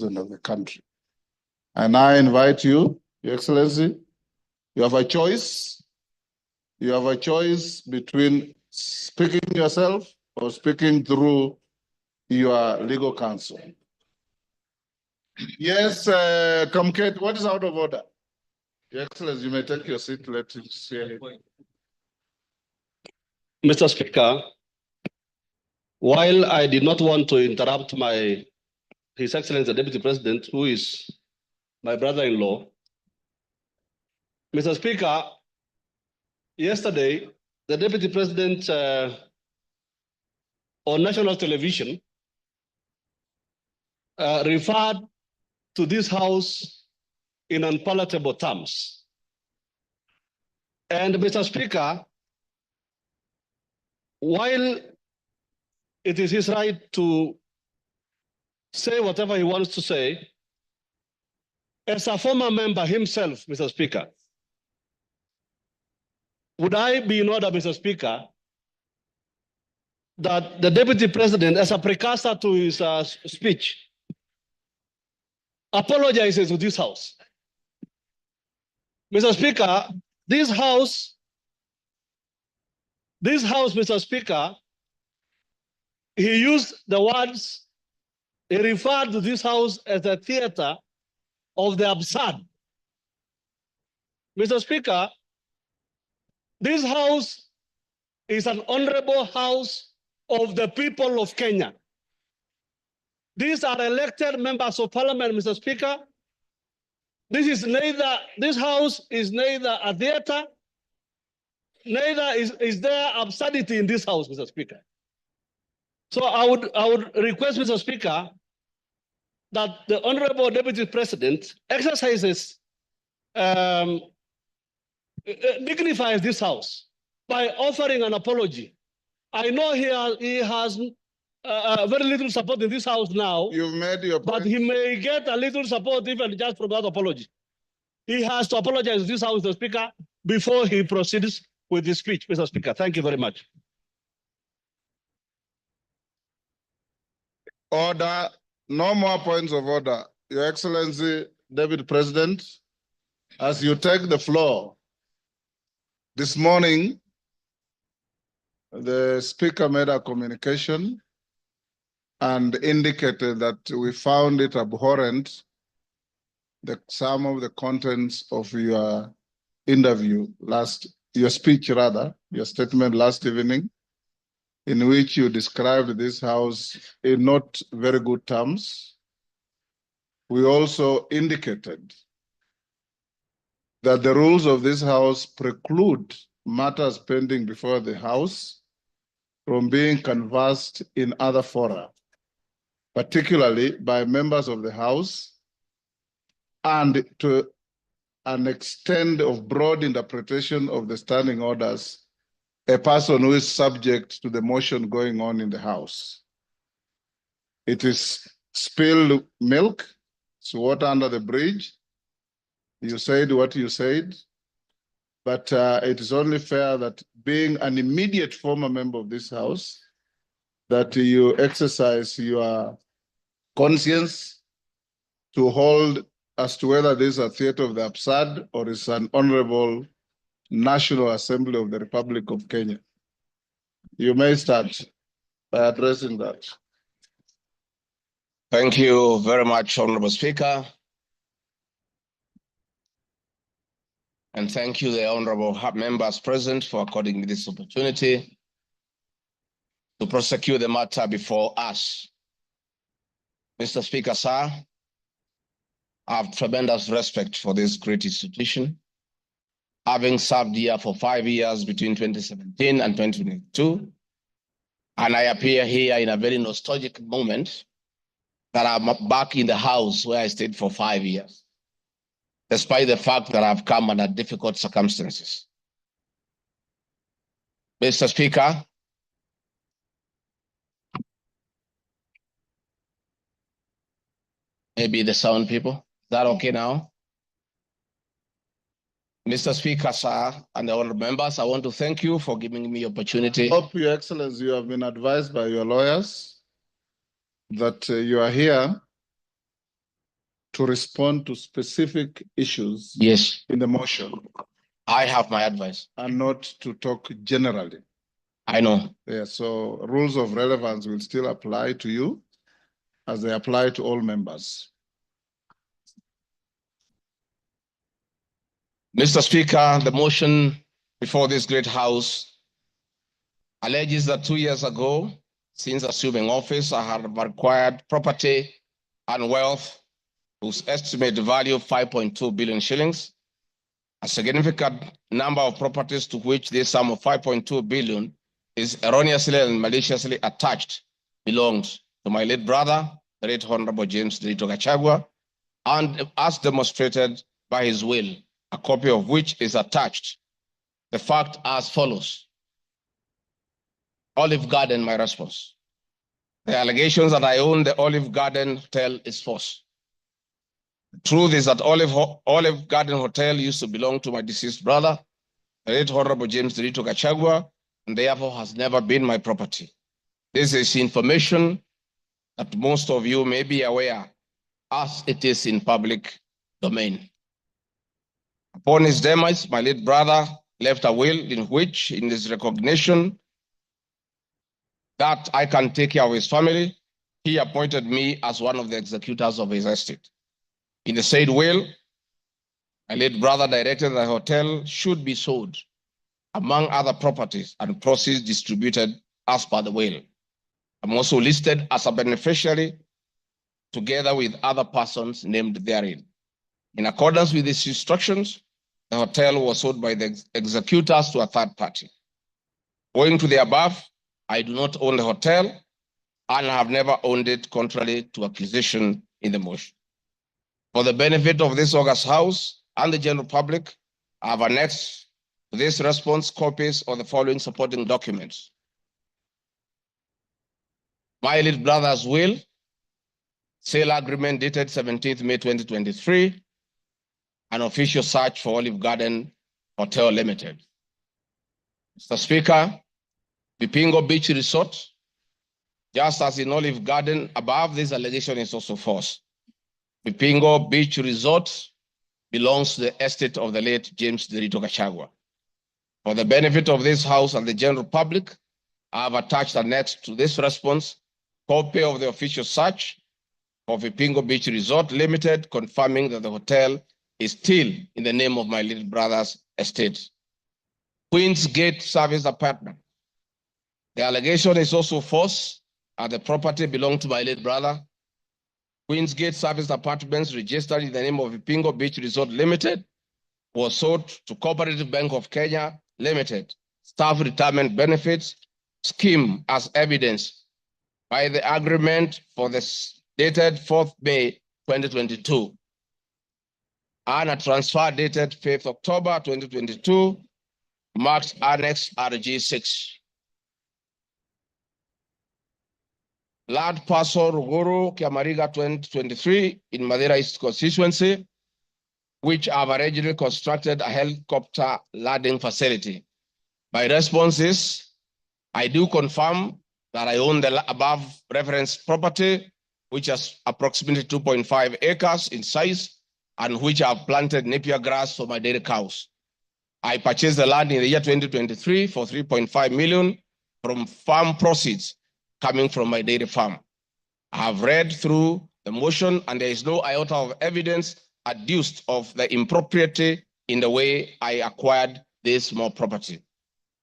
President of the country. And I invite you, Your Excellency, you have a choice. You have a choice between speaking yourself or speaking through your legal counsel. Yes, Comcate, what is out of order? Your Excellency, you may take your seat. Let us hear it. Mr. Speaker, while I did not want to interrupt His Excellency the Deputy President, who is my brother-in-law, Mr. Speaker, yesterday, the Deputy President on national television referred to this House in unpalatable terms. And Mr. Speaker, while it is his right to say whatever he wants to say, as a former member himself, Mr. Speaker, would I be in order, Mr. Speaker, that the Deputy President, as a precursor to his speech, apologizes to this House? Mr. Speaker, this House, Mr. Speaker, he used the words, he referred to this House as a theater of the absurd. Mr. Speaker, this House is an honorable House of the people of Kenya. These are elected members of Parliament, Mr. Speaker. This House is neither a theater, neither is there absurdity in this House, Mr. Speaker. So I would request, Mr. Speaker, that the Honorable Deputy President exercises, dignifies this House by offering an apology. I know he has very little support in this House now. You've made your point. But he may get a little support even just from that apology. He has to apologize to this House, Mr. Speaker, before he proceeds with his speech, Mr. Speaker. Thank you very much. Order. No more points of order. Your Excellency, Deputy President, as you take the floor, this morning, the Speaker made a communication and indicated that we found it abhorrent that some of the contents of your interview your speech rather, your statement last evening, in which you described this House in not very good terms. We also indicated that the rules of this House preclude matters pending before the House from being canvassed in other fora, particularly by members of the House, and to an extent of broad interpretation of the standing orders, a person who is subject to the motion going on in the House. It is spilled milk, it's water under the bridge. You said what you said, but it is only fair that being an immediate former member of this House, that you exercise your conscience to hold as to whether this is a theater of the absurd or is an honorable National Assembly of the Republic of Kenya. You may start by addressing that. Thank you very much, Honorable Speaker. And thank you, the honorable members present, for according me this opportunity to prosecute the matter before us. Mr. Speaker, sir, I have tremendous respect for this great institution. Having served here for 5 years between 2017 and 2022, and I appear here in a very nostalgic moment that I'm back in the House where I stayed for 5 years, despite the fact that I've come under difficult circumstances. Mr. Speaker, maybe the sound people, is that okay now? Mr. Speaker, sir, and the honorable members, I want to thank you for giving me the opportunity. Hope, Your Excellency, you have been advised by your lawyers that you are here to respond to specific issues Yes, in the motion I have my advice. and not to talk generally. I know. Yeah, so rules of relevance will still apply to you as they apply to all members. Mr. Speaker, the motion before this great house alleges that 2 years ago, since assuming office, I have acquired property and wealth whose estimated value of 5.2 billion shillings. A significant number of properties to which this sum of 5.2 billion is erroneously and maliciously attached belongs to my late brother, the late Honorable James Derito Gachagua, and as demonstrated by his will, a copy of which is attached. The fact as follows. Olive Garden, my response. The allegations that I own the Olive Garden Hotel is false. The truth is that Olive Garden Hotel used to belong to my deceased brother, the late Honorable James Derito Gachagua, and therefore has never been my property. This is information that most of you may be aware as it is in public domain. Upon his demise, my late brother left a will in which, in his recognition that I can take care of his family, he appointed me as one of the executors of his estate. In the said will, my late brother directed the hotel should be sold, among other properties, and proceeds distributed as per the will. I'm also listed as a beneficiary together with other persons named therein. In accordance with these instructions, the hotel was sold by the executors to a third party. Owing to the above, I do not own the hotel and have never owned it contrary to accusation in the motion. For the benefit of this august house and the general public, I have annexed to this response copies of the following supporting documents. My late brother's will, sale agreement dated 17th May 2023, an official search for Olive Garden Hotel Limited. Mr. Speaker, Pipingo Beach Resort, just as in Olive Garden, above this allegation is also false. Pipingo Beach Resort belongs to the estate of the late James Derito Gachagua. For the benefit of this house and the general public, I have attached annexed to this response copy of the official search of Pipingo Beach Resort Limited, confirming that the hotel is still in the name of my little brother's estate. Queen's Gate Service Apartment. The allegation is also false, and the property belonged to my late brother. Queen's Gate Service Apartments, registered in the name of Pipingo Beach Resort Limited, was sold to Cooperative Bank of Kenya Limited, Staff Retirement Benefits Scheme, as evidenced by the agreement for the dated 4th May 2022, and a transfer dated 5th October 2022, marked Annex RG6. Land parcel Ruguru, Kiamariga 2023 in Madeira East constituency, which have originally constructed a helicopter landing facility. My response is, I do confirm that I own the above referenced property, which has approximately 2.5 acres in size, and which I have planted napier grass for my dairy cows. I purchased the land in the year 2023 for 3.5 million from farm proceeds coming from my dairy farm. I have read through the motion, and there is no iota of evidence adduced of the impropriety in the way I acquired this small property.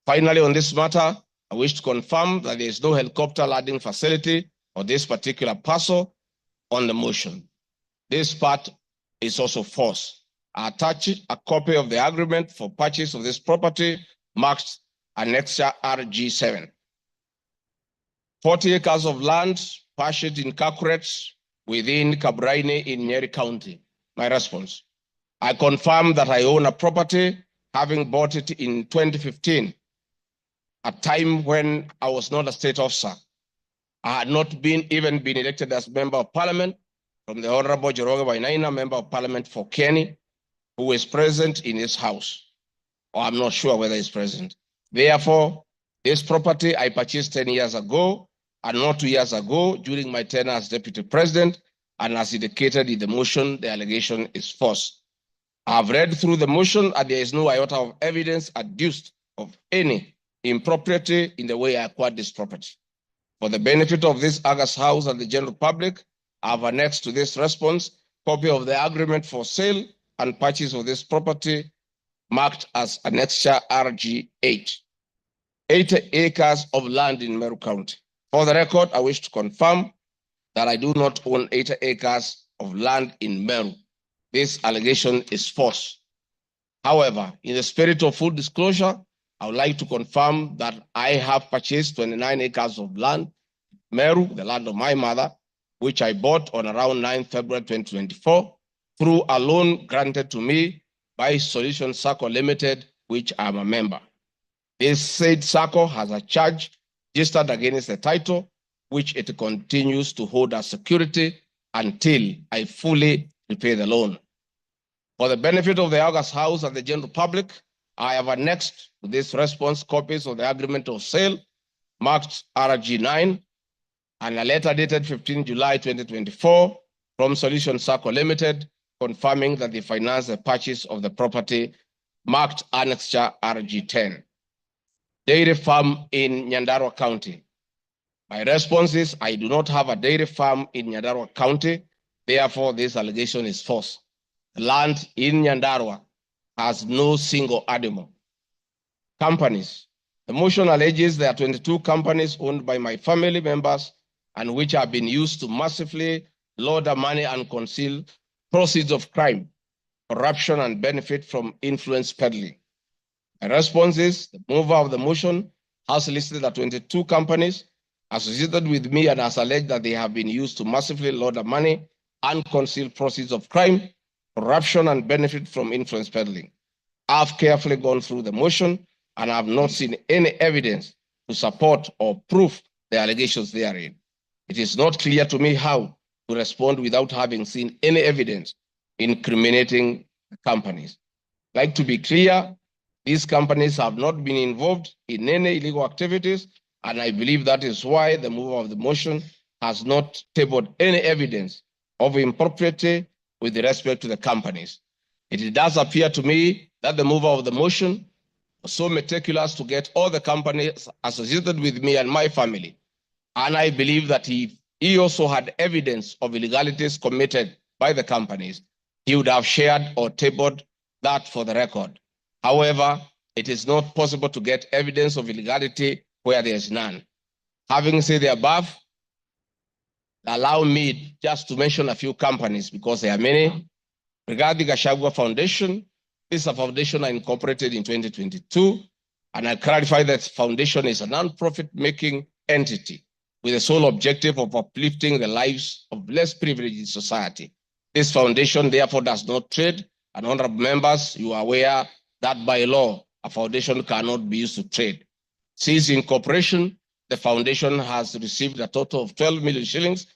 Finally, on this matter, I wish to confirm that there is no helicopter landing facility or this particular parcel on the motion. This part is also false. I attach a copy of the agreement for purchase of this property marked Annexure RG7. 40 acres of land purchased in Kakuret within Kabraine in Nyeri County. My response, I confirm that I own a property, having bought it in 2015, a time when I was not a state officer. I had not even been elected as member of parliament from the Honorable Joroge Wainaina, member of parliament for Kenny, who is present in this house, or I'm not sure whether he's present. Therefore, this property I purchased 10 years ago, and not 2 years ago during my tenure as deputy president, and as indicated in the motion, the allegation is false. I've read through the motion and there is no iota of evidence adduced of any impropriety in the way I acquired this property. For the benefit of this August House and the general public, I've annexed to this response copy of the agreement for sale and purchase of this property marked as Annexure RG8, 80 acres of land in Meru County. For the record, I wish to confirm that I do not own 80 acres of land in Meru. This allegation is false. However, in the spirit of full disclosure, I would like to confirm that I have purchased 29 acres of land, Meru, the land of my mother, which I bought on around 9 February 2024 through a loan granted to me by Solution Circle Limited, which I am a member. This said circle has a charge registered against the title, which it continues to hold as security until I fully repay the loan. For the benefit of the August House and the general public, I have annexed to this response copies of the agreement of sale marked RG9 and a letter dated 15 July 2024 from Solution Circle Limited, confirming that they financed the purchase of the property marked Annexure RG10. Dairy farm in Nyandarua County. My response is I do not have a dairy farm in Nyandarua County. Therefore, this allegation is false. The land in Nyandarua has no single animal. Companies. The motion alleges there are 22 companies owned by my family members and which have been used to massively launder money and conceal proceeds of crime, corruption, and benefit from influence peddling. My response is the mover of the motion has listed the 22 companies associated with me and has alleged that they have been used to massively launder money and conceal proceeds of crime, corruption, and benefit from influence peddling. I've carefully gone through the motion and have not seen any evidence to support or prove the allegations therein. It is not clear to me how to respond without having seen any evidence incriminating the companies. I'd like to be clear, these companies have not been involved in any illegal activities, and I believe that is why the mover of the motion has not tabled any evidence of impropriety with respect to the companies. It does appear to me that the mover of the motion was so meticulous to get all the companies associated with me and my family. And I believe that he also had evidence of illegalities committed by the companies. He would have shared or tabled that for the record. However, it is not possible to get evidence of illegality where there is none. Having said the above, allow me just to mention a few companies because there are many. Regarding Gachagua Foundation, this is a foundation I incorporated in 2022, and I clarify that foundation is a non-profit making entity with the sole objective of uplifting the lives of less privileged in society. This foundation therefore does not trade, and honorable members, you are aware that by law, a foundation cannot be used to trade. Since incorporation, the foundation has received a total of 12 million shillings,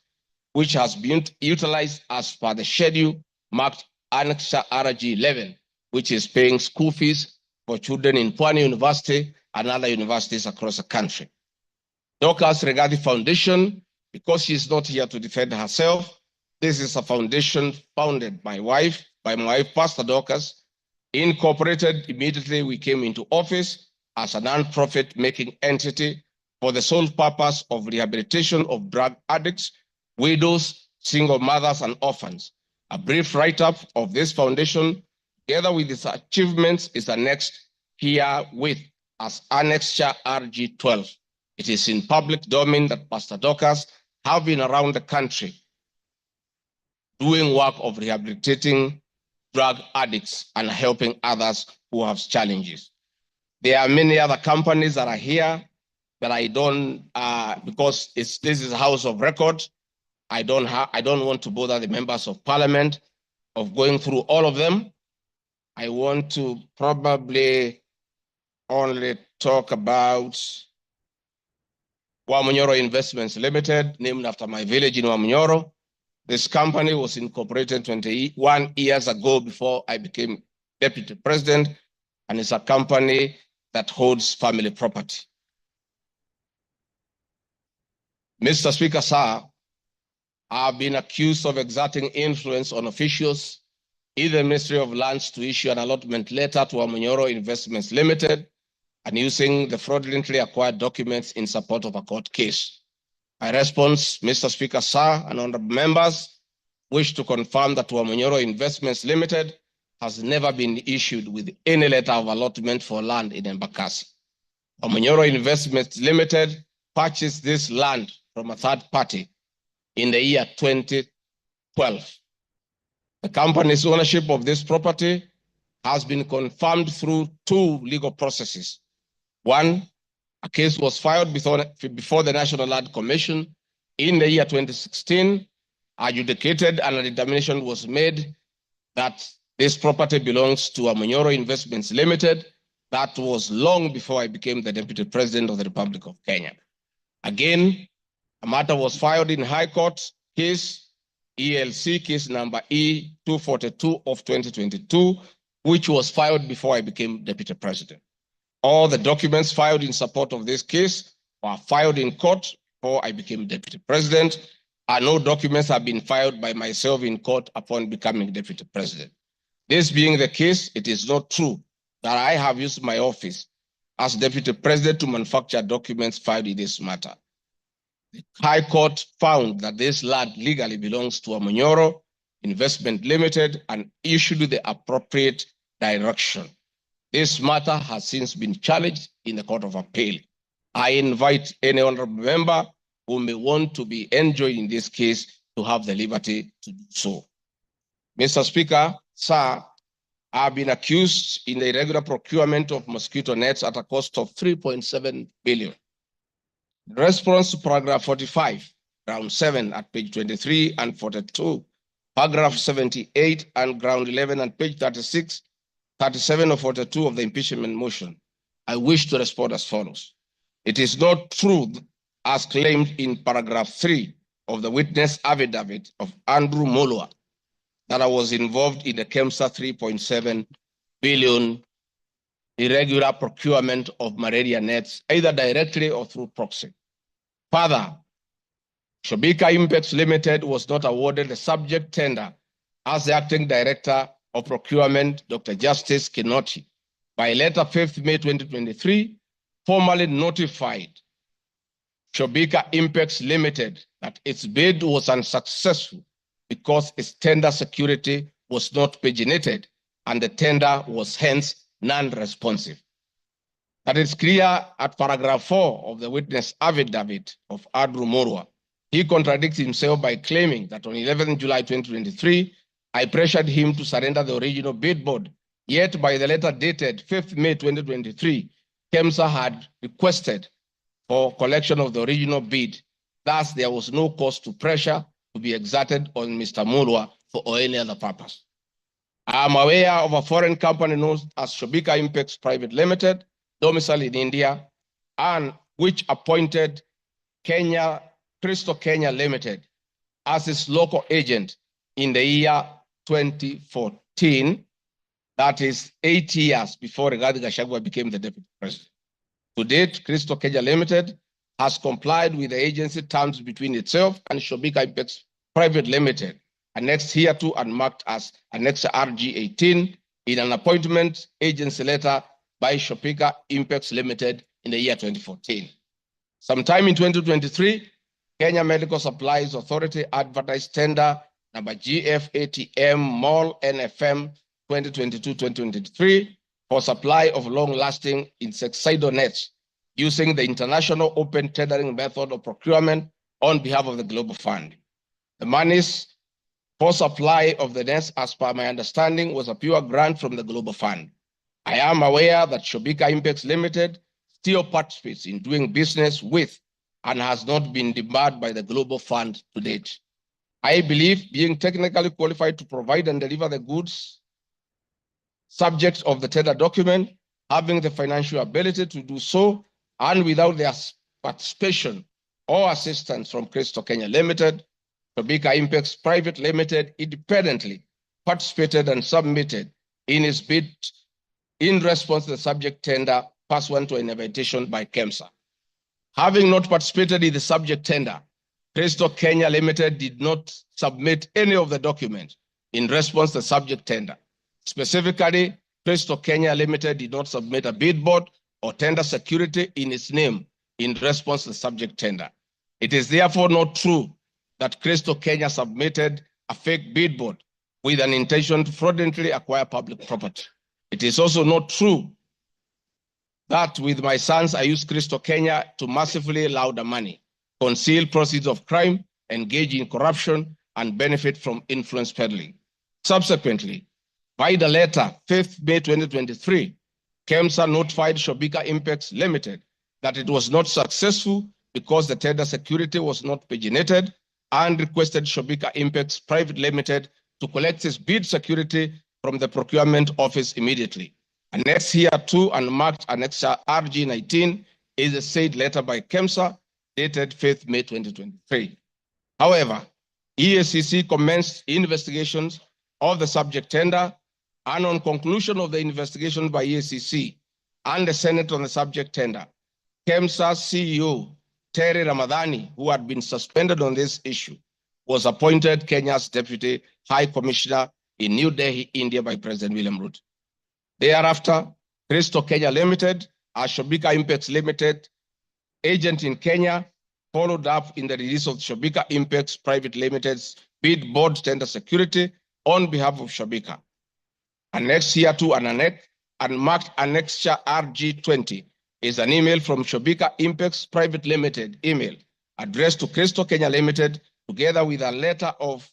which has been utilized as per the schedule marked Annexure RG11, which is paying school fees for children in Pwani University and other universities across the country. Dorcas Regarding Foundation, because she is not here to defend herself, this is a foundation founded by my wife, Pastor Dorcas, incorporated immediately we came into office as a non-profit making entity for the sole purpose of rehabilitation of drug addicts, widows, single mothers, and orphans. A brief write-up of this foundation, together with its achievements, is annexed here with as Annexure RG12. It is in public domain that Pastor Dorcas have been around the country doing work of rehabilitating drug addicts and helping others who have challenges. There are many other companies that are here that I don't, because this is a house of record, I don't want to bother the members of parliament of going through all of them. I want to probably only talk about Wamunyoro Investments Limited, named after my village in Wamunyoro. This company was incorporated 21 years ago before I became deputy president, and it's a company that holds family property. Mr. Speaker, sir, have been accused of exerting influence on officials in the Ministry of Lands to issue an allotment letter to Amonyoro Investments Limited and using the fraudulently acquired documents in support of a court case. My response, Mr. Speaker, sir, and honorable members, wish to confirm that Amonyoro Investments Limited has never been issued with any letter of allotment for land in Embakasi. Amonyoro Investments Limited purchased this land from a third party in the year 2012. The company's ownership of this property has been confirmed through two legal processes. One, a case was filed before the National Land Commission in the year 2016, adjudicated, and a determination was made that this property belongs to Amonyoro Investments Limited. That was long before I became the Deputy President of the Republic of Kenya. Again, a matter was filed in High Court, case ELC case number E242 of 2022, which was filed before I became Deputy President. All the documents filed in support of this case were filed in court before I became Deputy President, and no documents have been filed by myself in court upon becoming Deputy President. This being the case, it is not true that I have used my office as Deputy President to manufacture documents filed in this matter. The High Court found that this land legally belongs to Amonyoro Investment Limited and issued the appropriate direction. This matter has since been challenged in the Court of Appeal. I invite any honorable member who may want to be enjoined in this case to have the liberty to do so. Mr. Speaker, sir, I have been accused in the irregular procurement of mosquito nets at a cost of 3.7 billion. In response to paragraph 45, ground 7 at page 23 and 42, paragraph 78 and ground 11 and page 36, 37 or 42 of the impeachment motion, I wish to respond as follows. It is not true, as claimed in paragraph 3 of the witness affidavit of Andrew Mulwa, that I was involved in the KEMSA 3.7 billion irregular procurement of malaria nets, either directly or through proxy. Further, Shobika Impacts Limited was not awarded the subject tender as the acting director of procurement, Dr. Justice Kinoti, by letter 5th May 2023, formally notified Shobika Impacts Limited that its bid was unsuccessful because its tender security was not paginated and the tender was hence non-responsive. That is clear at paragraph 4 of the witness affidavit of Andrew Mulwa. He contradicts himself by claiming that on 11 July 2023, I pressured him to surrender the original bid board. Yet by the letter dated 5th May 2023, KEMSA had requested for collection of the original bid. Thus, there was no cause to pressure to be exerted on Mr. Mulwa for any other purpose. I am aware of a foreign company known as Shobika Impacts Private Limited, domiciled in India, and which appointed Crystal Kenya Limited as its local agent in the year 2014, that is 8 years before Rigathi Gachagua became the deputy president. To date, Crystal Kenya Limited has complied with the agency terms between itself and Shobika Impacts Private Limited, annexed hereto and marked as Annex RG18 in an appointment agency letter by Shobika Impacts Limited in the year 2014. Sometime in 2023, Kenya Medical Supplies Authority advertised tender number GF-ATM MOL NFM 2022-2023 for supply of long-lasting insecticidal nets using the international open tendering method of procurement on behalf of the Global Fund. The monies for supply of the nets, as per my understanding, was a pure grant from the Global Fund. I am aware that Shobika Impacts Limited still participates in doing business with and has not been debarred by the Global Fund to date. I believe being technically qualified to provide and deliver the goods subject of the tender document, having the financial ability to do so, and without their participation or assistance from Crystal Kenya Limited, Shobika Impacts Private Limited independently participated and submitted in its bid in response to the subject tender pursuant to an invitation by KEMSA. Having not participated in the subject tender, Crystal Kenya Limited did not submit any of the documents in response to the subject tender. Specifically, Crystal Kenya Limited did not submit a bid board or tender security in its name in response to the subject tender. It is therefore not true that Crystal Kenya submitted a fake bid board with an intention to fraudulently acquire public property. It is also not true that with my sons, I used Crystal Kenya to massively launder money, conceal proceeds of crime, engage in corruption, and benefit from influence peddling. Subsequently, by the letter 5th May 2023, KEMSA notified Shobika Impex Limited that it was not successful because the tender security was not paginated and requested Shobika Impex Private Limited to collect its bid security from the procurement office immediately. Annexed here to and marked Annexure RG19 is a said letter by KEMSA dated 5th May 2023. However, EACC commenced investigations of the subject tender, and on conclusion of the investigation by EACC and the Senate on the subject tender, KEMSA CEO Terry Ramadhani, who had been suspended on this issue, was appointed Kenya's Deputy High Commissioner in New Delhi, India by President William Ruto. Thereafter, Crystal Kenya Limited, a Shobika Impex Limited agent in Kenya, followed up in the release of Shobika Impex Private Limited's bid board tender security on behalf of Shobika. Annexed here to and marked Annexure RG20 is an email from Shobika Impex Private Limited email addressed to Crystal Kenya Limited, together with a letter of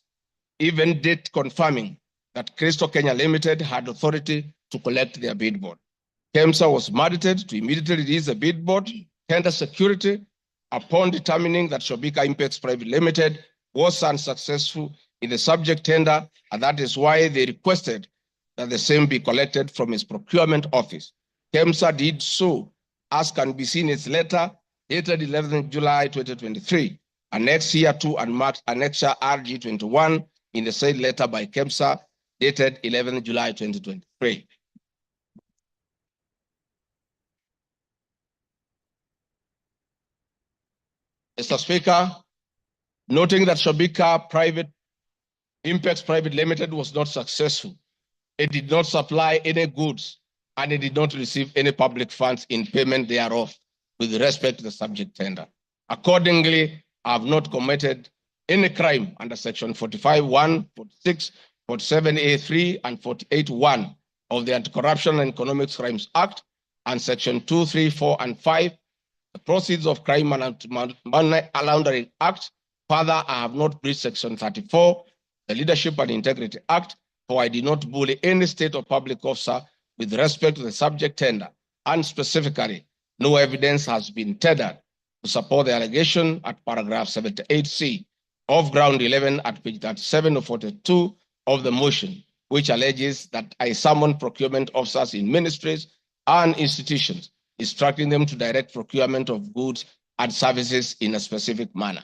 even date confirming that Crystal Kenya Limited had authority to collect their bid board. KEMSA was mandated to immediately release the bid board tender security upon determining that Shobika Impex Private Limited was unsuccessful in the subject tender, and that is why they requested that the same be collected from its procurement office. KEMSA did so, as can be seen in its letter dated 11th July 2023, annexed here to and marked Annexure RG21 in the said letter by KEMSA dated 11th July 2023. Mr. Speaker, noting that Shobika Impex Private Limited was not successful, it did not supply any goods, and it did not receive any public funds in payment thereof with respect to the subject tender. Accordingly, I have not committed any crime under Section 45(1), 46, 47(a)(3), and 48(1) of the Anti-Corruption and Economic Crimes Act, and Section 2, 3, 4, and 5, the Proceeds of Crime and Money Laundering Act. Further, I have not breached Section 34, the Leadership and Integrity Act, for I did not bully any state or public officer with respect to the subject tender, and specifically, no evidence has been tendered to support the allegation at paragraph 78C of ground 11 at page 37 or 42 of the motion, which alleges that I summoned procurement officers in ministries and institutions, instructing them to direct procurement of goods and services in a specific manner.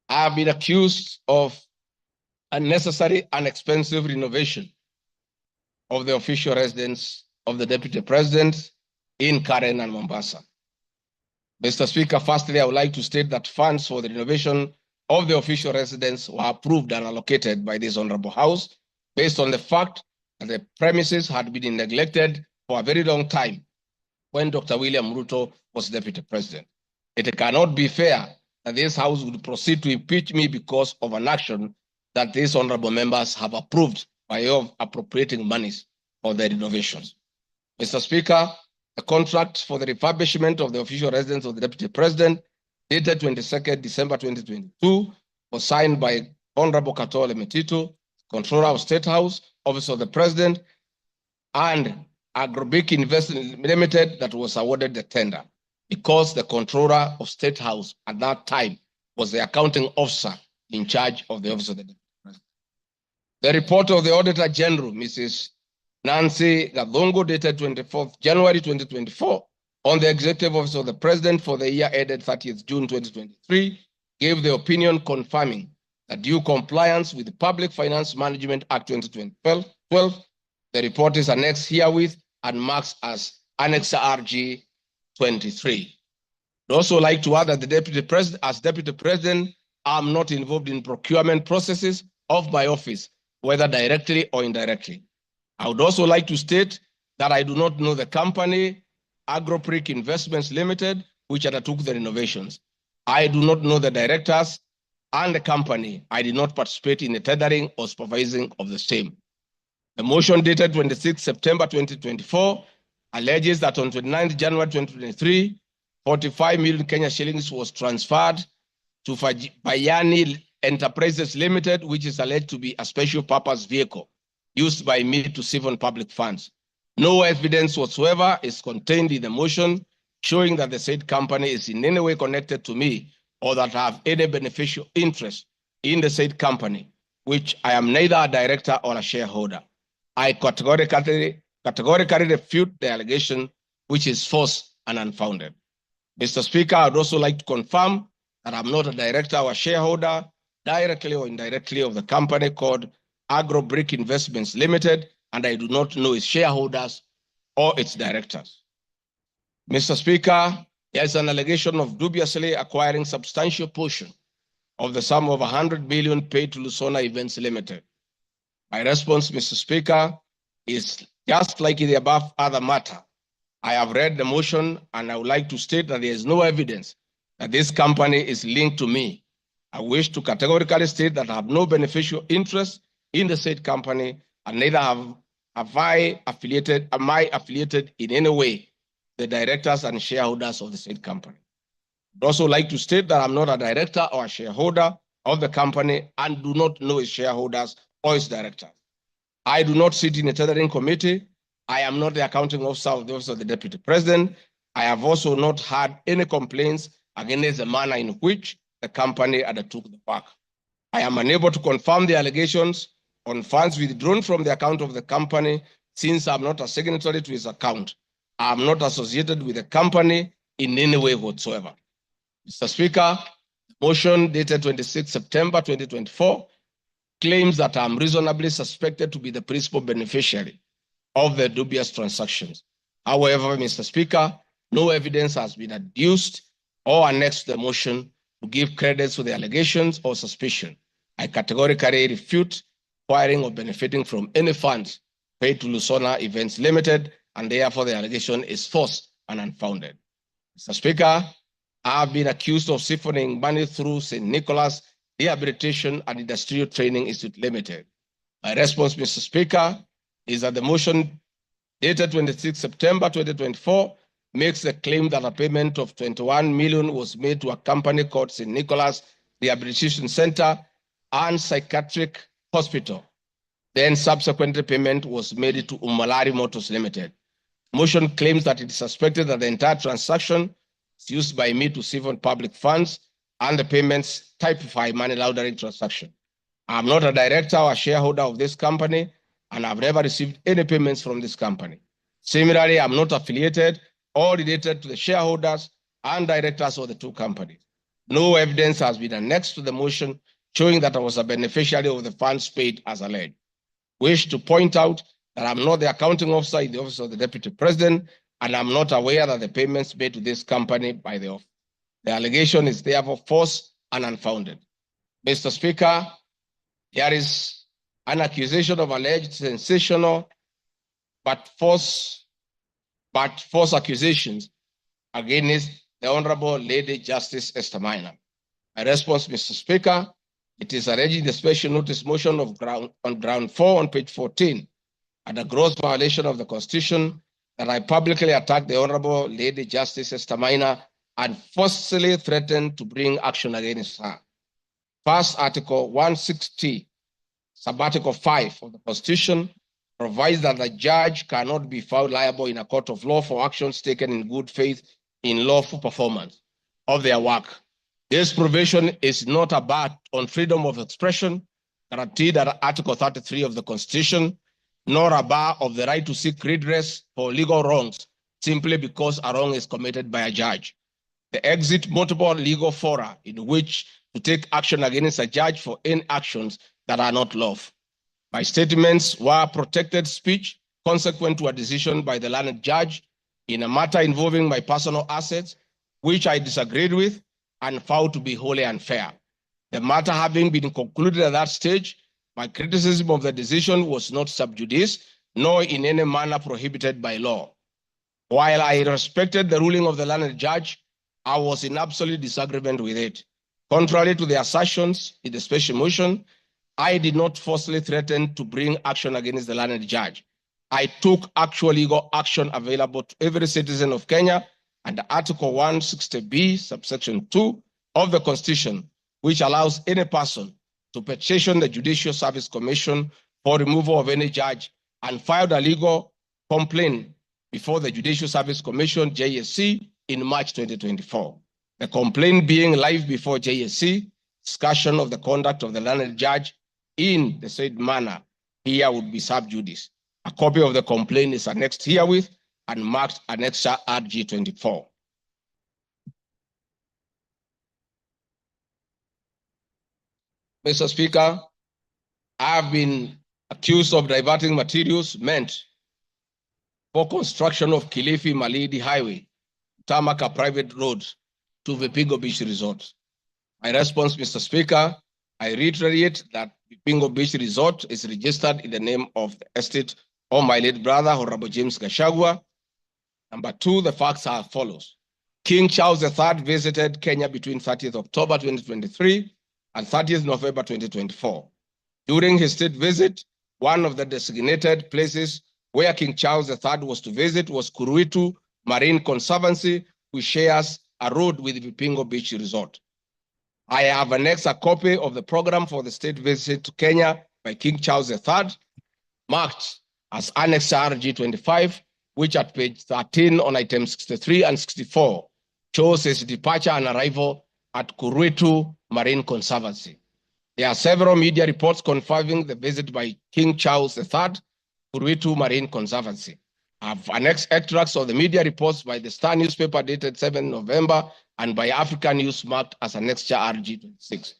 I have been accused of unnecessary and expensive renovation of the official residence of the Deputy President in Karen and Mombasa. Mr. Speaker, firstly, I would like to state that funds for the renovation of the official residence were approved and allocated by this Honorable House based on the fact that the premises had been neglected for a very long time when Dr. William Ruto was Deputy President. It cannot be fair that this House would proceed to impeach me because of an action that these honorable members have approved by way of appropriating monies for the renovations. Mr. Speaker, the contract for the refurbishment of the official residence of the Deputy President, dated 22nd December 2022, was signed by Honorable Katole Metito, Controller of State House, Office of the President, and Agrobic Investment Limited that was awarded the tender, because the Controller of State House at that time was the accounting officer in charge of the Office of the Deputy President. The report of the Auditor General, Mrs. Nancy Gadongo, dated 24th January 2024, on the Executive Office of the President for the year ended 30th June 2023, gave the opinion confirming that due compliance with the Public Finance Management Act 2012, the report is annexed herewith and marked as Annex RG 23. I'd also like to add that the Deputy President, as Deputy President, I'm not involved in procurement processes of my office, whether directly or indirectly. I would also like to state that I do not know the company, AgroPric Investments Limited, which undertook the renovations. I do not know the directors and the company. I did not participate in the tendering or supervising of the same. The motion dated 26 September 2024 alleges that on 29 January 2023, 45 million Kenya shillings was transferred to Bayani Enterprises Limited, which is alleged to be a special purpose vehicle used by me to siphon public funds. No evidence whatsoever is contained in the motion showing that the said company is in any way connected to me or that I have any beneficial interest in the said company, which I am neither a director or a shareholder. I categorically refute the allegation, which is false and unfounded. Mr. Speaker, I'd also like to confirm that I'm not a director or a shareholder, directly or indirectly, of the company called AgroPric Investments Limited, and I do not know its shareholders or its directors. Mr. Speaker, there is an allegation of dubiously acquiring substantial portion of the sum of 100 billion paid to Lusona Events Limited. My response, Mr. Speaker, is just like in the above other matter. I have read the motion and I would like to state that there is no evidence that this company is linked to me. I wish to categorically state that I have no beneficial interest in the said company and neither am I affiliated in any way the directors and shareholders of the said company. I'd also like to state that I'm not a director or a shareholder of the company and do not know its shareholders or its directors. I do not sit in a tendering committee. I am not the accounting officer of the Office of the Deputy President. I have also not had any complaints against the manner in which the company undertook the work. I am unable to confirm the allegations on funds withdrawn from the account of the company since I'm not a signatory to its account. I am not associated with the company in any way whatsoever. Mr. Speaker, motion dated 26 September 2024 claims that I'm reasonably suspected to be the principal beneficiary of the dubious transactions. However, Mr. Speaker, no evidence has been adduced or annexed to the motion to give credit to the allegations or suspicion. I categorically refute acquiring or benefiting from any funds paid to Lusona Events Limited, and therefore the allegation is false and unfounded. Mr. Speaker, I have been accused of siphoning money through St. Nicholas Rehabilitation and Industrial Training Institute Limited. My response, Mr. Speaker, is that the motion dated 26 September 2024 makes the claim that a payment of 21 million was made to a company called St. Nicholas Rehabilitation Center and Psychiatric Hospital. Then subsequently payment was made to Umalari Motors Limited. Motion claims that it is suspected that the entire transaction is used by me to siphon public funds and the payments typify money laundering transaction. I'm not a director or a shareholder of this company, and I've never received any payments from this company. Similarly, I'm not affiliated or related to the shareholders and directors of the two companies. No evidence has been annexed to the motion showing that I was a beneficiary of the funds paid as alleged. Wish to point out that I'm not the accounting officer in the Office of the Deputy President, and I'm not aware that the payments made to this company by the office. The allegation is therefore false and unfounded. Mr. Speaker, there is an accusation of alleged sensational but false accusations against the Honorable Lady Justice Esther Minor. My response, Mr. Speaker, it is alleged in the special notice motion on ground 4 on page 14 and a gross violation of the Constitution that I publicly attacked the Honorable Lady Justice Esther Minor and forcefully threatened to bring action against her. First, Article 160, Sub-Article 5 of the Constitution provides that the judge cannot be found liable in a court of law for actions taken in good faith in lawful performance of their work. This provision is not a bar on freedom of expression guaranteed under Article 33 of the Constitution, nor a bar of the right to seek redress for legal wrongs simply because a wrong is committed by a judge. The exit multiple legal fora in which to take action against a judge for any actions that are not lawful. My statements were protected speech consequent to a decision by the learned judge in a matter involving my personal assets, which I disagreed with and found to be wholly unfair. The matter having been concluded at that stage, my criticism of the decision was not sub judice, nor in any manner prohibited by law. While I respected the ruling of the learned judge, I was in absolute disagreement with it. Contrary to the assertions in the special motion, I did not falsely threaten to bring action against the learned judge. I took actual legal action available to every citizen of Kenya under Article 160B, subsection 2 of the Constitution, which allows any person to petition the Judicial Service Commission for removal of any judge and filed a legal complaint before the Judicial Service Commission, JSC, in March 2024. The complaint being live before JSC, discussion of the conduct of the learned judge in the said manner here would be sub judice. A copy of the complaint is annexed herewith and marked Annexure RG 24. Mr. Speaker, I have been accused of diverting materials meant for construction of Kilifi Malindi Highway, Tamaka private road to Vipingo Beach Resort. My response, Mr. Speaker, I reiterate that Vipingo Beach Resort is registered in the name of the estate of my late brother, Honorable James Gachagua. Number two, the facts are as follows. King Charles III visited Kenya between 30th October 2023 and 30th November 2024. During his state visit, one of the designated places where King Charles III was to visit was Kuruitu Marine Conservancy, which shares a road with Vipingo Beach Resort. I have annexed a copy of the program for the state visit to Kenya by King Charles III, marked as Annex RG 25, which at page 13 on items 63 and 64 shows his departure and arrival at Kuruitu Marine Conservancy. There are several media reports confirming the visit by King Charles III, Kuruitu Marine Conservancy. I've annexed extracts of the media reports by the Star newspaper dated 7 November and by African News marked as Annexure RG 26.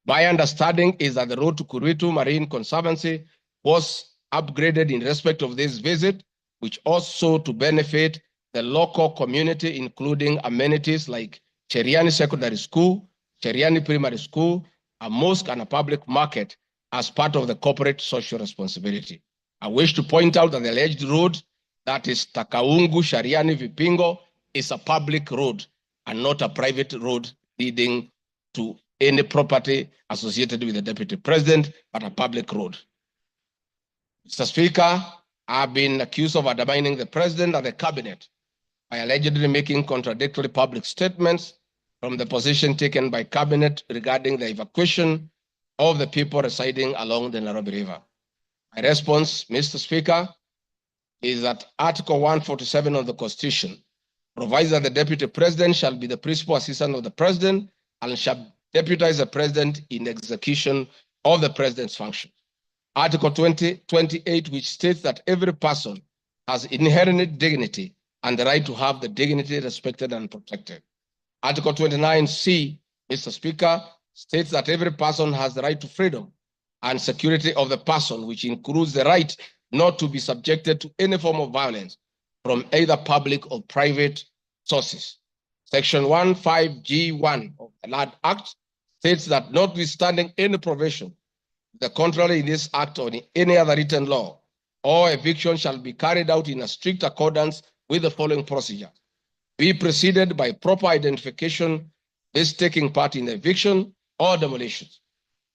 My understanding is that the road to Kuruitu Marine Conservancy was upgraded in respect of this visit, which also to benefit the local community, including amenities like Cheriani Secondary School, Cheriani Primary School, a mosque and a public market as part of the corporate social responsibility. I wish to point out that the alleged road, that is Takaungu Shariani Vipingo, is a public road and not a private road leading to any property associated with the Deputy President, but a public road. Mr. Speaker, I've been accused of undermining the President and the Cabinet by allegedly making contradictory public statements from the position taken by Cabinet regarding the evacuation of the people residing along the Nairobi River. My response, Mr. Speaker, is that Article 147 of the Constitution provides that the Deputy President shall be the principal assistant of the President and shall deputize the President in execution of the President's functions. Article 28, which states that every person has inherent dignity and the right to have the dignity respected and protected. Article 29C, Mr. Speaker, states that every person has the right to freedom and security of the person, which includes the right not to be subjected to any form of violence from either public or private sources. Section 15G1 of the Land Act states that notwithstanding any provision, the contrary in this act or in any other written law, all eviction shall be carried out in a strict accordance with the following procedure. Be preceded by proper identification, is taking part in eviction or demolitions.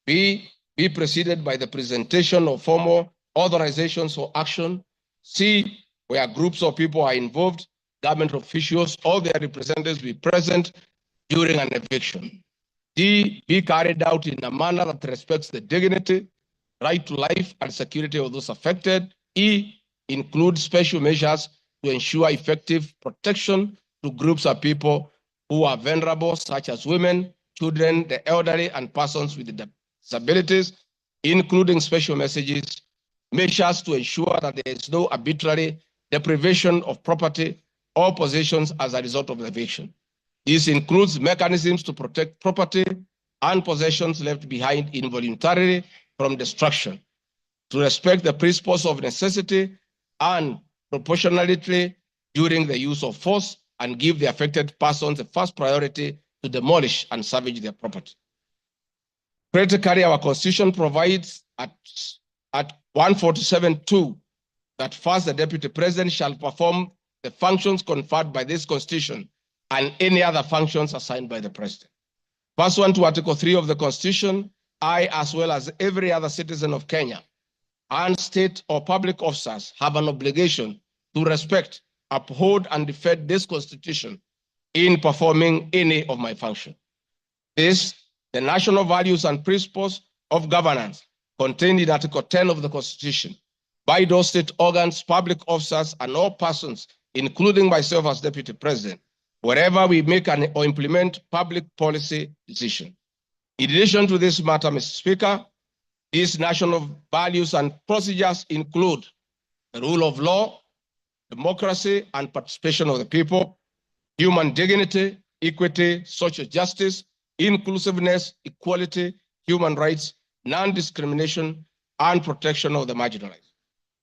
Be preceded by the presentation of formal authorizations for action. C, where groups of people are involved, government officials or their representatives be present during an eviction. D, be carried out in a manner that respects the dignity, right to life and security of those affected. E, include special measures to ensure effective protection to groups of people who are vulnerable, such as women, children, the elderly, and persons with disabilities, including special measures to ensure that there is no arbitrary deprivation of property or possessions as a result of the eviction. This includes mechanisms to protect property and possessions left behind involuntarily from destruction, to respect the principles of necessity and proportionality during the use of force and give the affected persons the first priority to demolish and salvage their property. Critically, our Constitution provides at 147(2) that first the Deputy President shall perform the functions conferred by this Constitution and any other functions assigned by the President. Pursuant to Article 3 of the Constitution, I, as well as every other citizen of Kenya, and state or public officers have an obligation to respect, uphold, and defend this Constitution in performing any of my functions. This, the national values and principles of governance contained in Article 10 of the Constitution by those state organs, public officers, and all persons, including myself as Deputy President, wherever we make or implement public policy decisions. In addition to this matter, Mr. Speaker, these national values and procedures include the rule of law, democracy and participation of the people, human dignity, equity, social justice, inclusiveness, equality, human rights, non-discrimination, and protection of the marginalized.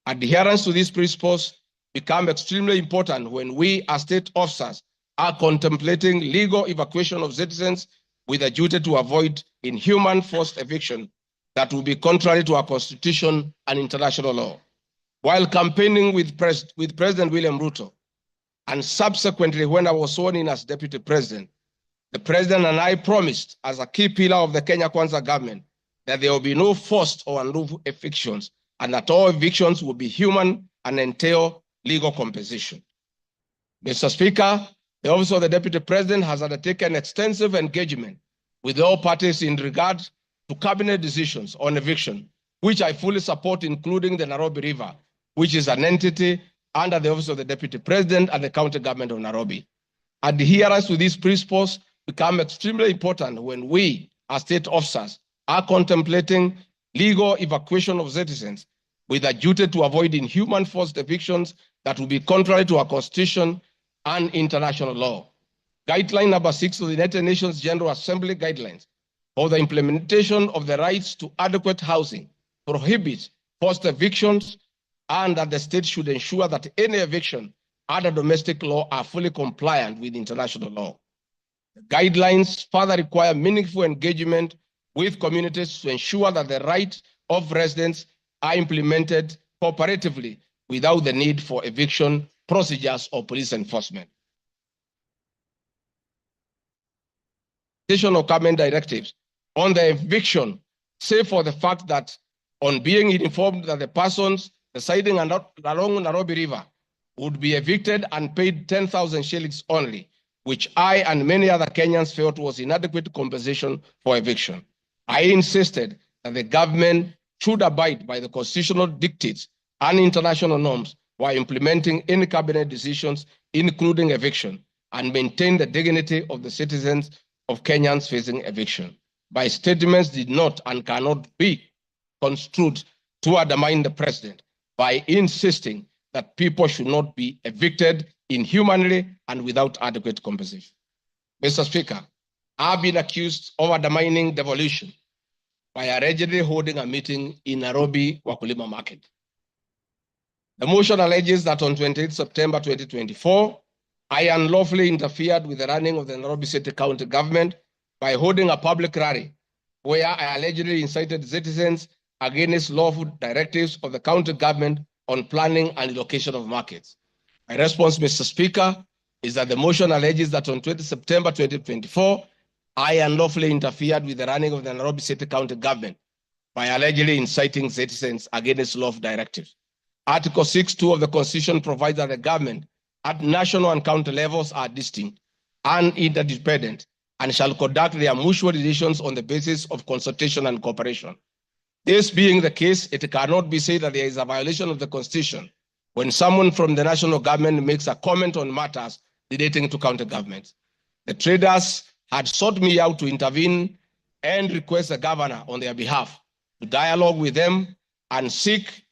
Adherence to these principles become extremely important when we as state officers are contemplating legal evacuation of citizens with a duty to avoid inhuman forced eviction that will be contrary to our Constitution and international law. While campaigning with President William Ruto, and subsequently when I was sworn in as Deputy President, the President and I promised as a key pillar of the Kenya Kwanza government that there will be no forced or unlawful evictions and that all evictions will be human and entail legal compensation. Mr. Speaker, the Office of the Deputy President has undertaken extensive engagement with all parties in regard to cabinet decisions on eviction, which I fully support, including the Nairobi River, which is an entity under the Office of the Deputy President and the County Government of Nairobi. Adherence to these principles become extremely important when we, as state officers, are contemplating legal evacuation of citizens with a duty to avoid inhuman forced evictions that will be contrary to our Constitution and international law. Guideline number 6 of the United Nations General Assembly guidelines for the implementation of the rights to adequate housing prohibits forced evictions, and that the state should ensure that any eviction under domestic law are fully compliant with international law. The guidelines further require meaningful engagement with communities to ensure that the rights of residents are implemented cooperatively without the need for eviction procedures or police enforcement. Of government directives on the eviction, save for the fact that on being informed that the persons residing along Nairobi River would be evicted and paid 10,000 shillings only, which I and many other Kenyans felt was inadequate compensation for eviction. I insisted that the government should abide by the constitutional dictates and international norms while implementing any cabinet decisions, including eviction, and maintain the dignity of the citizens of Kenyans facing eviction. My statements did not and cannot be construed to undermine the president by insisting that people should not be evicted inhumanly and without adequate compensation. Mr. Speaker, I've been accused of undermining devolution by allegedly holding a meeting in Nairobi Wakulima Market. The motion alleges that on 28 September 2024, I unlawfully interfered with the running of the Nairobi City County government by holding a public rally where I allegedly incited citizens against lawful directives of the county government on planning and allocation of markets. My response, Mr. Speaker, is that the motion alleges that on 20 September 2024, I unlawfully interfered with the running of the Nairobi City County government by allegedly inciting citizens against lawful directives. Article 6(2) of the Constitution provides that the government at national and county levels are distinct and interdependent and shall conduct their mutual relations on the basis of consultation and cooperation. This being the case, it cannot be said that there is a violation of the Constitution when someone from the national government makes a comment on matters relating to county governments. The traders had sought me out to intervene and request the governor on their behalf to dialogue with them and seek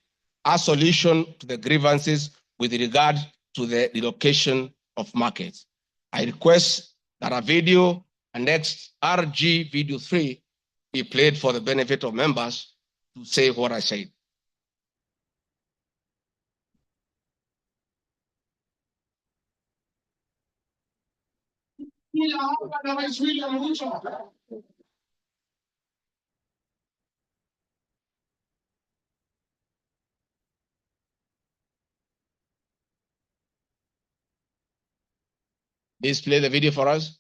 a solution to the grievances with regard to the relocation of markets. I request that a video annexed RG video 3 be played for the benefit of members to say what I said. Please play the video for us.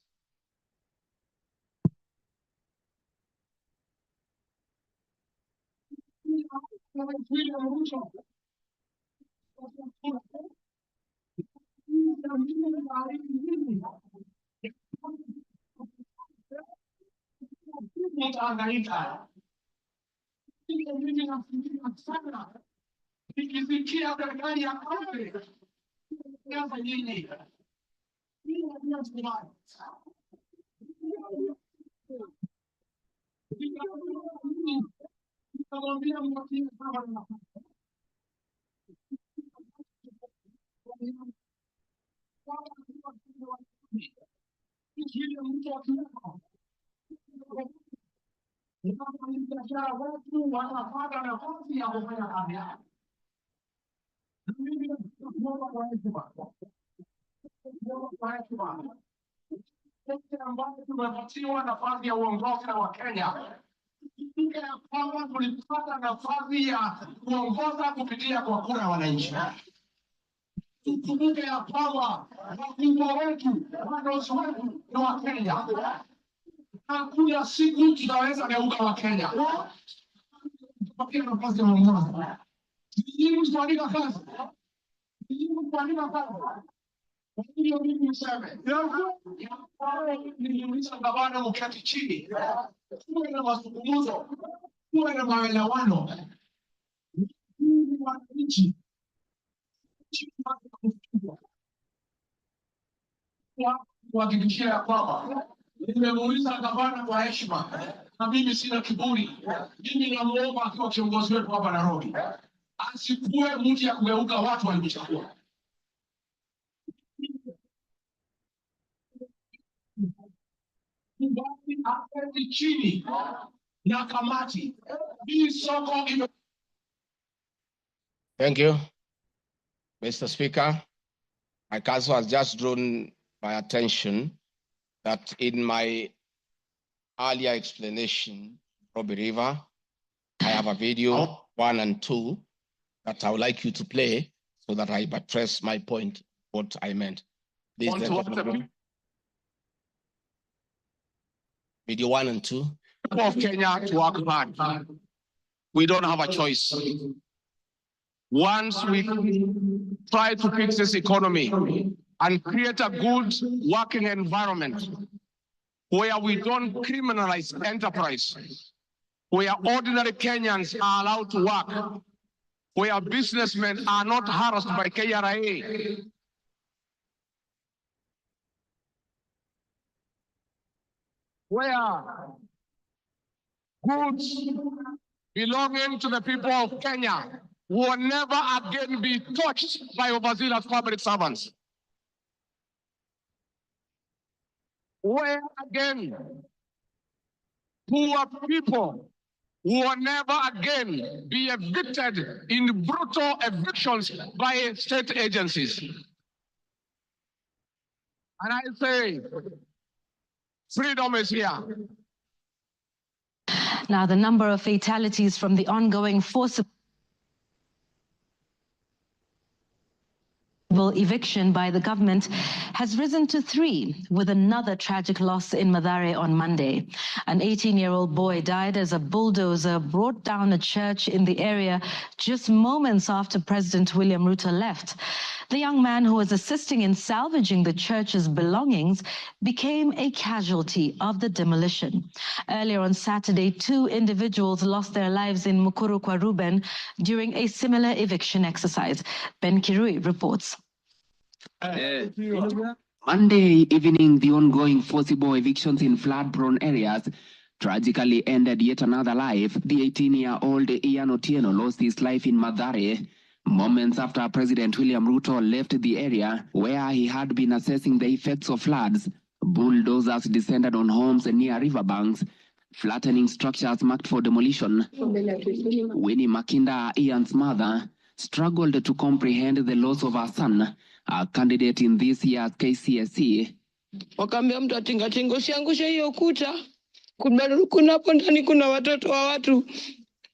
Tumepatiwa nafasi ya uongozi na Wakenya. Tulipata nafasi ya kuongoza kupitia kwa kura ya wananchi. Tukumbuke ya kwamba wakubwa wetu, wadosi wetu ni Wakenya. Hakuna siku tutaweza geuka Wakenya. Tupatie nafasi ya uongozi. Ni kuandika kazi. Ni kuandika kazi. Ndio mimi niseme. Niliuliza gavana mketi chini. Kuwe na mazungumzo. Kuwe na maelewano. Wananchi. Kuhakikishia ya kwamba nimemuuliza gavana kwa heshima na mimi sina kiburi. Mimi namuomba akiwa kiongozi wetu hapa Nairobi asikuwe mtu ya kugeuka watu walimchagua. Aketi chini na kamati hii soko ime. Thank you, Mr. Speaker. My council has just drawn my attention that in my earlier explanation, Robbie River, I have a video 1 and 2 that I would like you to play so that I buttress my point, what I meant. Please, video 1 and 2. Of Kenya to work hard. We don't have a choice. Once we try to fix this economy and create a good working environment where we don't criminalize enterprise, where ordinary Kenyans are allowed to work, where businessmen are not harassed by KRA, where goods belonging to the people of Kenya will never again be touched by overzealous public servants. Where again poor people will never again be evicted in brutal evictions by state agencies. And I say, freedom is here. Now, the number of fatalities from the ongoing forcible eviction by the government has risen to 3, with another tragic loss in Mathare on Monday. An 18-year-old boy died as a bulldozer brought down a church in the area just moments after President William Ruto left. The young man, who was assisting in salvaging the church's belongings, became a casualty of the demolition. Earlier on Saturday, 2 individuals lost their lives in Mukuru kwa Ruben during a similar eviction exercise. Ben Kirui reports. Monday evening, the ongoing forcible evictions in flood-prone areas tragically ended yet another life. The 18-year-old Ian Otieno lost his life in Mathare moments after President William Ruto left the area where he had been assessing the effects of floods. Bulldozers descended on homes near riverbanks, flattening structures marked for demolition. Winnie Makinda, Ian's mother, struggled to comprehend the loss of her son, a candidate in this year's KCSE. Wakaambia mtu atingatinga usiangushe hiyo kuta. Kuna hapo ndani kuna watoto wa watu.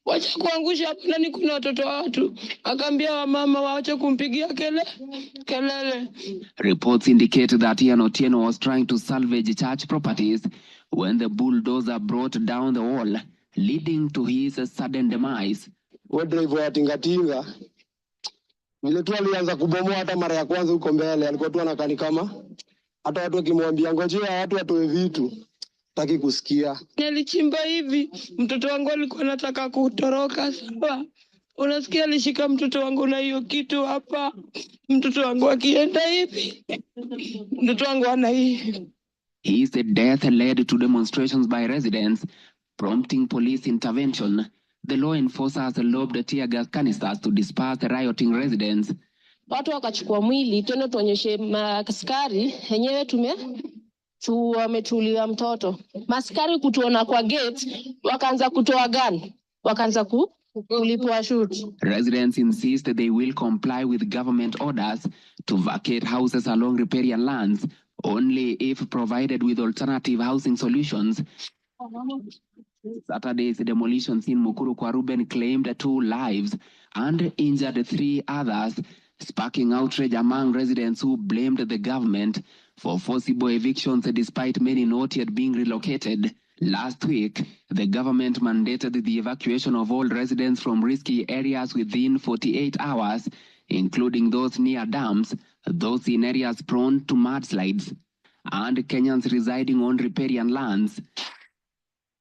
Wacha kuangusha hapo ndani kuna watoto wa watu. Akaambia wamama waache kumpigia kelele. Reports indicate that Ian Otieno was trying to salvage church properties when the bulldozer brought down the wall, leading to his sudden demise. Driver wa tingatinga vile tu alianza kubomoa hata mara ya kwanza huko mbele, alikuwa tu anakani kama hata watu wakimwambia ngojea watu watoe vitu taki kusikia. Nilichimba hivi, mtoto wangu alikuwa anataka kutoroka sawa. Unasikia alishika mtoto wangu na hiyo kitu hapa. Mtoto wangu akienda hivi. Mtoto wangu ana hivi. His death led to demonstrations by residents, prompting police intervention. The law enforcers lobbed tear gas canisters to disperse the rioting residents. Watu wakachukua mwili tena tuonyeshe maaskari yenyewe wametulia mtoto. Maaskari kutuona kwa gate wakaanza kutoa gun. Wakaanza kulipua shoot. Residents insist they will comply with government orders to vacate houses along riparian lands only if provided with alternative housing solutions. Saturday's demolitions in Mukuru kwa Ruben claimed 2 lives and injured 3 others, sparking outrage among residents who blamed the government for forcible evictions despite many not yet being relocated. Last week, the government mandated the evacuation of all residents from risky areas within 48 hours, including those near dams, those in areas prone to mudslides, and Kenyans residing on riparian lands.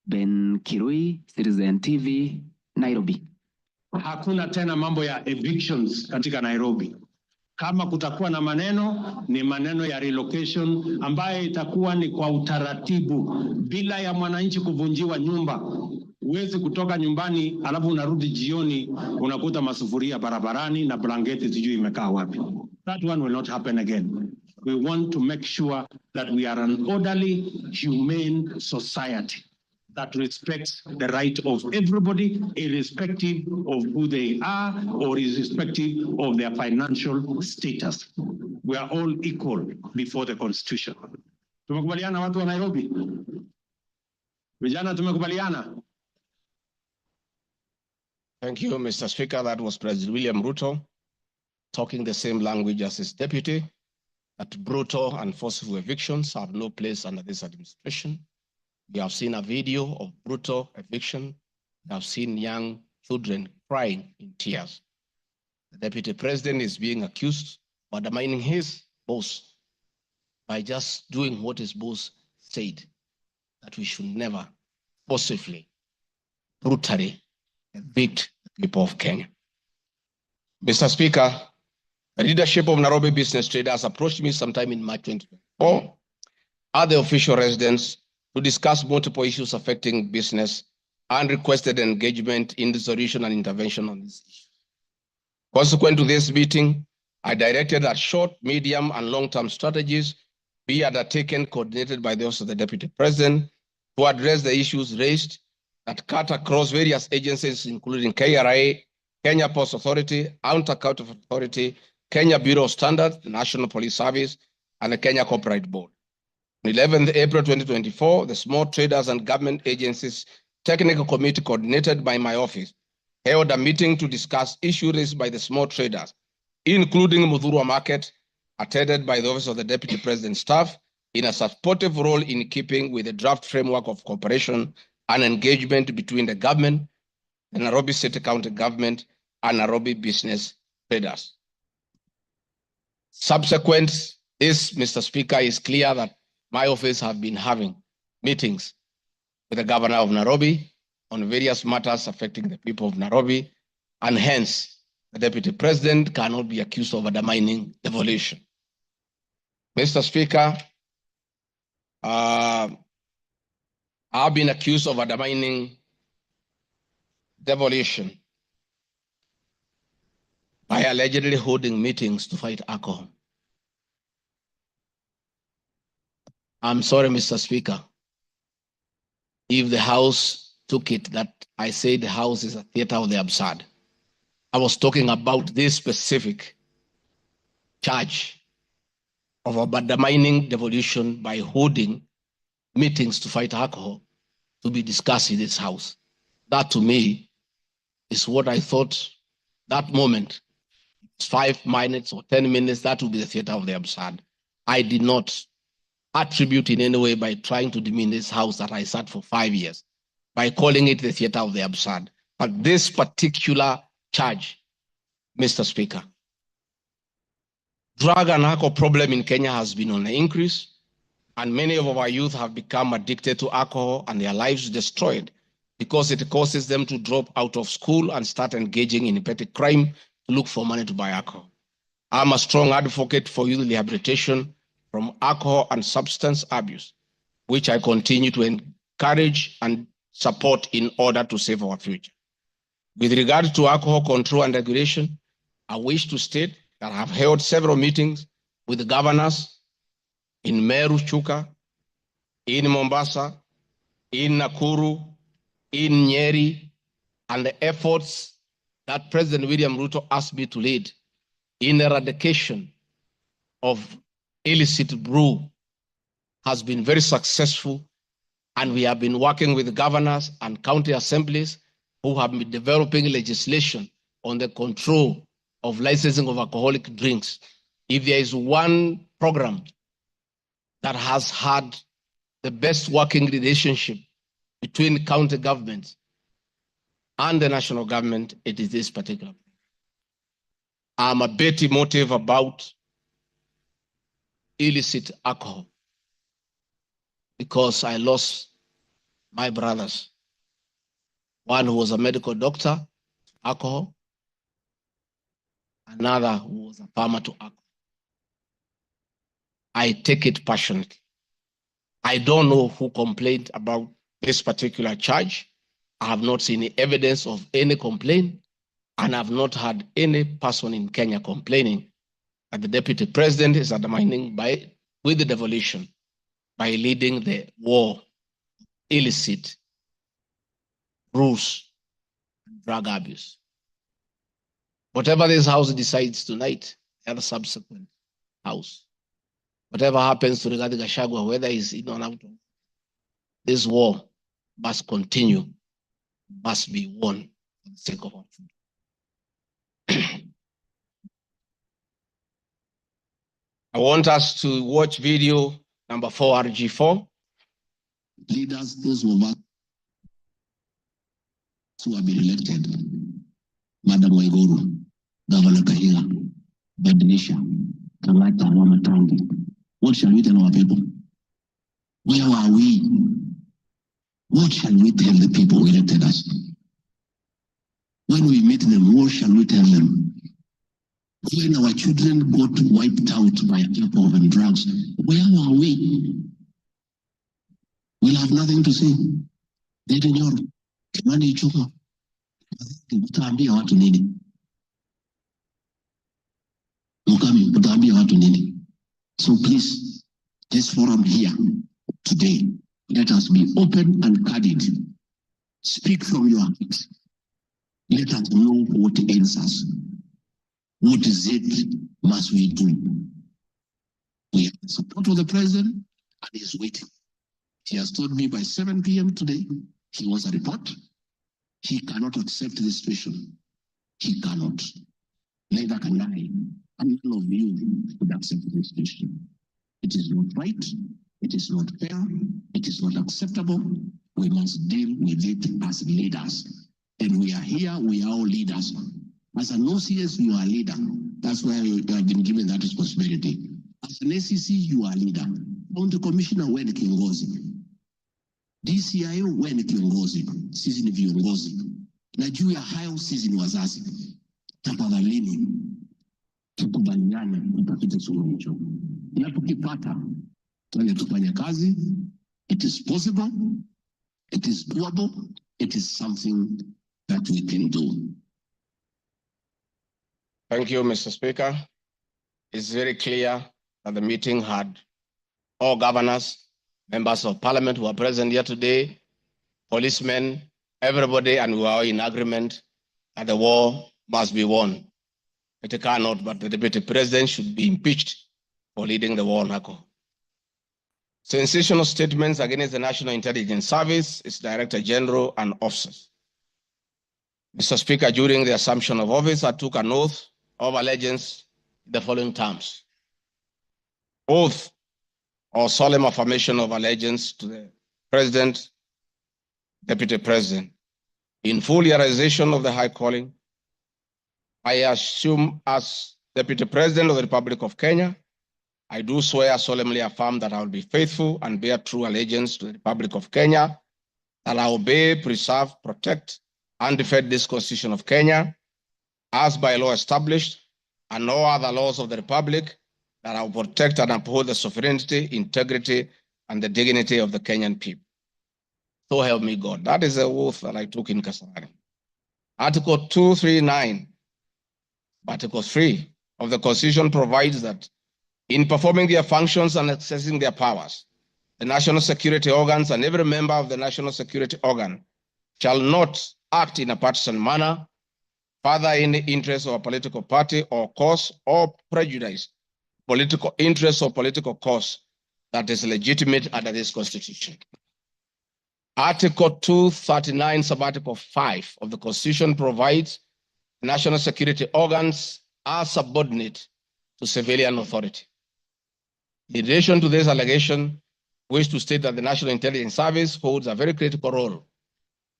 Ben Kirui, Citizen TV, Nairobi. Hakuna tena mambo ya evictions katika Nairobi. Kama kutakuwa na maneno, ni maneno ya relocation ambaye itakuwa ni kwa utaratibu bila ya mwananchi kuvunjiwa nyumba. Huwezi kutoka nyumbani alafu unarudi jioni unakuta masufuria barabarani na blanketi sijui imekaa wapi. That one will not happen again. We want to make sure that we are an orderly, humane society that respects the right of everybody, irrespective of who they are or irrespective of their financial status. We are all equal before the Constitution. Tumekubaliana watu wa Nairobi? Vijana tumekubaliana? Thank you, Mr. Speaker. That was President William Ruto talking the same language as his deputy, that brutal and forceful evictions have no place under this administration. We have seen a video of brutal eviction. We have seen young children crying in tears. The Deputy President is being accused of undermining his boss by just doing what his boss said, that we should never forcibly, brutally evict the people of Kenya. Mr. Speaker, the leadership of Nairobi business traders approached me sometime in March 2024 at the official residence to discuss multiple issues affecting business and requested engagement in the solution and intervention on this issue. Consequent to this meeting, I directed that short, medium, and long-term strategies be undertaken, coordinated by the Office of the Deputy President, to address the issues raised that cut across various agencies, including KRA, Kenya Post Authority, Anti-Counterfeit Authority, Kenya Bureau of Standards, the National Police Service, and the Kenya Copyright Board. On 11th April 2024, the Small Traders and Government Agencies Technical Committee, coordinated by my office, held a meeting to discuss issues raised by the small traders, including Muthurwa Market, attended by the Office of the Deputy President staff, in a supportive role in keeping with the draft framework of cooperation and engagement between the government, the Nairobi City County Government, and Nairobi business traders. Subsequent this, Mr. Speaker, is clear that my office have been having meetings with the governor of Nairobi on various matters affecting the people of Nairobi, and hence the Deputy President cannot be accused of undermining devolution. Mr. Speaker, I've been accused of undermining devolution by allegedly holding meetings to fight alcohol. I'm sorry, Mr. Speaker, if the House took it that I say the House is a theater of the absurd. I was talking about this specific charge of undermining devolution by holding meetings to fight alcohol to be discussed in this house. That to me is what I thought that moment, 5 minutes or 10 minutes, that would be the theater of the absurd. I did not attribute in any way by trying to demean this house that I sat for 5 years, by calling it the theater of the absurd. But this particular charge, Mr. Speaker, drug and alcohol problem in Kenya has been on the increase, and many of our youth have become addicted to alcohol and their lives destroyed because it causes them to drop out of school and start engaging in petty crime to look for money to buy alcohol. I'm a strong advocate for youth rehabilitation from alcohol and substance abuse, which I continue to encourage and support in order to save our future. With regard to alcohol control and regulation, I wish to state that I have held several meetings with the governors in Meru, Chuka, in Mombasa, in Nakuru, in Nyeri, and the efforts that President William Ruto asked me to lead in eradication of illicit brew has been very successful, and we have been working with governors and county assemblies who have been developing legislation on the control of licensing of alcoholic drinks. If there is one program that has had the best working relationship between county governments and the national government, it is this particular. I'm a bit emotive about illicit alcohol because I lost my brothers. One who was a medical doctor to alcohol, another who was a farmer to alcohol. I take it passionately. I don't know who complained about this particular charge. I have not seen any evidence of any complaint, and I've not had any person in Kenya complaining that the deputy president is undermining with the devolution by leading the war, illicit rules, and drug abuse. Whatever this house decides tonight, and the subsequent house, whatever happens to Rigathi Gachagua, whether he's in or out, this war must continue, must be won for the sake of our children. I want us to watch video number 4, RG4. Leaders, those of us who have been elected, Madam Waiguru, Governor Kahiga, Badilisha, Kamata, Ramatangi. What shall we tell our people? Where are we? What shall we tell the people who elected us? When we meet them, what shall we tell them? When our children got wiped out by alcohol and drugs, where are we? We'll have nothing to say. Utaambia watu nini? Mukami, utaambia watu nini? So please, this forum here today, let us be open and candid. Speak from your heart. Let us know what ails us. What is it must we do? We have the support of the president and he's waiting. He has told me by 7 p.m. today, he wants a report. He cannot accept the situation. He cannot. Neither can I. And none of you could accept the situation. It is not right. It is not fair. It is not acceptable. We must deal with it as leaders. And we are here, we are all leaders. As an OCS, you are a leader. That's why you have been given that responsibility. As an ACC, you are a leader. County Commissioner, wewe ni kiongozi. DCIO, wewe ni kiongozi. Sisi ni viongozi. Na juu ya hayo, sisi ni wazazi. Tafadhalini, tukubaliane tutafute suluhisho. Na tukipata, tuende tufanye kazi. It is possible. It is doable. It is something that we can do. Thank you, Mr. Speaker. It's very clear that the meeting had all governors, members of parliament who are present here today, policemen, everybody, and we are in agreement that the war must be won. It cannot, but the deputy president should be impeached for leading the war on alcohol. Sensational statements against the National Intelligence Service, its Director General, and officers. Mr. Speaker, during the assumption of office, I took an oath of allegiance in the following terms. Oath or solemn affirmation of allegiance to the President, Deputy President. In full realization of the high calling, I assume as Deputy President of the Republic of Kenya, I do swear solemnly affirm that I will be faithful and bear true allegiance to the Republic of Kenya, that I obey, preserve, protect, and defend this Constitution of Kenya, as by law established, and no other laws of the Republic, that I will protect and uphold the sovereignty, integrity, and the dignity of the Kenyan people. So help me God. That is the oath that I took in Kasarani. Article 239, Article 3 of the Constitution provides that in performing their functions and accessing their powers, the national security organs and every member of the national security organ shall not act in a partisan manner, further in the interest of a political party or cause, or prejudice political interests or political cause that is legitimate under this Constitution. Article 239, subarticle 5 of the Constitution provides national security organs are subordinate to civilian authority. In relation to this allegation, I wish to state that the National Intelligence Service holds a very critical role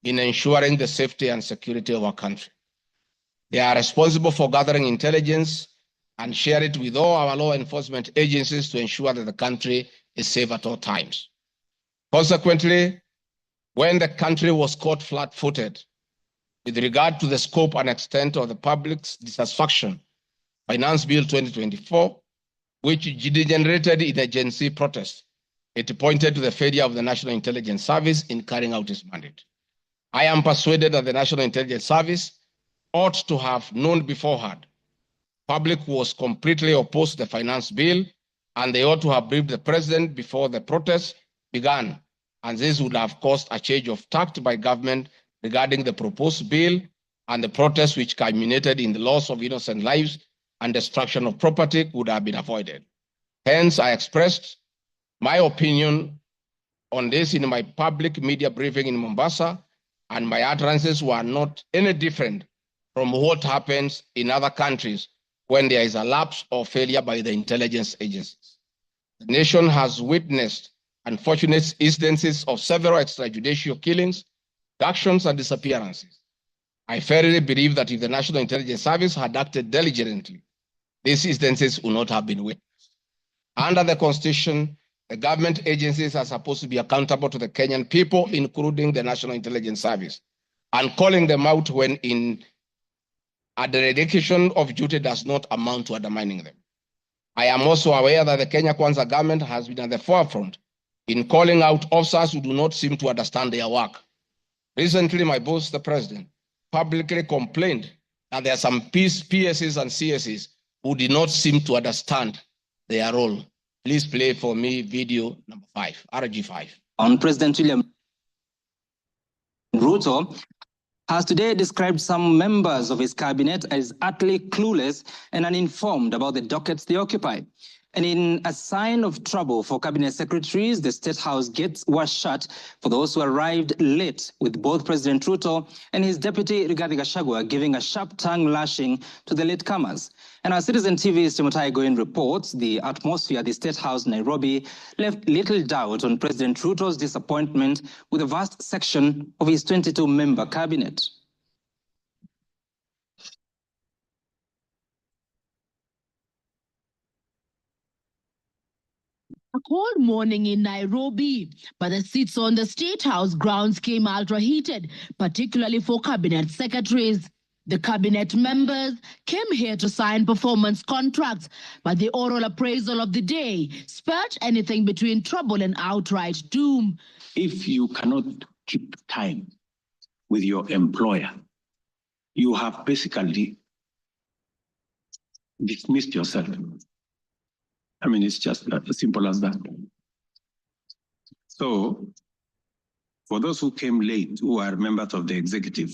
in ensuring the safety and security of our country. They are responsible for gathering intelligence and share it with all our law enforcement agencies to ensure that the country is safe at all times. Consequently, when the country was caught flat-footed with regard to the scope and extent of the public's dissatisfaction, Finance Bill 2024, which degenerated in a Gen Z protest, it pointed to the failure of the National Intelligence Service in carrying out its mandate. I am persuaded that the National Intelligence Service ought to have known beforehand. Public was completely opposed to the finance bill, and they ought to have briefed the president before the protests began, and this would have caused a change of tact by government regarding the proposed bill and the protests which culminated in the loss of innocent lives and destruction of property would have been avoided. Hence, I expressed my opinion on this in my public media briefing in Mombasa, and my utterances were not any different from what happens in other countries when there is a lapse or failure by the intelligence agencies. The nation has witnessed unfortunate instances of several extrajudicial killings, abductions, and disappearances. I firmly believe that if the National Intelligence Service had acted diligently, these instances would not have been witnessed. Under the Constitution, the government agencies are supposed to be accountable to the Kenyan people, including the National Intelligence Service, and calling them out when a dereliction of duty does not amount to undermining them. I am also aware that the Kenya Kwanza government has been at the forefront in calling out officers who do not seem to understand their work. Recently, my boss, the president, publicly complained that there are some PSs and CSs who did not seem to understand their role. Please play for me video number 5, RG5. On President William Ruto has today described some members of his cabinet as utterly clueless and uninformed about the dockets they occupy. And in a sign of trouble for cabinet secretaries, the State House gates were shut for those who arrived late, with both President Ruto and his deputy Rigathi Gachagua giving a sharp tongue lashing to the latecomers. And our Citizen TV's Timothai Goin reports the atmosphere at the State House, Nairobi, left little doubt on President Ruto's disappointment with a vast section of his 22-member cabinet. A cold morning in Nairobi, but the seats on the State House grounds came ultra-heated, particularly for cabinet secretaries. The cabinet members came here to sign performance contracts, but the oral appraisal of the day spurred anything between trouble and outright doom. If you cannot keep time with your employer, you have basically dismissed yourself. I mean, it's just as simple as that. So, for those who came late, who are members of the executive,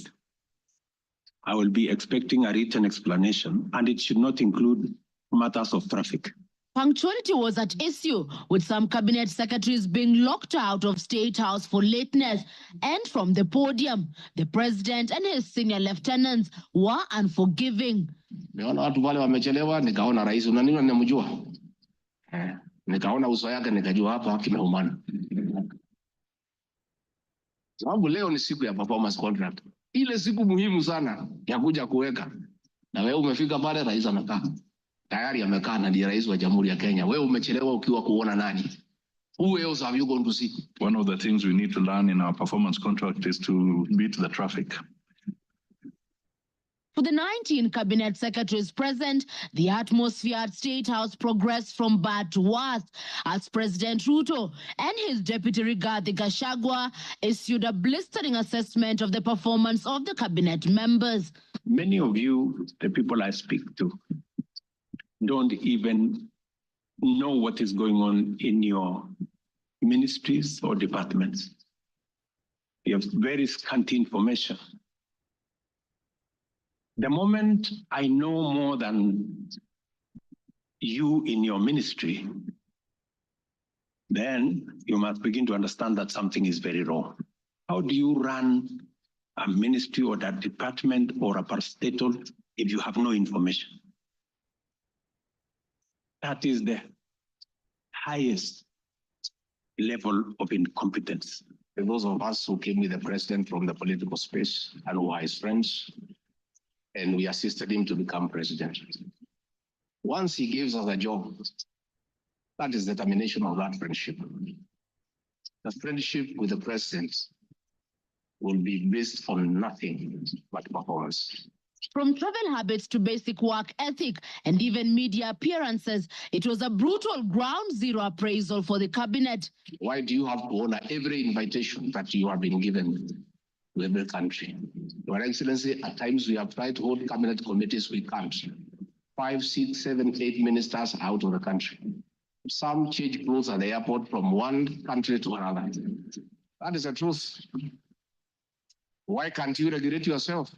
I will be expecting a written explanation, and it should not include matters of traffic. Punctuality was at issue, with some cabinet secretaries being locked out of State House for lateness. And from the podium, the president and his senior lieutenants were unforgiving. Niona watu wale wamechelewa, nikaona rais unanini namjua. Nikaona uso yake nikajua hapa kimeumana. Sababu leo ni siku ya performance contract. Ile siku muhimu sana ya kuja kuweka. Na wewe umefika pale rais anakaa. Tayari amekaa na ndiye rais wa Jamhuri ya Kenya. Wewe umechelewa ukiwa kuona nani? Who else have you gone to see? One of the things we need to learn in our performance contract is to beat the traffic. For the 19 cabinet secretaries present, the atmosphere at State House progressed from bad to worse as President Ruto and his deputy Rigathi Gachagua issued a blistering assessment of the performance of the cabinet members. Many of you, the people I speak to, don't even know what is going on in your ministries or departments. You have very scanty information. The moment I know more than you in your ministry, then you must begin to understand that something is very wrong. How do you run a ministry or that department or a parastatal if you have no information? That is the highest level of incompetence. And those of us who came with the president from the political space and who are his friends, and we assisted him to become president. Once he gives us a job, that is the termination of that friendship. The friendship with the president will be based on nothing but performance. From travel habits to basic work ethic and even media appearances, it was a brutal ground zero appraisal for the cabinet. Why do you have to honor every invitation that you have been given to every country? Your Excellency, at times we have tried to hold cabinet committees, we can't. 5, 6, 7, 8 ministers out of the country. Some change clothes at the airport from one country to another. That is the truth. Why can't you regulate yourself?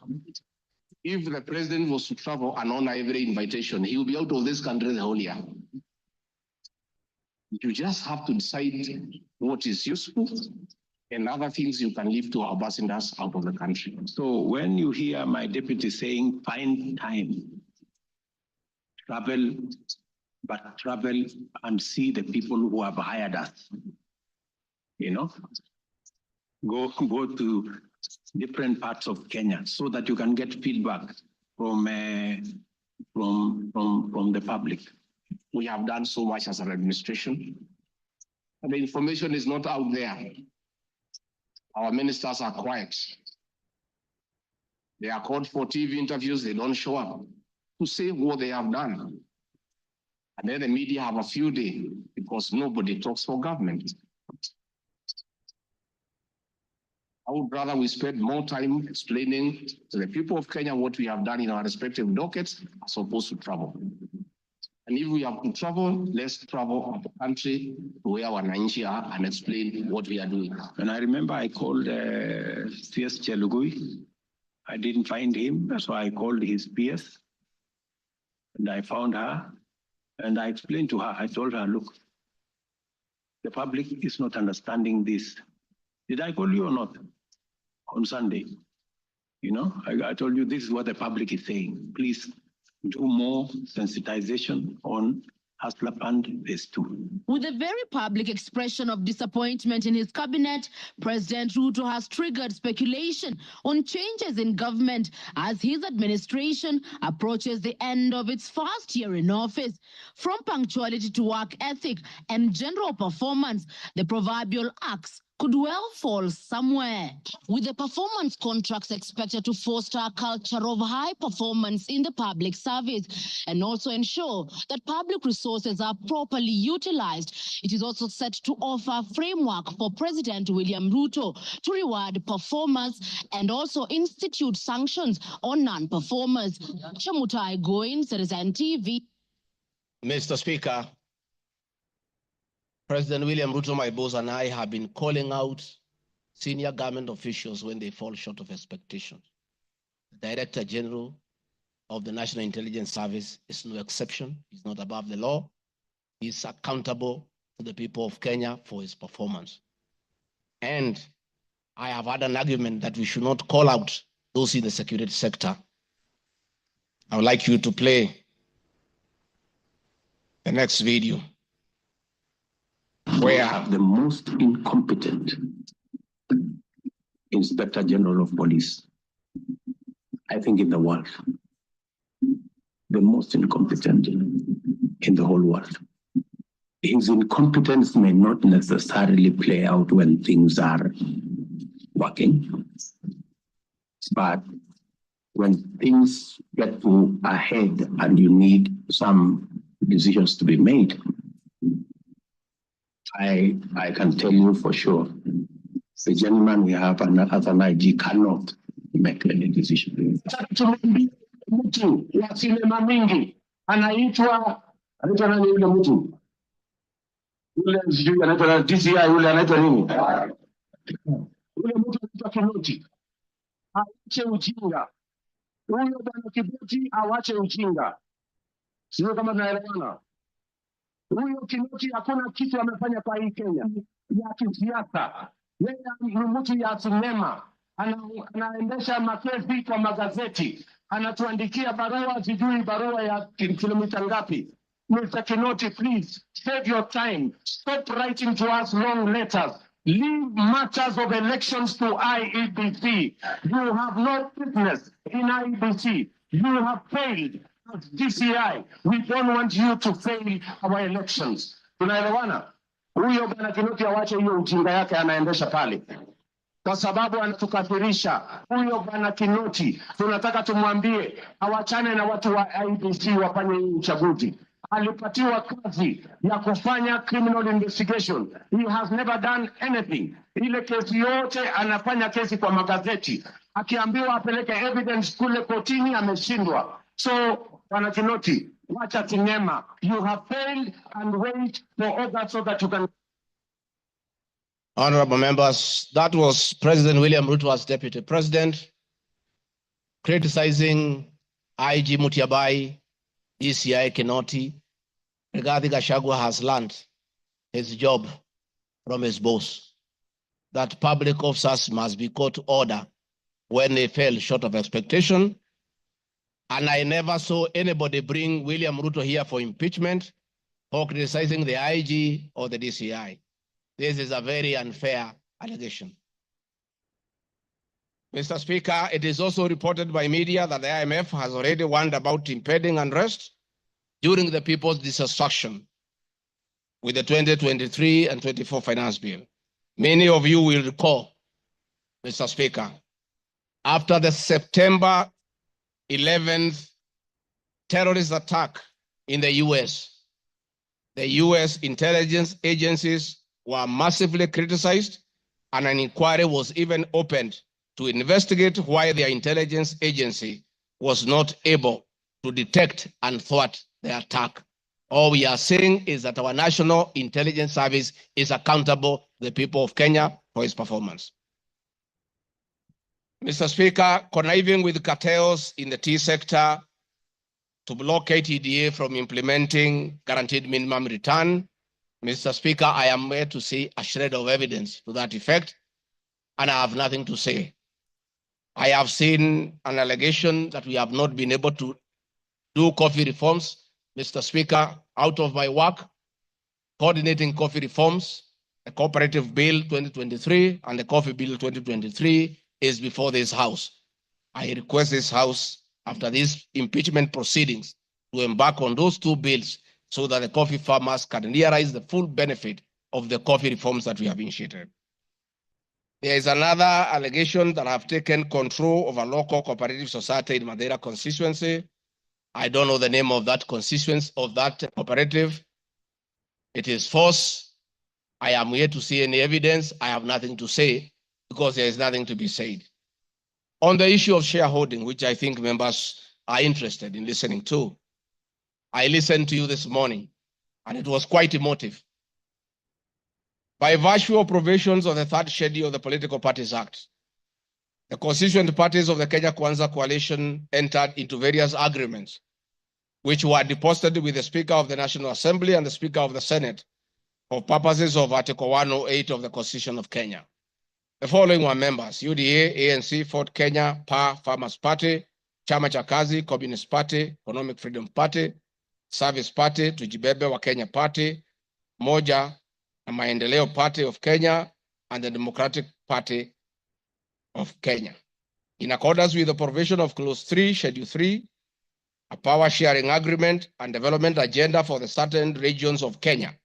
If the president was to travel and honor every invitation, he will be out of this country the whole year. You just have to decide what is useful and other things you can leave to our ambassadors out of the country. So when you hear my deputy saying, find time, travel, but travel and see the people who have hired us, you know, go to different parts of Kenya so that you can get feedback from the public. We have done so much as an administration. And the information is not out there. Our ministers are quiet. They are called for TV interviews, they don't show up to say what they have done. And then the media have a few days because nobody talks for government. I would rather we spend more time explaining to the people of Kenya what we have done in our respective dockets as opposed to travel. And if we have to travel, let's travel out the country to where our wananchi are and explain what we are doing. And I remember I called CS Chelugui. I didn't find him, so I called his PS. And I found her, and I explained to her, I told her, look, the public is not understanding this. Did I call you or not? On Sunday, you know, I told you this is what the public is saying. Please do more sensitization on Hustler Fund Phase 2. With a very public expression of disappointment in his cabinet, President Ruto has triggered speculation on changes in government as his administration approaches the end of its first year in office. From punctuality to work ethic and general performance, the proverbial axe could well fall somewhere. With the performance contracts expected to foster a culture of high performance in the public service and also ensure that public resources are properly utilized, it is also set to offer a framework for President William Ruto to reward performers and also institute sanctions on non-performers. Chamutai Goin, Citizen TV. Mr. Speaker, President William Ruto, my boss, and I have been calling out senior government officials when they fall short of expectations. The Director General of the National Intelligence Service is no exception. He's not above the law. is accountable to the people of Kenya for his performance. And I have had an argument that we should not call out those in the security sector. I would like you to play the next video. We have the most incompetent Inspector General of Police, I think, in the world. The most incompetent in the whole world. His incompetence may not necessarily play out when things are working, but when things get to ahead and you need some decisions to be made, I can tell you for sure, the gentleman we have as an IG cannot make any decision. Mtu wa sinema mingi anaitwa nani yule mtu? Yule sijui anaitwa DCI, yule anaitwa nini? Yule mtu anaitwa Kinoti. Awache ujinga. Huyo bwana Kiboti awache ujinga. Sio kama tunaelewana. Huyo Kinoti hakuna kitu amefanya kwa hii Kenya ya kisiasa. Yeye ni mtu ya sinema. Anaendesha makesi kwa magazeti. Anatuandikia barua, sijui barua ya kilomita ngapi. Mr. Kinoti, please save your time. Stop writing to us long letters. Leave matters of elections to IEBC. You have no business in IEBC. You have failed as DCI. We don't want you to fail our elections. Tunaelewana? Huyo bwana Kinoti awache hiyo ujinga yake anaendesha pale, kwa sababu anatukathirisha. Huyo bwana Kinoti tunataka tumwambie awachane na watu wa IEBC wafanye hii uchaguzi. Alipatiwa kazi ya kufanya criminal investigation. He has never done anything. Ile kesi yote anafanya kesi kwa magazeti. Akiambiwa apeleke evidence kule kotini ameshindwa. So bwana Kinoti, wacha sinema. You have failed and wait for others so that you can. Honorable members, that was President William Ruto as Deputy President criticizing IG Mutiabai, DCI Kinoti. Rigathi Gachagua has learned his job from his boss, that public officers must be called to order when they fell short of expectation. And I never saw anybody bring William Ruto here for impeachment or criticizing the IG or the DCI. This is a very unfair allegation. Mr. Speaker, it is also reported by media that the IMF has already warned about impending unrest during the people's dissatisfaction with the 2023 and 24 finance bill. Many of you will recall, Mr. Speaker, after the September 11th terrorist attack in the US, the US intelligence agencies were massively criticized, and an inquiry was even opened to investigate why their intelligence agency was not able to detect and thwart the attack. All we are saying is that our National Intelligence Service is accountable to the people of Kenya for its performance. Mr. Speaker, conniving with cartels in the tea sector to block KTDA from implementing guaranteed minimum return, Mr. Speaker, I am here to see a shred of evidence to that effect, and I have nothing to say. I have seen an allegation that we have not been able to do coffee reforms. Mr. Speaker, out of my work, coordinating coffee reforms, the Cooperative Bill 2023 and the Coffee Bill 2023 is before this House. I request this House, after these impeachment proceedings, to embark on those two bills so that the coffee farmers can realize the full benefit of the coffee reforms that we have initiated. There is another allegation that I have taken control of a local cooperative society in Madeira constituency. I don't know the name of that constituency, of that cooperative. It is false. I am here to see any evidence. I have nothing to say because there is nothing to be said. On the issue of shareholding, which I think members are interested in listening to, I listened to you this morning, and it was quite emotive. By virtue of provisions of the third schedule of the Political Parties Act, the constituent parties of the Kenya Kwanza coalition entered into various agreements which were deposited with the Speaker of the National Assembly and the Speaker of the Senate for purposes of Article 108 of the Constitution of Kenya. The following were members: UDA, ANC, Ford Kenya, PA, Farmers Party, Chama cha Kazi, Communist Party, Economic Freedom Party, Service Party, Tujibebe wa Kenya Party, Moja na Maendeleo Party of Kenya, and the Democratic Party of Kenya. In accordance with the provision of Clause 3, Schedule 3, a power sharing agreement and development agenda for the certain regions of Kenya,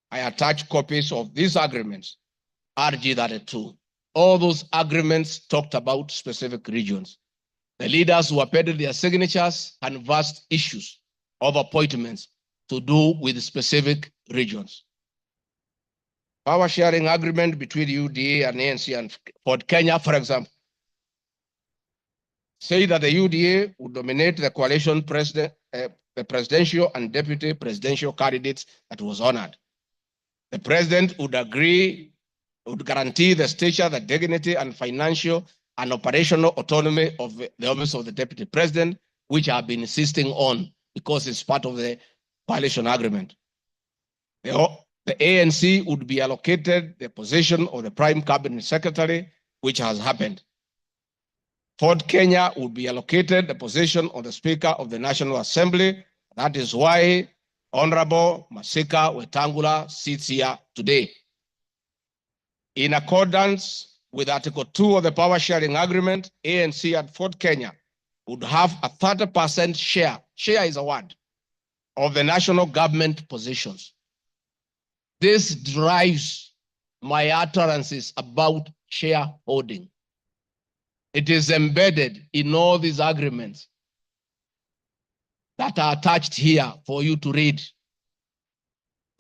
I attach copies of these agreements, RG 32. All those agreements talked about specific regions. The leaders who appended their signatures canvassed issues of appointments to do with specific regions. Power sharing agreement between UDA and ANC and Ford Kenya, for example, say that the UDA would nominate the coalition president, the presidential and deputy presidential candidates that was honored. The president would guarantee the stature, the dignity, and financial and operational autonomy of the office of the deputy president, which I've been insisting on because it's part of the coalition agreement. The ANC would be allocated the position of the prime cabinet secretary, which has happened. Ford Kenya would be allocated the position of the Speaker of the National Assembly. That is why Honorable Masika Wetangula sits here today. In accordance with Article 2 of the Power Sharing Agreement, ANC and Ford Kenya would have a 30% share is a word, of the national government positions. This drives my utterances about shareholding. It is embedded in all these agreements that are attached here for you to read.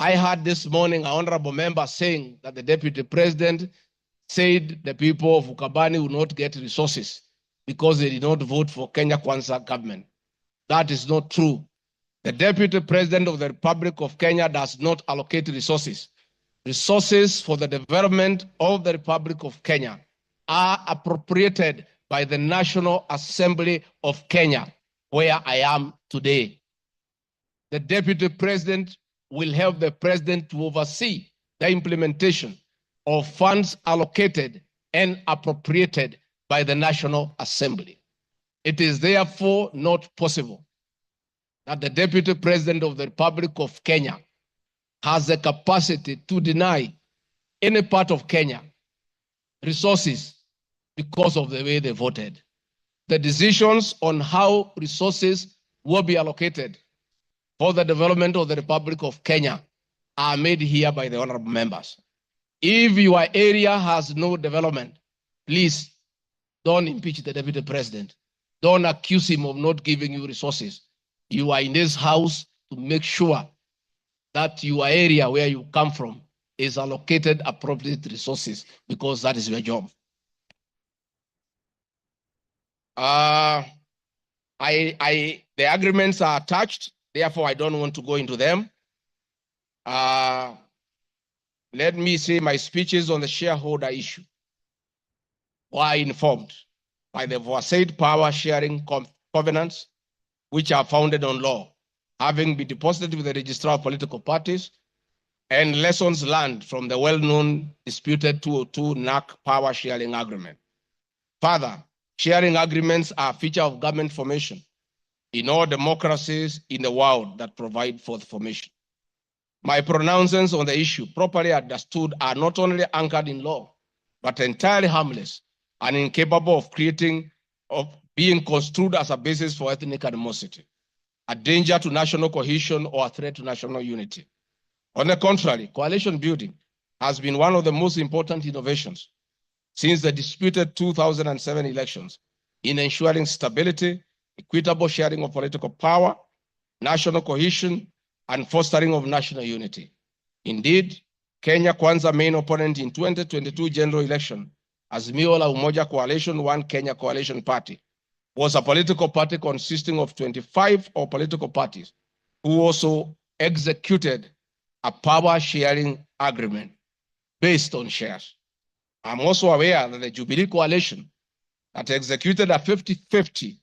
I heard this morning an honorable member saying that the deputy president said the people of Ukabani will not get resources because they did not vote for Kenya Kwanza government. That is not true. The deputy president of the Republic of Kenya does not allocate resources. Resources for the development of the Republic of Kenya are appropriated by the National Assembly of Kenya, where I am today. The deputy president will help the president to oversee the implementation of funds allocated and appropriated by the National Assembly. It is therefore not possible that the deputy president of the Republic of Kenya has the capacity to deny any part of Kenya resources because of the way they voted. The decisions on how resources will be allocated for the development of the Republic of Kenya are made here by the honorable members. If your area has no development, please don't impeach the deputy president. Don't accuse him of not giving you resources. You are in this house to make sure that your area where you come from is allocated appropriate resources because that is your job. The agreements are attached, therefore I don't want to go into them. Let me say my speeches on the shareholder issue were informed by the aforesaid power sharing covenants, which are founded on law, having been deposited with the registrar of political parties, and lessons learned from the well-known disputed 202 NAC power sharing agreement. Further, sharing agreements are a feature of government formation in all democracies in the world that provide for the formation. My pronouncements on the issue, properly understood, are not only anchored in law, but entirely harmless and incapable of being construed as a basis for ethnic animosity, a danger to national cohesion, or a threat to national unity. On the contrary, coalition building has been one of the most important innovations since the disputed 2007 elections in ensuring stability, equitable sharing of political power, national cohesion, and fostering of national unity. Indeed, Kenya Kwanza main opponent in 2022 general election, Azimio la Umoja Coalition, One Kenya Coalition Party, was a political party consisting of 25 political parties who also executed a power sharing agreement based on shares. I'm also aware that the Jubilee Coalition that executed a 50-50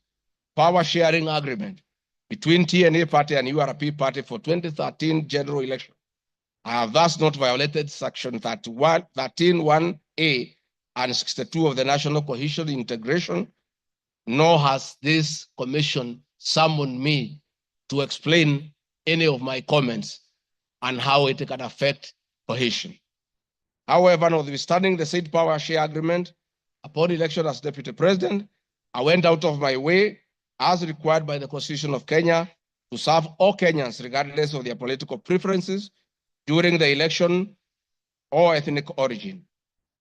power sharing agreement between TNA party and URP party for 2013 general election. I have thus not violated section 13(1)(a) and 62 of the National Cohesion Integration, nor has this commission summoned me to explain any of my comments and how it can affect cohesion. However, notwithstanding the said power share agreement, upon election as deputy president, I went out of my way, as required by the Constitution of Kenya, to serve all Kenyans regardless of their political preferences during the election or ethnic origin.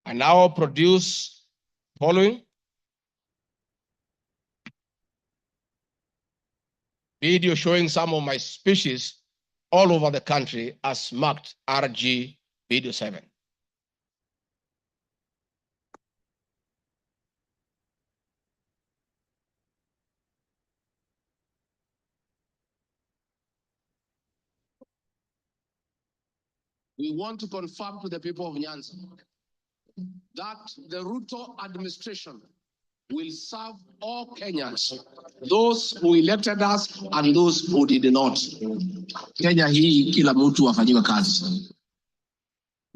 I now produce following video showing some of my speeches all over the country as marked RG Video 7. We want to confirm to the people of Nyanza that the Ruto administration will serve all Kenyans, those who elected us and those who did not. Kenya hii kila mtu afanyiwe kazi,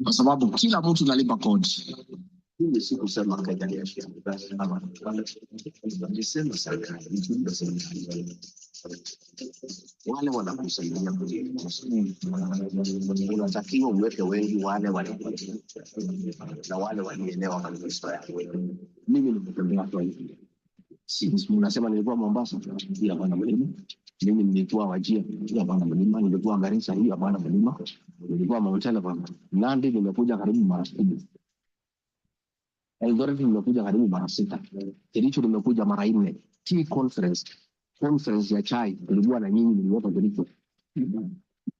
kwa sababu kila mtu nalipa kodi. Mimi sikusema Kenya ni Asia, nilisema serikali, wale wanakusaidia unatakiwa uweke wengi wale na wale walielewa manifesto yake. Mimi nimetembea kwa hivi, si unasema nilikuwa Mombasa, pia bwana mlima. Mimi nilikuwa Wajir, pia bwana mlima. Nilikuwa Garissa, pia bwana mlima. Nilikuwa Mount Elgon. Nandi nimekuja karibu mara 6. Eldoret nimekuja karibu mara 6. Kericho nimekuja mara 4. Tea conference ya chai nilikuwa na nyinyi, niliwapa Kericho.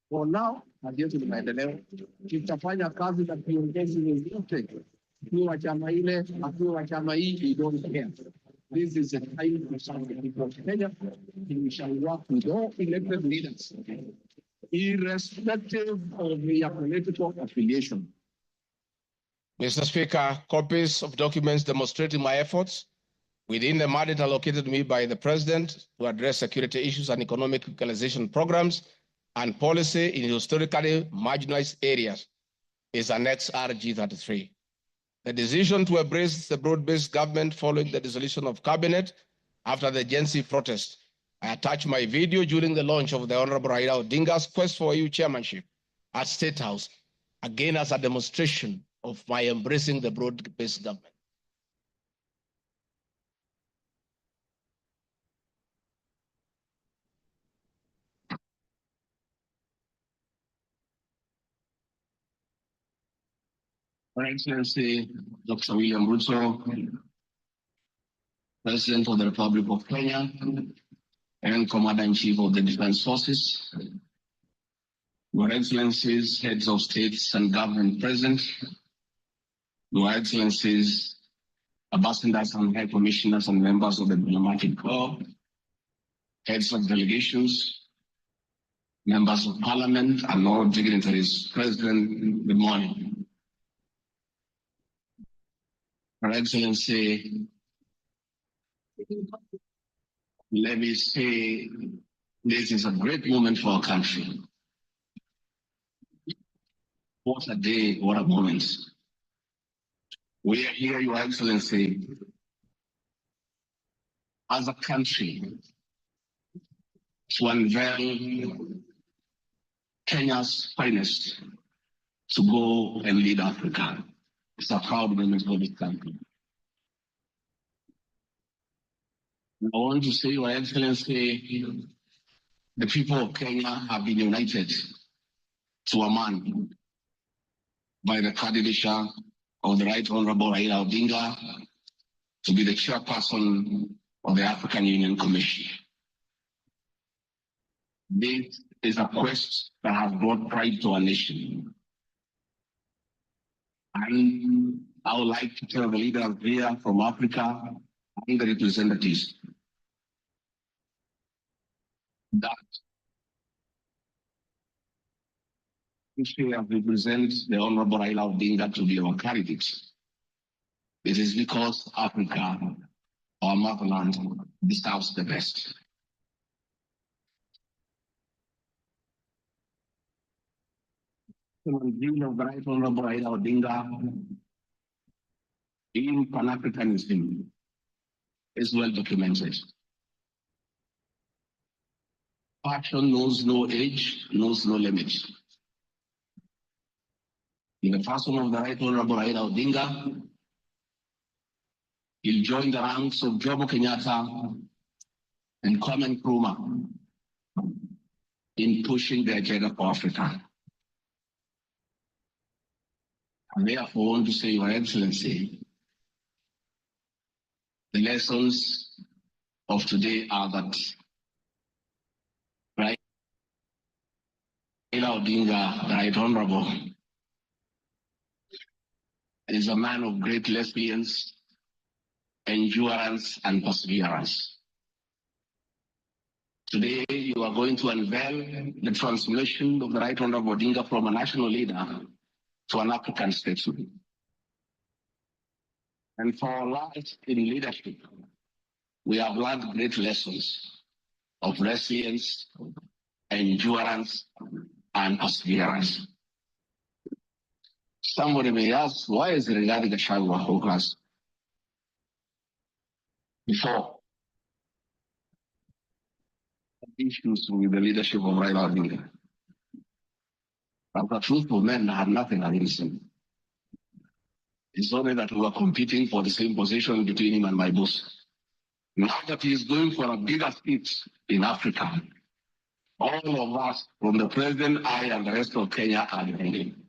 For now, ndio tunaendelea. Tutafanya kazi na viongozi wote. Akiwa chama ile, akiwa chama hii, we don't care. This is a time to serve the people of Kenya. We shall work with all elected leaders, irrespective of their political affiliation. Mr. Speaker, copies of documents demonstrating my efforts within the mandate allocated to me by the President to address security issues and economic equalization programs and policy in historically marginalized areas is Annex RG33. The decision to embrace the broad-based government following the dissolution of cabinet after the Gen Z protest. I attached my video during the launch of the Honorable Raila Odinga's quest for EU chairmanship at State House, again as a demonstration of my embracing the broad-based government. Her Excellency, Dr. William Ruto, President of the Republic of Kenya and Commander-in-Chief of the Defense Forces, Your Excellencies, Heads of States and Government present, Your Excellencies, Ambassadors and High Commissioners and members of the Diplomatic Corps, Heads of Delegations, Members of Parliament, and all dignitaries present, good morning. Her Excellency, let me say this is a great moment for our country. What a day, what a moment. We are here, Your Excellency, as a country to unveil Kenya's finest to go and lead Africa. It's a proud moment for this country. I want to say, Your Excellency, the people of Kenya have been united to a man by the candidature of the Right Honorable Raila Odinga to be the chairperson of the African Union Commission. This is a quest that has brought pride to our nation. And I would like to tell the leaders here from Africa and the representatives that if we have represented the Honorable Raila Odinga to be our candidate, it is because Africa, our motherland, deserves the best. dream of the Right Honorable Raila Odinga in Pan-Africanism is well documented. Passion knows no age, knows no limit. In the person of the Right Honorable Raila Odinga, he'll join the ranks of Jomo Kenyatta and Kwame Nkrumah in pushing the agenda for Africa. And therefore, I want to say, Your Excellency, the lessons of today are that Raila Odinga, the Right Honorable, is a man of great resilience, endurance, and perseverance. Today, you are going to unveil the transformation of the Right Honorable Odinga from a national leader to an African statesman. And for our life in leadership, we have learned great lessons of resilience, endurance, and perseverance. Somebody may ask, why is Rigathi Gachagua focused? Before issues with the leadership of Raila Odinga. But the truthful men had nothing against him. It's only that we were competing for the same position between him and my boss. Now that he is going for a bigger seat in Africa, all of us, from the president, I, and the rest of Kenya, are behind him.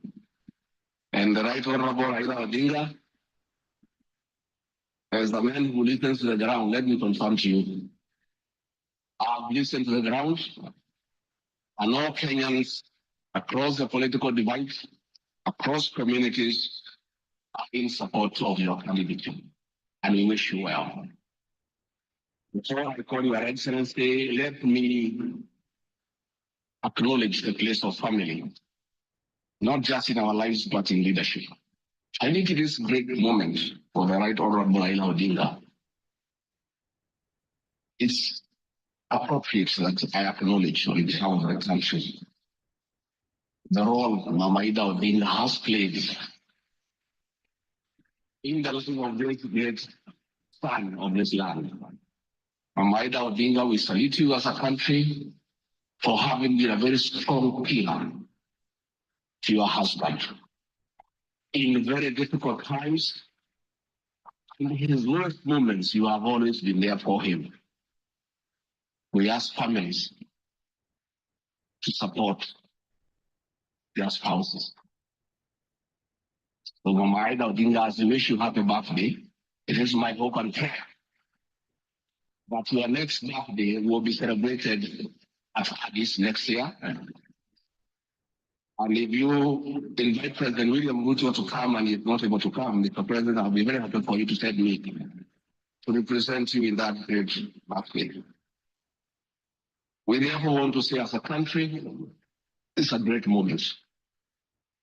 And the Right Honorable Raila Odinga, as the man who listens to the ground, let me confirm to you, I've listened to the ground, and all Kenyans across the political divide, across communities, are in support of your candidature. And we wish you well. Before I call Your Excellency, let me acknowledge the place of family, not just in our lives, but in leadership. I think it is a great moment for the Right Honorable Raila Odinga. It's appropriate that I acknowledge on behalf of the country the role Mama Ida Odinga has played in the life of this great son of this land. Mama Ida Odinga, we salute you as a country for having been a very strong pillar to your husband. In very difficult times, in his worst moments, you have always been there for him. We ask families to support their spouses. So Mama Ida Odinga, as we wish you happy birthday, it is my hope and prayer that your next birthday will be celebrated at Addis next year. And if you invite President William Ruto to come and he's not able to come, Mr. President, I'll be very happy for you to send me to represent you in that great birthday. We therefore want to say as a country, it's a great moment.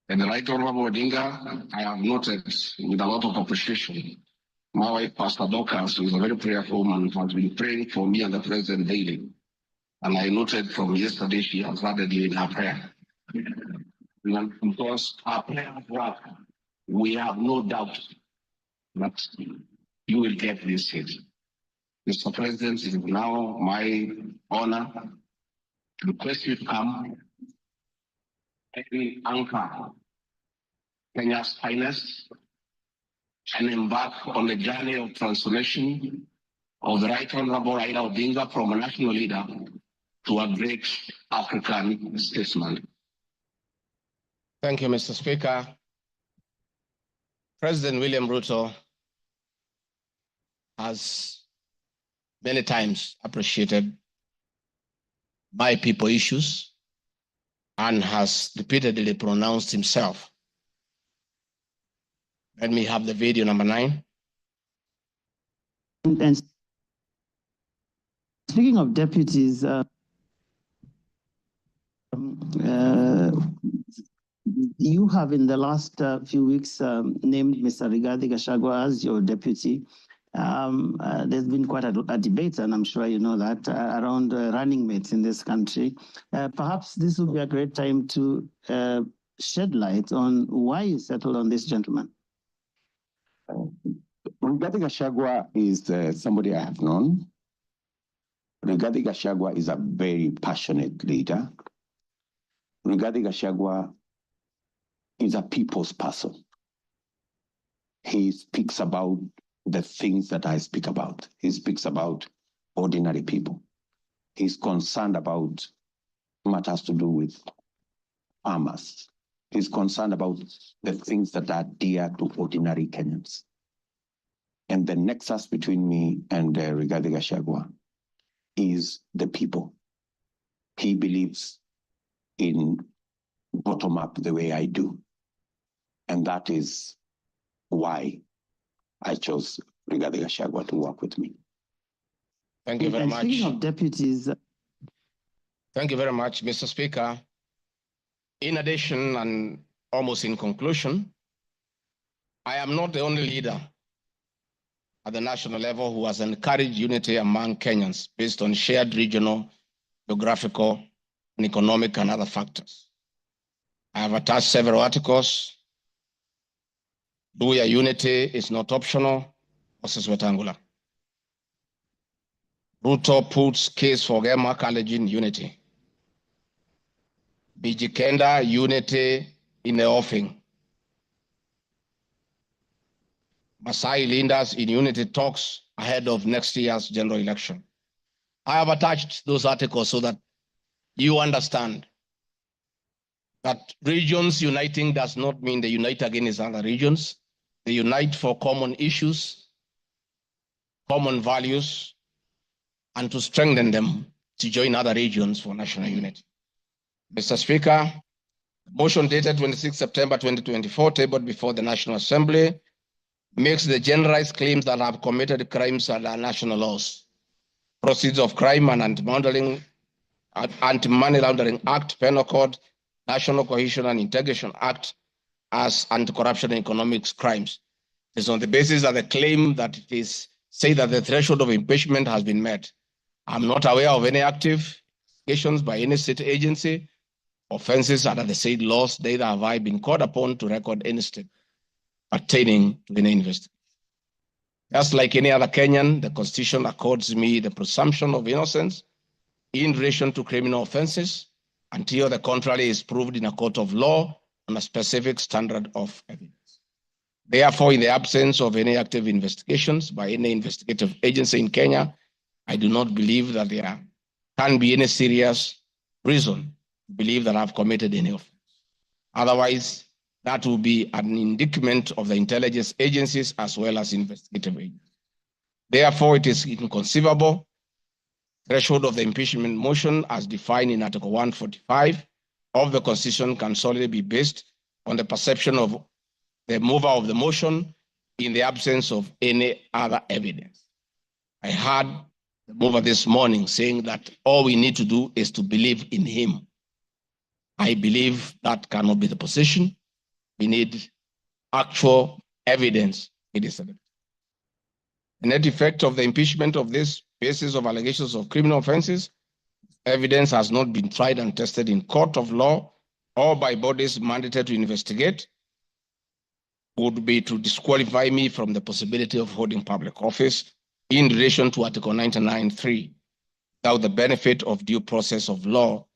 And the Right Honorable Odinga, I have noted with a lot of appreciation, my wife, Pastor Dorcas, who is a very prayerful woman, has been praying for me and the President daily. And I noted from yesterday, she has started in her prayer. Because our prayer work, we have no doubt that you will get this seat. Mr. President, it is now my honor to request you to come and anchor Kenya's finest and embark on the journey of transformation of the Right Honorable Raila Odinga from a national leader to a great African statesman. Thank you, Mr. Speaker. President William Ruto has many times appreciated my people issues and has repeatedly pronounced himself. Let me have the video number 9. And speaking of deputies, you have in the last few weeks named Mr. Rigathi Gachagua as your deputy. There's been quite a debate, and I'm sure you know that, around running mates in this country. Perhaps this would be a great time to shed light on why you settled on this gentleman? Rigathi Gachagua is somebody I have known. Rigathi Gachagua is a very passionate leader. Rigathi Gachagua is a people's person. He speaks about the things that I speak about. He speaks about ordinary people. He's concerned about matters to do with farmers. He's concerned about the things that are dear to ordinary Kenyans. And the nexus between me and Rigathi Gachagua is the people. He believes in bottom up the way I do. And that is why I chose Rigathi Gachagua to work with me. Thank you very And much. speaking of deputies. Thank you very much, Mr. Speaker. In addition, and almost in conclusion, I am not the only leader at the national level who has encouraged unity among Kenyans based on shared regional, geographical, and economic and other factors. I have attached several articles. Luya unity is not optional, Moses Wetangula. Ruto puts case for Gema Kalenjin unity. Bijikenda unity in the offing. Masai leaders in unity talks ahead of next year's general election. I have attached those articles so that you understand that regions uniting does not mean they unite against other regions. They unite for common issues, common values, and to strengthen them to join other regions for national unity. Mr. Speaker, the motion dated 26 September 2024, tabled before the National Assembly, makes the generalized claims that have committed crimes under national laws, Proceeds of Crime and Anti-Money Laundering Act, Penal Code, National Cohesion and Integration Act as anti-corruption and economic crimes. It's on the basis of the claim that it is say that the threshold of impeachment has been met. I'm not aware of any active investigations by any state agency, offenses under the said laws, neither have I been called upon to record any step pertaining to any investigation. Just like any other Kenyan, the Constitution accords me the presumption of innocence in relation to criminal offenses until the contrary is proved in a court of law on a specific standard of evidence. Therefore, in the absence of any active investigations by any investigative agency in Kenya, I do not believe that there can be any serious reason to believe that I've committed any offense. Otherwise, that will be an indictment of the intelligence agencies as well as investigative agencies. Therefore, it is inconceivable threshold of the impeachment motion as defined in Article 145 of the Constitution can solely be based on the perception of the mover of the motion in the absence of any other evidence. I heard the mover this morning saying that all we need to do is to believe in him. I believe that cannot be the position. We need actual evidence. It is the net effect of the impeachment of this basis of allegations of criminal offenses. Evidence has not been tried and tested in court of law or by bodies mandated to investigate, would be to disqualify me from the possibility of holding public office in relation to Article 99(3), without the benefit of due process of law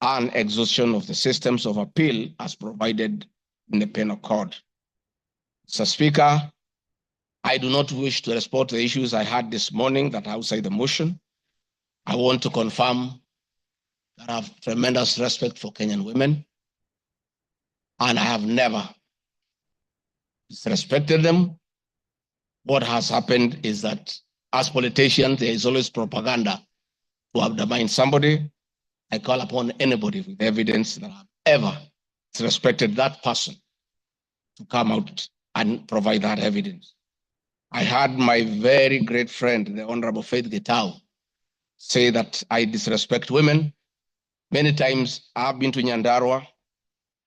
and exhaustion of the systems of appeal as provided in the Penal Code. Mr. Speaker, I do not wish to respond to the issues I had this morning that are outside the motion. I want to confirm that I have tremendous respect for Kenyan women, and I have never disrespected them. What has happened is that as politicians, there is always propaganda to undermine somebody. I call upon anybody with evidence that I've ever disrespected that person to come out and provide that evidence. I had my very great friend, the Honorable Faith Getau, say that I disrespect women. Many times I've been to Nyandarua.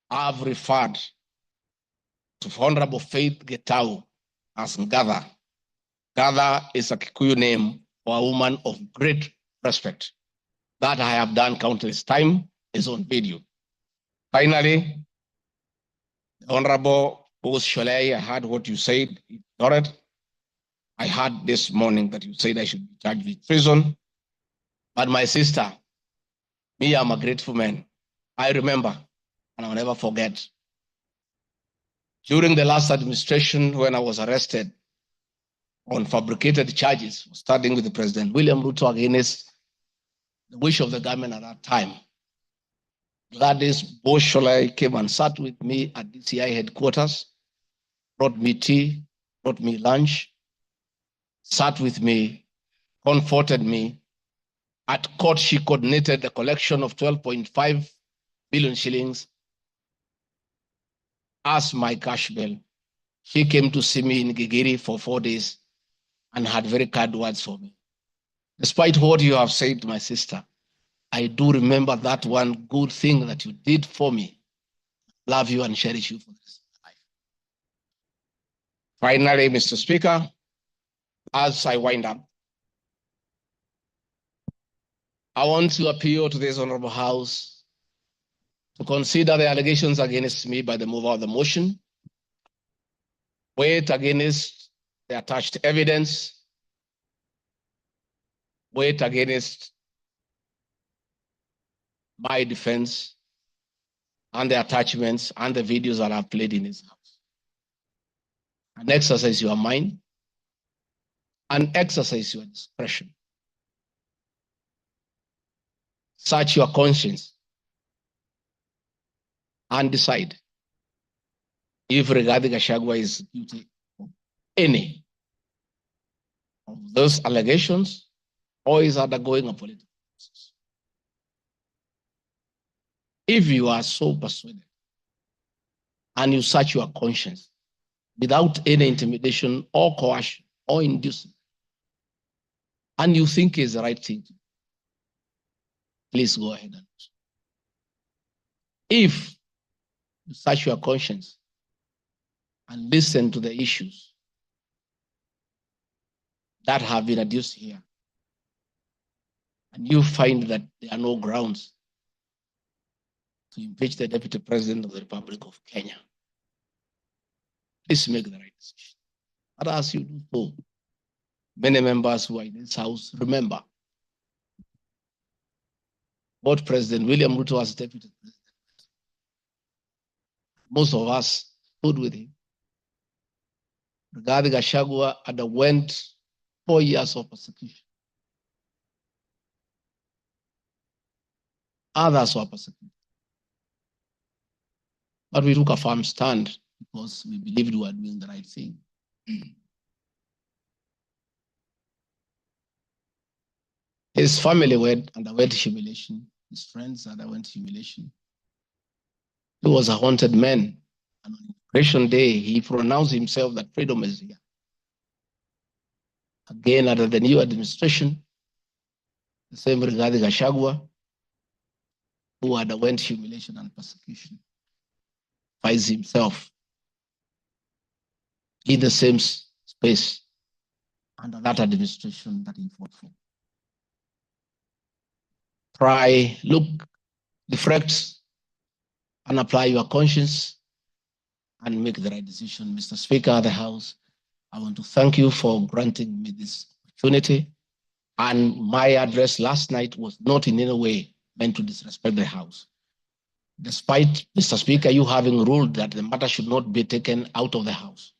I've referred to Honorable Faith Getau as Ngatha. Ngatha is a Kikuyu name for a woman of great respect. That I have done countless times is on video. Finally, Honorable Boss Sholei, I heard what you said. Ignored. I heard this morning that you said I should be charged with treason. But my sister, me, I'm a grateful man. I remember, and I'll never forget. During the last administration, when I was arrested on fabricated charges, starting with the President William Ruto against the wish of the government at that time, Gladys Bosholai came and sat with me at DCI headquarters, brought me tea, brought me lunch, sat with me, comforted me. At court, she coordinated the collection of 12.5 billion shillings as my cash bail. She came to see me in Gigiri for 4 days and had very kind words for me. Despite what you have said, my sister, I do remember that one good thing that you did for me. Love you and cherish you for this life. Finally, Mr. Speaker, as I wind up, I want to appeal to this Honorable House to consider the allegations against me by the mover of the motion, weigh it against the attached evidence, weigh it against my defense and the attachments and the videos that I've played in his house. And exercise your mind and exercise your discretion. Search your conscience and decide if Rigathi Gachagua is guilty of any of those allegations or is undergoing a political process. If you are so persuaded and you search your conscience without any intimidation or coercion or inducement, and you think is the right thing to do, please go ahead and do so. If you search your conscience and listen to the issues that have been adduced here, and you find that there are no grounds to impeach the Deputy President of the Republic of Kenya, please make the right decision. But as you do so, many members who are in this house remember what President William Ruto as Deputy President. Most of us stood with him. Rigathi Gachagua underwent 4 years of persecution. Others were persecuted. But we took a firm stand because we believed we were doing the right thing. His family underwent humiliation. His friends underwent humiliation. He was a haunted man. And on Liberation Day, he pronounced himself that freedom is here. Again, under the new administration, the same Rigathi Gachagua, who underwent humiliation and persecution, finds himself in the same space under that administration that he fought for. Try, look, reflect, and apply your conscience and make the right decision. Mr. Speaker of the House, I want to thank you for granting me this opportunity. And my address last night was not in any way meant to disrespect the House. Despite, Mr. Speaker, you having ruled that the matter should not be taken out of the House,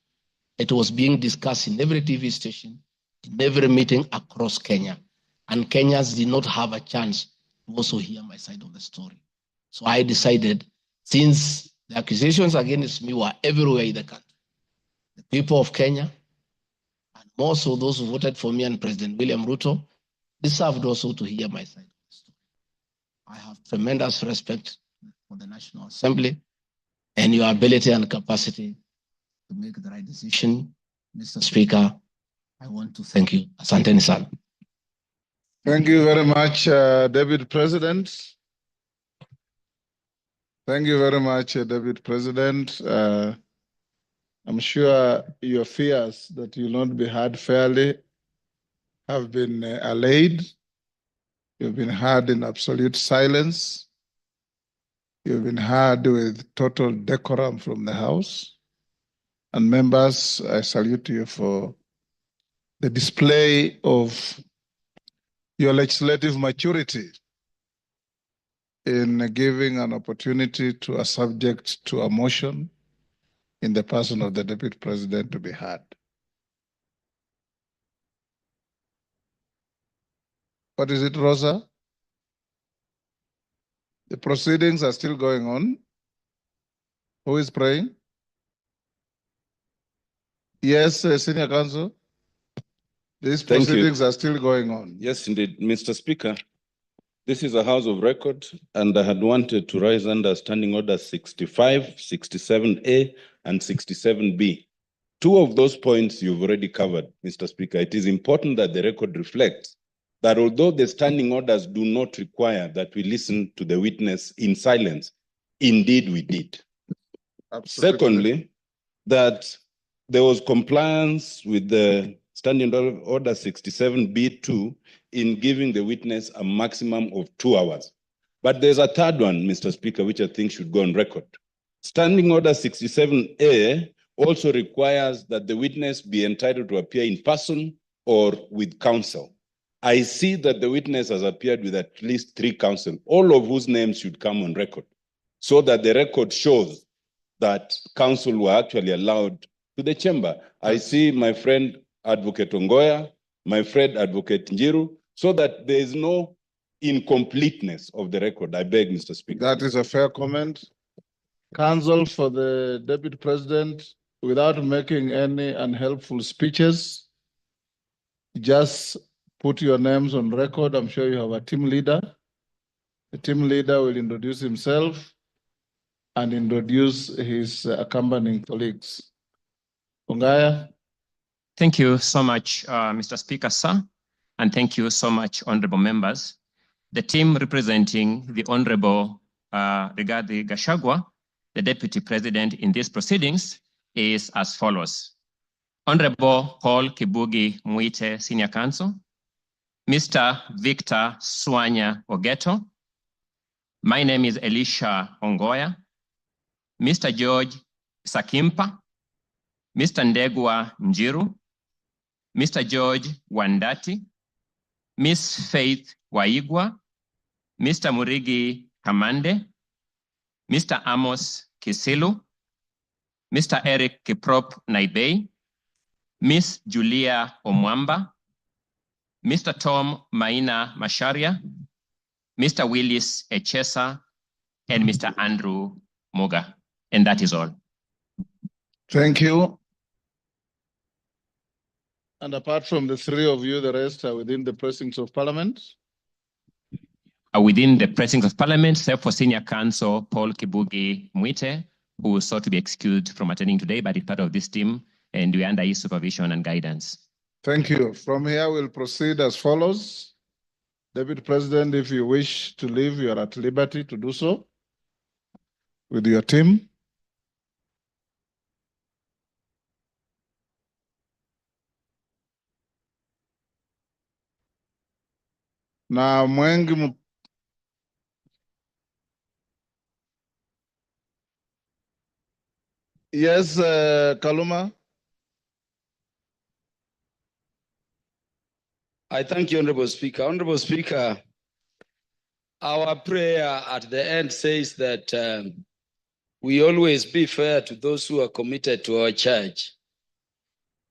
it was being discussed in every TV station, in every meeting across Kenya. And Kenyans did not have a chance to also hear my side of the story. So I decided, since the accusations against me were everywhere in the country, the people of Kenya, and more so those who voted for me and President William Ruto, deserved also to hear my side of the story. I have tremendous respect for the National Assembly and your ability and capacity to make the right decision. Mr. Speaker, I want to thank you. Asanteni sana. Thank you very much, Deputy President. Thank you very much, Deputy President. I'm sure your fears that you'll not be heard fairly have been allayed. You've been heard in absolute silence. You've been heard with total decorum from the House. And members, I salute you for the display of your legislative maturity in giving an opportunity to a subject to a motion in the person of the Deputy President to be heard. What is it, Rosa? The proceedings are still going on. Who is praying? Yes, Senior Counsel. These Thank you. proceedings are still going on. Yes, indeed. Mr. Speaker, this is a House of Record, and I had wanted to rise under Standing Order 65, 67A, and 67B. Two of those points you've already covered, Mr. Speaker. It is important that the record reflects that although the standing orders do not require that we listen to the witness in silence, indeed we did. Absolutely. Secondly, that there was compliance with the Standing Order 67B2 in giving the witness a maximum of 2 hours. But there's a third one, Mr. Speaker, which I think should go on record. Standing Order 67A also requires that the witness be entitled to appear in person or with counsel. I see that the witness has appeared with at least 3 counsel, all of whose names should come on record, so that the record shows that counsel were actually allowed to the chamber. I see my friend Advocate Ongoya, my friend Advocate Njiru, so that there is no incompleteness of the record. I beg, Mr. Speaker. That is a fair comment. Counsel for the Deputy President, without making any unhelpful speeches, just put your names on record. I'm sure you have a team leader. The team leader will introduce himself and introduce his accompanying colleagues. Ongaya. Thank you so much, Mr. Speaker, sir, and thank you so much, honorable members. The team representing the Honorable Rigathi Gachagua, the Deputy President in these proceedings, is as follows. Honorable Paul Kibugi Muite, Senior Counsel, Mr. Victor Swanya Ogeto, my name is Elisha Ongoya, Mr. George Sakimpa, Mr. Ndegwa Njiru, Mr. George Wandati, Miss Faith Waigwa, Mr. Murigi Kamande, Mr. Amos Kisilu, Mr. Eric Kiprop Naibei, Miss Julia Omwamba, Mr. Tom Maina Masharia, Mr. Willis Echesa, and Mr. Andrew Moga. And that is all. Thank you. And apart from the 3 of you, the rest are within the precincts of Parliament? Within the precincts of Parliament, except for Senior Counsel Paul Kibugi Muite, who sought to be excused from attending today, but is part of this team, and we are under his supervision and guidance. Thank you. From here, we'll proceed as follows. Deputy President, if you wish to leave, you are at liberty to do so with your team. Na mwengi Yes, Kaluma. I thank you, Honorable Speaker. Honorable Speaker, our prayer at the end says that we always be fair to those who are committed to our church.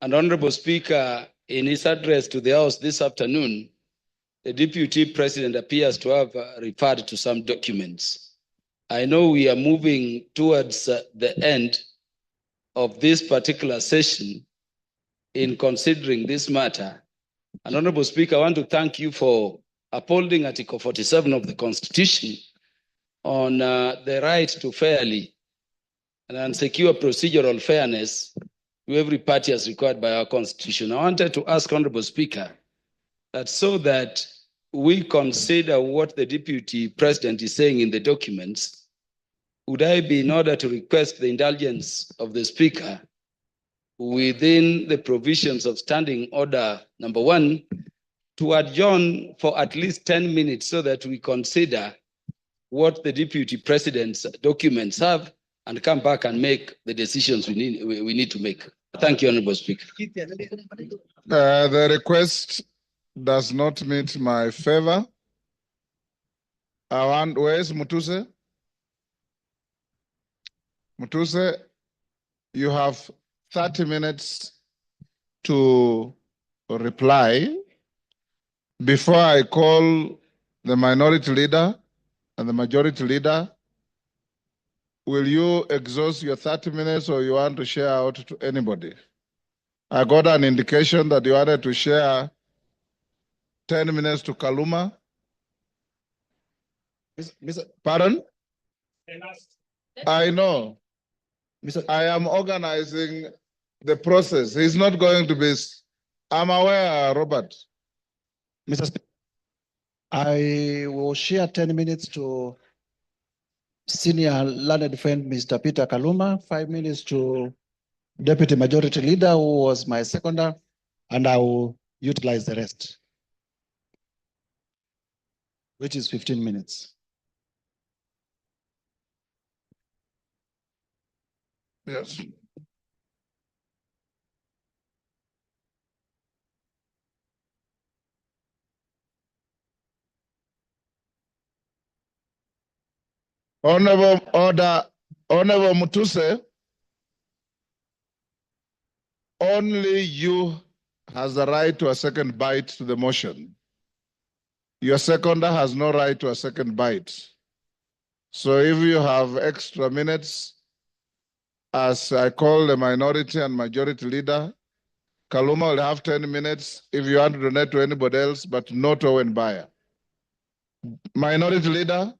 And Honorable Speaker, in his address to the House this afternoon, the Deputy President appears to have referred to some documents. I know we are moving towards the end of this particular session in considering this matter. And Honorable Speaker, I want to thank you for upholding Article 47 of the Constitution on the right to fairly and secure procedural fairness to every party as required by our Constitution. I wanted to ask Honorable Speaker that so that we consider what the Deputy President is saying in the documents, would I be in order to request the indulgence of the Speaker within the provisions of Standing Order number 1 to adjourn for at least 10 minutes so that we consider what the deputy president's documents have and come back and make the decisions we need to make. Thank you, Honorable Speaker. The request does not meet my favor. Where is Mutuse? Mutuse, you have 30 minutes to reply before I call the minority leader and the majority leader. Will you exhaust your 30 minutes or you want to share out to anybody? I got an indication that you wanted to share 10 minutes to Kaluma. Pardon? I know. I am organizing the process. He's not going to be. I'm aware, Robert. Mr. Speaker, I will share 10 minutes to Senior Learned Friend Mr. Peter Kaluma, 5 minutes to Deputy Majority Leader, who was my seconder, and I will utilize the rest, which is 15 minutes. Yes. Honorable Mutuse, only you has the right to a second bite to the motion. Your seconder has no right to a second bite. So if you have extra minutes, as I call the minority and majority leader, Kaluma will have 10 minutes if you want to donate to anybody else, but not Owen Buyer. Minority leader,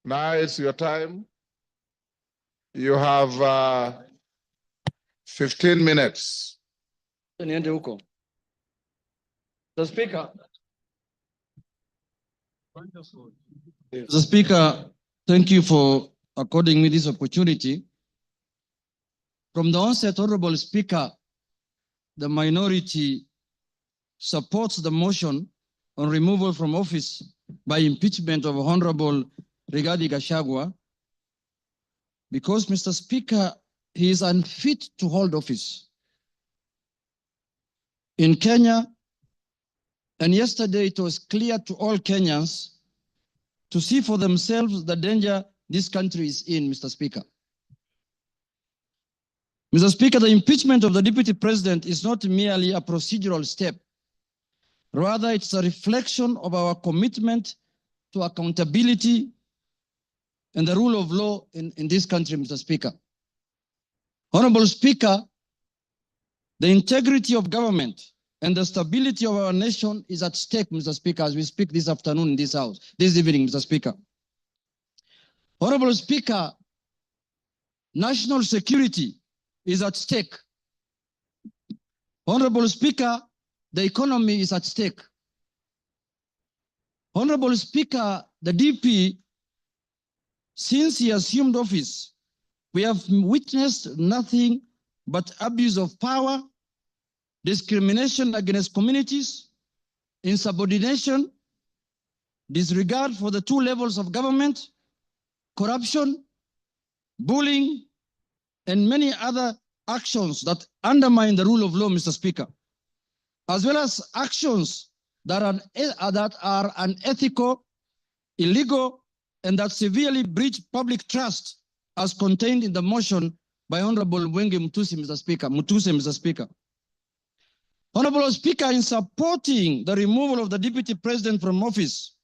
now it's your time. You have 15 minutes. Mr. Speaker. Mr. Speaker, thank you for according me this opportunity. From the onset, Honorable Speaker, the minority supports the motion on removal from office by impeachment of Honorable Rigathi Gachagua because, Mr. Speaker, he is unfit to hold office. In Kenya, and yesterday it was clear to all Kenyans to see for themselves the danger this country is in, Mr. Speaker. Mr. Speaker, the impeachment of the Deputy President is not merely a procedural step. Rather, it's a reflection of our commitment to accountability and the rule of law in this country, Mr. Speaker. Honorable Speaker, the integrity of government and the stability of our nation is at stake, Mr. Speaker, as we speak this afternoon in this house, this evening, Mr. Speaker. Honorable Speaker, national security is at stake. Honorable Speaker, the economy is at stake. Honorable Speaker, the DP, since he assumed office, we have witnessed nothing but abuse of power, discrimination against communities, insubordination, disregard for the two levels of government, corruption, bullying, and many other actions that undermine the rule of law, Mr. Speaker, as well as actions that are unethical, illegal, and that severely breach public trust as contained in the motion by Honorable Mwenge Mutuse, Mr. Speaker. Mr. Speaker. Honorable Speaker, in supporting the removal of the Deputy President from office,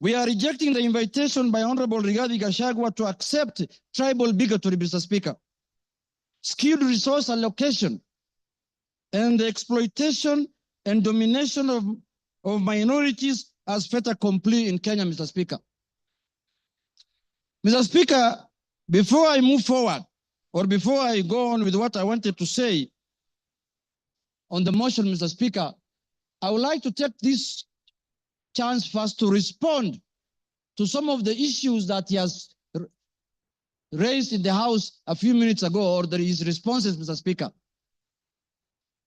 we are rejecting the invitation by Honorable Rigathi Gachagua to accept tribal bigotry, Mr. Speaker, skilled resource allocation, and the exploitation and domination of minorities as fait accompli in Kenya, Mr. Speaker. Mr. Speaker, before I move forward, or before I go on with what I wanted to say on the motion, Mr. Speaker, I would like to take this chance first to respond to some of the issues that he has raised in the House a few minutes ago, or his responses, Mr. Speaker.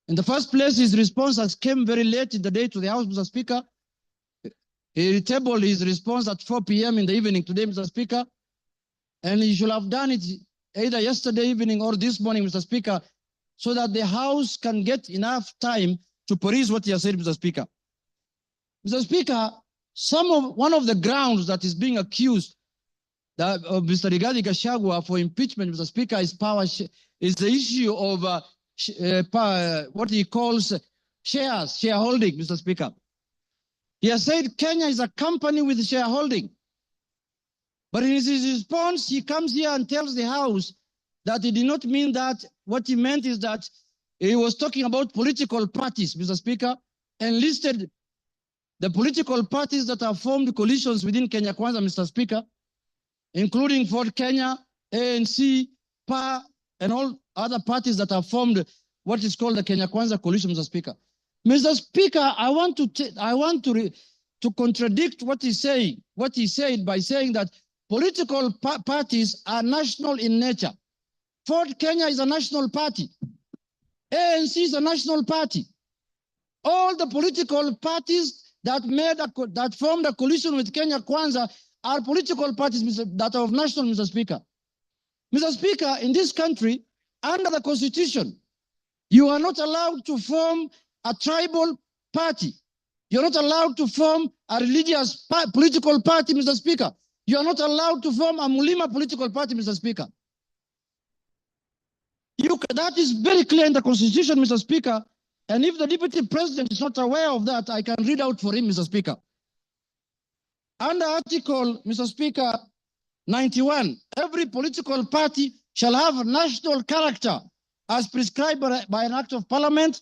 In the first place, his response has came very late in the day to the House, Mr. Speaker. He tabled his response at 4 p.m. in the evening today, Mr. Speaker, and he should have done it either yesterday evening or this morning, Mr. Speaker, so that the House can get enough time to peruse what he has said, Mr. Speaker. Mr. Speaker, one of the grounds that is being accused of Mr. Rigathi Gachagua for impeachment, Mr. Speaker, is the issue of what he calls shareholding, Mr. Speaker. He has said Kenya is a company with shareholding. But in his response, he comes here and tells the House that he did not mean that. What he meant is that he was talking about political parties, Mr. Speaker, and listed the political parties that have formed coalitions within Kenya Kwanza, Mr. Speaker, including Ford Kenya, ANC, PA, and all other parties that have formed what is called the Kenya Kwanza coalition, Mr. Speaker. Mr. Speaker, I want to contradict what he said by saying that political parties are national in nature. Ford Kenya is a national party. ANC is a national party. All the political parties that formed a coalition with Kenya Kwanza are political parties that are of national, Mr. Speaker. Mr. Speaker, in this country, under the Constitution, you are not allowed to form a tribal party. You're not allowed to form a religious political party, Mr. Speaker. You are not allowed to form a Mulima political party, Mr. Speaker. That is very clear in the Constitution, Mr. Speaker. And if the Deputy President is not aware of that, I can read out for him, Mr. Speaker. Under Article, Mr. Speaker, 91, every political party shall have a national character as prescribed by an act of parliament,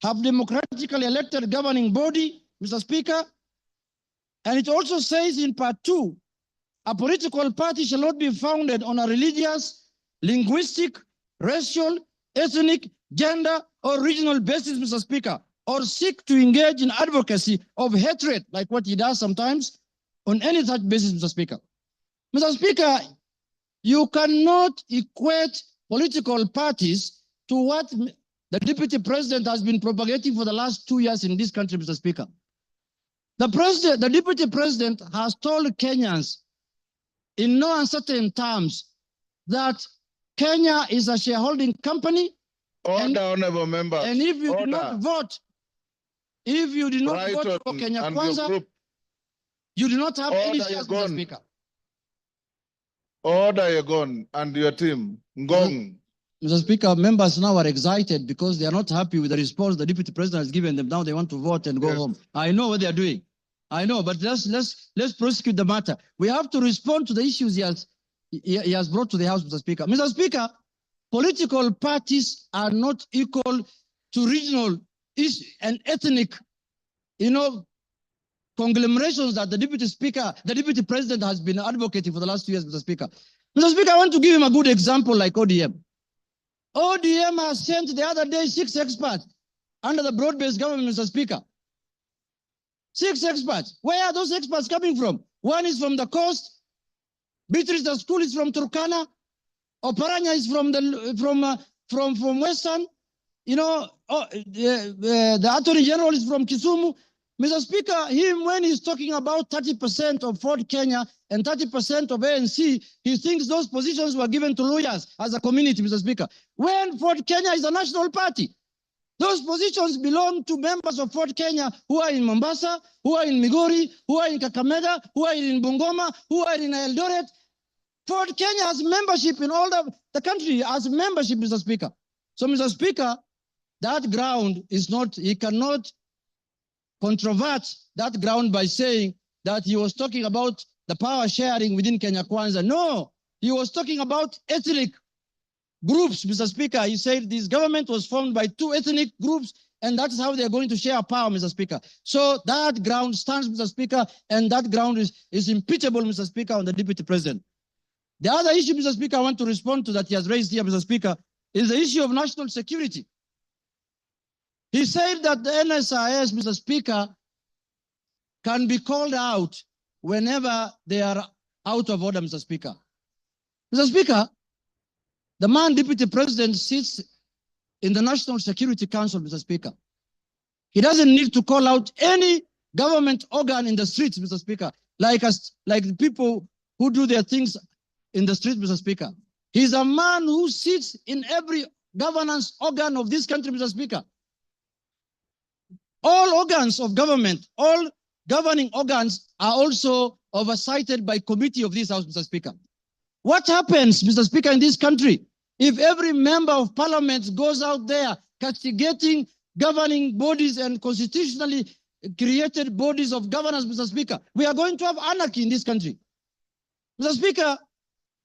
have democratically elected governing body, Mr. Speaker. And it also says in part 2, a political party shall not be founded on a religious, linguistic, racial, ethnic, gender, or regional basis, Mr. Speaker, or seek to engage in advocacy of hatred, like what he does sometimes, on any such basis, Mr. Speaker. Mr. Speaker, you cannot equate political parties to what the Deputy President has been propagating for the last 2 years in this country, Mr. Speaker. The Deputy President has told Kenyans in no uncertain terms that Kenya is a shareholding company. Order, honorable members. And if you Order. do not vote, for Kenya Kwanza, you do not have any shares, Mr. Speaker. Order, Yegon, and your team. Ngong. Mr. Speaker, members now are excited because they are not happy with the response the Deputy President has given them. Now they want to vote and go home. I know what they are doing. I know, but let's prosecute the matter. We have to respond to the issues he has brought to the House, Mr. Speaker. Mr. Speaker, political parties are not equal to regional and ethnic, conglomerations that the Deputy President has been advocating for the last 2 years, Mr. Speaker. Mr. Speaker, I want to give him a good example like ODM. ODM has sent the other day 6 experts under the broad-based government, Mr. Speaker. 6 experts. Where are those experts coming from? One is from the coast. Beatrice, the school is from Turkana. Oparanya is from Western. The Attorney General is from Kisumu. Mr. Speaker, when he's talking about 30% of Ford Kenya and 30% of ANC, he thinks those positions were given to lawyers as a community, Mr. Speaker. When Ford Kenya is a national party, those positions belong to members of Ford Kenya who are in Mombasa, who are in Migori, who are in Kakamega, who are in Bungoma, who are in Eldoret. Ford Kenya has membership in all the country, has membership, Mr. Speaker. So, Mr. Speaker, that ground is not, he cannot controvert that ground by saying that he was talking about the power sharing within Kenya Kwanza. No, he was talking about ethnic groups, Mr. Speaker. He said this government was formed by 2 ethnic groups, and that's how they're going to share power, Mr. Speaker. So that ground stands, Mr. Speaker, and that ground is impeachable, Mr. Speaker, on the Deputy President. The other issue, Mr. Speaker, I want to respond to that he has raised here, Mr. Speaker, is the issue of national security. He said that the NSIS, Mr. Speaker, can be called out whenever they are out of order, Mr. Speaker. Mr. Speaker, the man Deputy President sits in the National Security Council, Mr. Speaker. He doesn't need to call out any government organ in the streets, Mr. Speaker, like the people who do their things in the streets, Mr. Speaker. He's a man who sits in every governance organ of this country, Mr. Speaker. All organs of government, all governing organs are also oversighted by committee of this House, Mr. Speaker. What happens, Mr. Speaker, in this country if every member of parliament goes out there castigating governing bodies and constitutionally created bodies of governance, Mr. Speaker? We are going to have anarchy in this country. Mr. Speaker,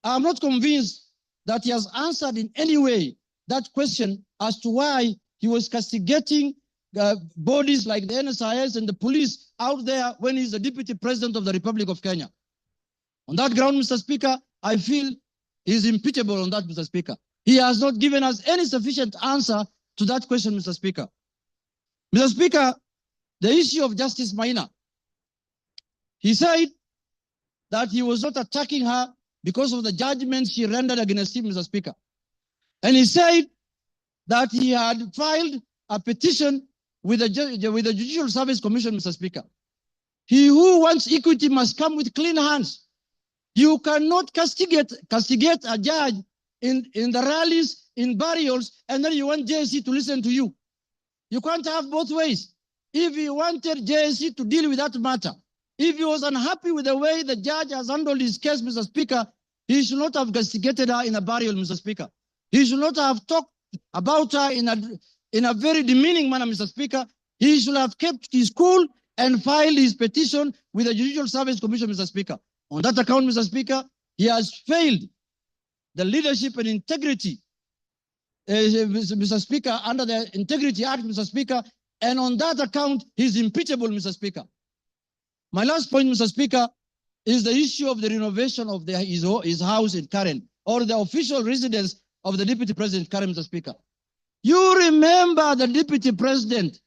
I'm not convinced that he has answered in any way that question as to why he was castigating bodies like the NSIS and the police out there when he's the Deputy President of the Republic of Kenya. On that ground, Mr. Speaker, I feel he's impeachable on that, Mr. Speaker. He has not given us any sufficient answer to that question, Mr. Speaker. Mr. Speaker, the issue of Justice Maina, he said that he was not attacking her because of the judgment she rendered against him, Mr. Speaker. And he said that he had filed a petition with the Judicial Service Commission, Mr. Speaker. He who wants equity must come with clean hands. You cannot castigate a judge in the rallies, in burials, and then you want JSC to listen to you. You can't have both ways. If he wanted JSC to deal with that matter, if he was unhappy with the way the judge has handled his case, Mr. Speaker, he should not have castigated her in a burial, Mr. Speaker. He should not have talked about her in a very demeaning manner, Mr. Speaker. He should have kept his cool and filed his petition with the Judicial Service Commission, Mr. Speaker. On that account, Mr. Speaker, he has failed the leadership and integrity, Mr. Speaker, under the Integrity Act, Mr. Speaker, and on that account, he's impeachable, Mr. Speaker. My last point, Mr. Speaker, is the issue of the renovation of his house in Karen, or the official residence of the Deputy President Karen, Mr. Speaker. You remember the Deputy President,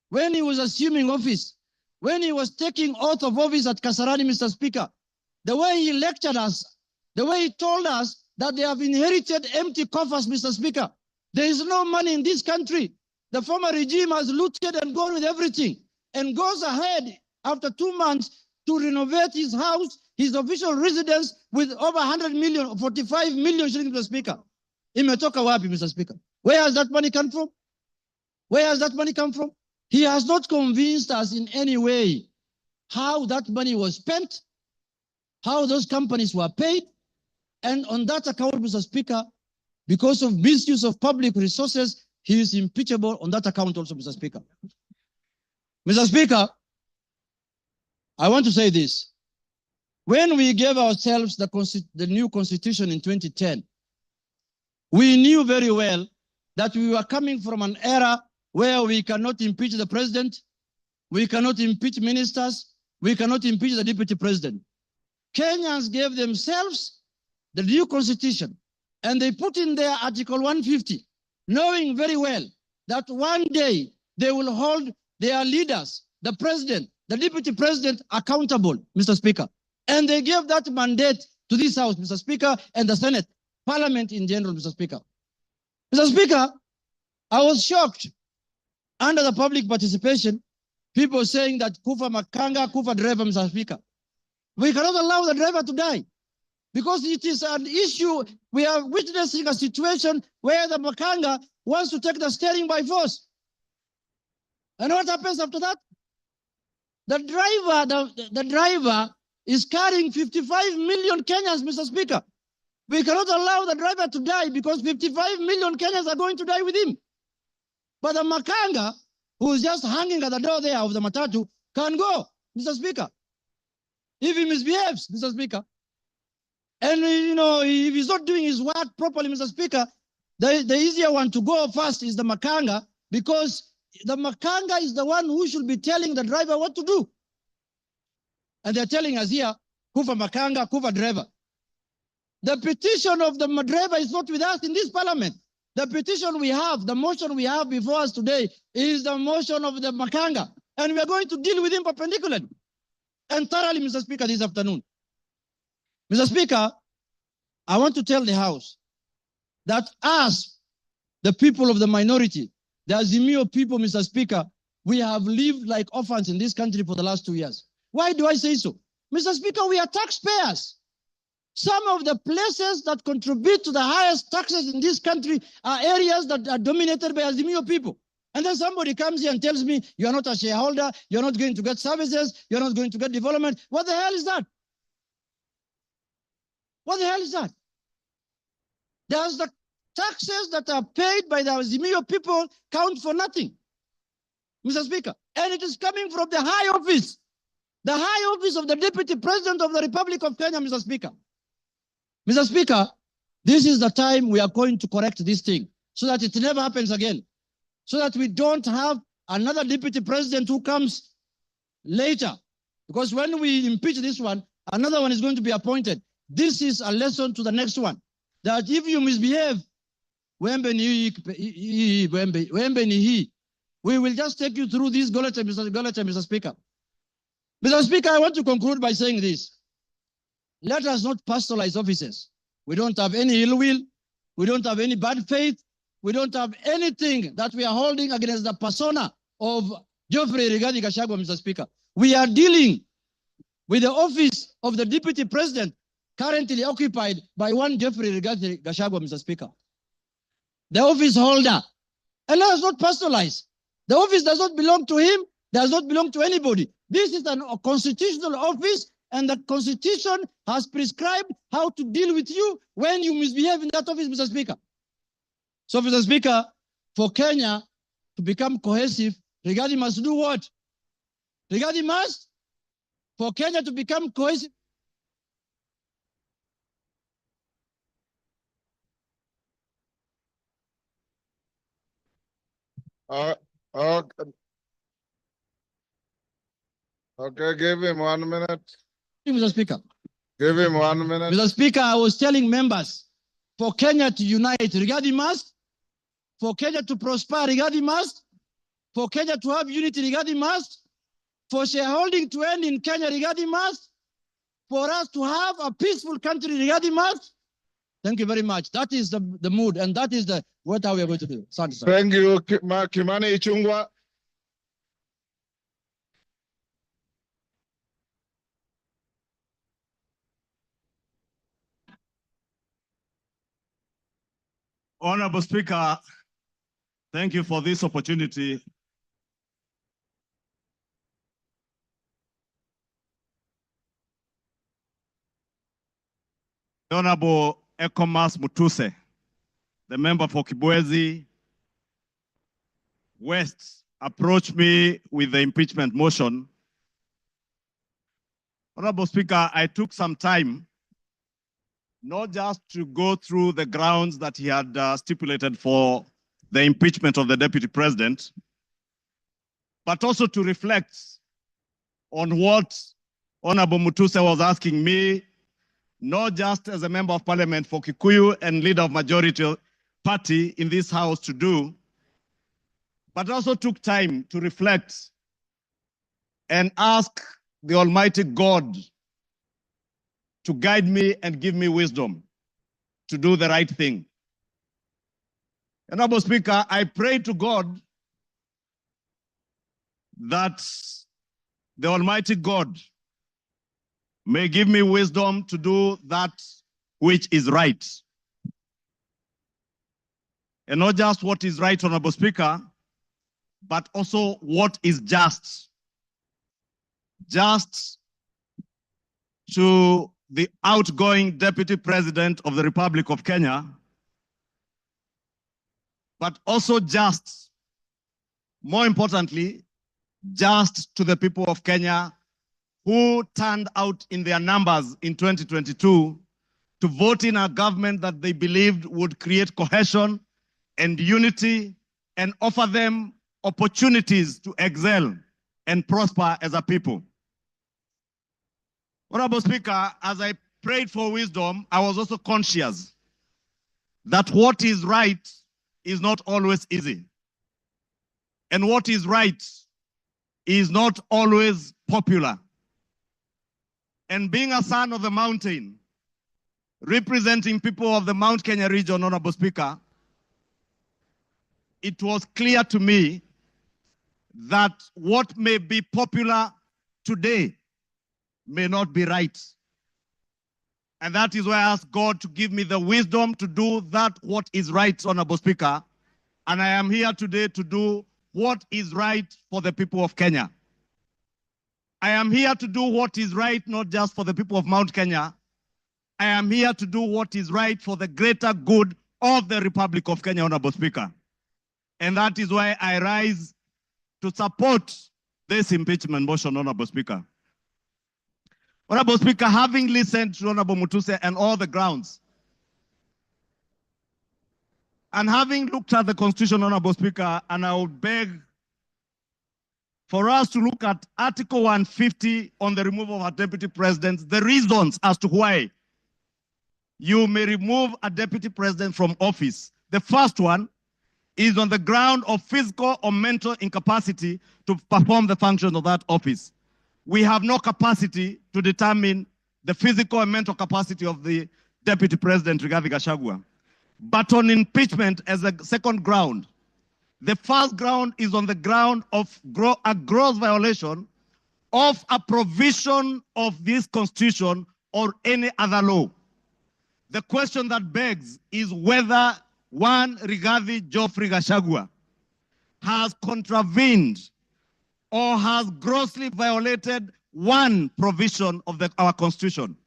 when he was assuming office, when he was taking oath of office at Kasarani, Mr. Speaker, the way he lectured us, the way he told us that they have inherited empty coffers, Mr. Speaker. There is no money in this country. The former regime has looted and gone with everything and goes ahead after 2 months to renovate his house, his official residence, with over 100 million, 45 million shillings, Mr. Speaker. Imetoka wapi, Mr. Speaker? Where has that money come from? Where has that money come from? He has not convinced us in any way how that money was spent, how those companies were paid, and on that account, Mr. Speaker, because of misuse of public resources, he is impeachable on that account also, Mr. Speaker. Mr. Speaker, I want to say this. When we gave ourselves the new constitution in 2010, we knew very well that we were coming from an era where we cannot impeach the president, we cannot impeach ministers, we cannot impeach the deputy president. Kenyans gave themselves the new constitution and they put in their Article 150, knowing very well that one day they will hold their leaders, the president, the deputy president accountable, Mr. Speaker. And they gave that mandate to this House, Mr. Speaker, and the Senate, Parliament in general, Mr. Speaker. Mr. Speaker, I was shocked under the public participation, people saying that Kufa Makanga, Kufa driver, Mr. Speaker. We cannot allow the driver to die because it is an issue. We are witnessing a situation where the Makanga wants to take the steering by force. And what happens after that? The driver is carrying 55 million Kenyans, Mr. Speaker. We cannot allow the driver to die because 55 million Kenyans are going to die with him. But the Makanga, who is just hanging at the door there of the matatu, can go, Mr. Speaker. If he misbehaves, Mr. Speaker. And, you know, if he's not doing his work properly, Mr. Speaker, the easier one to go first is the Makanga, because the Makanga is the one who should be telling the driver what to do. And they're telling us here, Kufa Makanga, Kufa driver. The petition of the driver is not with us in this parliament. The petition we have, the motion we have before us today is the motion of the Makanga. And we are going to deal with him perpendicularly and thoroughly, Mr. Speaker, this afternoon. Mr. Speaker, I want to tell the House that us, the people of the minority, the Azimio people, Mr. Speaker, we have lived like orphans in this country for the last 2 years. Why do I say so? Mr. Speaker, we are taxpayers. Some of the places that contribute to the highest taxes in this country are areas that are dominated by Azimio people. And then somebody comes here and tells me, you're not a shareholder, you're not going to get services, you're not going to get development. What the hell is that? What the hell is that? Does the taxes that are paid by the Azimio people count for nothing, Mr. Speaker? And it is coming from the high office of the Deputy President of the Republic of Kenya, Mr. Speaker. Mr. Speaker, this is the time we are going to correct this thing so that it never happens again, so that we don't have another Deputy President who comes later. Because when we impeach this one, another one is going to be appointed. This is a lesson to the next one, that if you misbehave, we will just take you through this gullet, Mr. Speaker. Mr. Speaker, I want to conclude by saying this. Let us not personalize offices. We don't have any ill will. We don't have any bad faith. We don't have anything that we are holding against the persona of Geoffrey Rigathi Gachagua, Mr. Speaker. We are dealing with the office of the Deputy President currently occupied by one Geoffrey Rigathi Gachagua, Mr. Speaker. The office holder. And let us not personalize. The office does not belong to him, does not belong to anybody. This is a constitutional office, and the Constitution has prescribed how to deal with you when you misbehave in that office, Mr. Speaker. So, Mr. Speaker, for Kenya to become cohesive, Rigathi must do what? Rigathi must, for Kenya to become cohesive. Okay, give him 1 minute. Mr. Speaker. Give him 1 minute. Mr. Speaker, I was telling members, for Kenya to unite, Rigathi must, for Kenya to prosper, Rigathi must, for Kenya to have unity, Rigathi must, for shareholding to end in Kenya, Rigathi must, for us to have a peaceful country, Rigathi must. Thank you very much. That is the mood, and that is what we are going to do. Thank you, Kimani Ichung'wah. Honorable Speaker, thank you for this opportunity. Honorable Ekomas Mutuse, the member for Kibwezi West, approached me with the impeachment motion. Honorable Speaker, I took some time not just to go through the grounds that he had stipulated for the impeachment of the Deputy President, but also to reflect on what Honorable Mutuse was asking me, not just as a member of parliament for Kikuyu and leader of majority party in this house to do, but also took time to reflect and ask the Almighty God to guide me and give me wisdom to do the right thing. Honorable Speaker, I pray to God that the Almighty God may give me wisdom to do that which is right. And not just what is right, Honorable Speaker, but also what is just. Just to the outgoing Deputy President of the Republic of Kenya, but also just, more importantly, just to the people of Kenya who turned out in their numbers in 2022 to vote in a government that they believed would create cohesion and unity and offer them opportunities to excel and prosper as a people. Honorable Speaker, as I prayed for wisdom, I was also conscious that what is right is not always easy. And what is right is not always popular. And being a son of the mountain, representing people of the Mount Kenya region, Honorable Speaker, it was clear to me that what may be popular today may not be right. And that is why I ask God to give me the wisdom to do that what is right, Honorable Speaker. And I am here today to do what is right for the people of Kenya. I am here to do what is right, not just for the people of Mount Kenya. I am here to do what is right for the greater good of the Republic of Kenya, Honorable Speaker. And that is why I rise to support this impeachment motion, Honorable Speaker. Honorable Speaker, having listened to Honorable Mutuse and all the grounds, and having looked at the Constitution, Honorable Speaker, and I would beg for us to look at Article 150 on the removal of a deputy president, the reasons as to why you may remove a deputy president from office. The first one is on the ground of physical or mental incapacity to perform the functions of that office. We have no capacity to determine the physical and mental capacity of the deputy president, Rigathi Gachagua. But on impeachment as a second ground, the first ground is on the ground of a gross violation of a provision of this constitution or any other law. The question that begs is whether one Rigathi Geoffrey Gachagua has contravened or has grossly violated one provision of our constitution.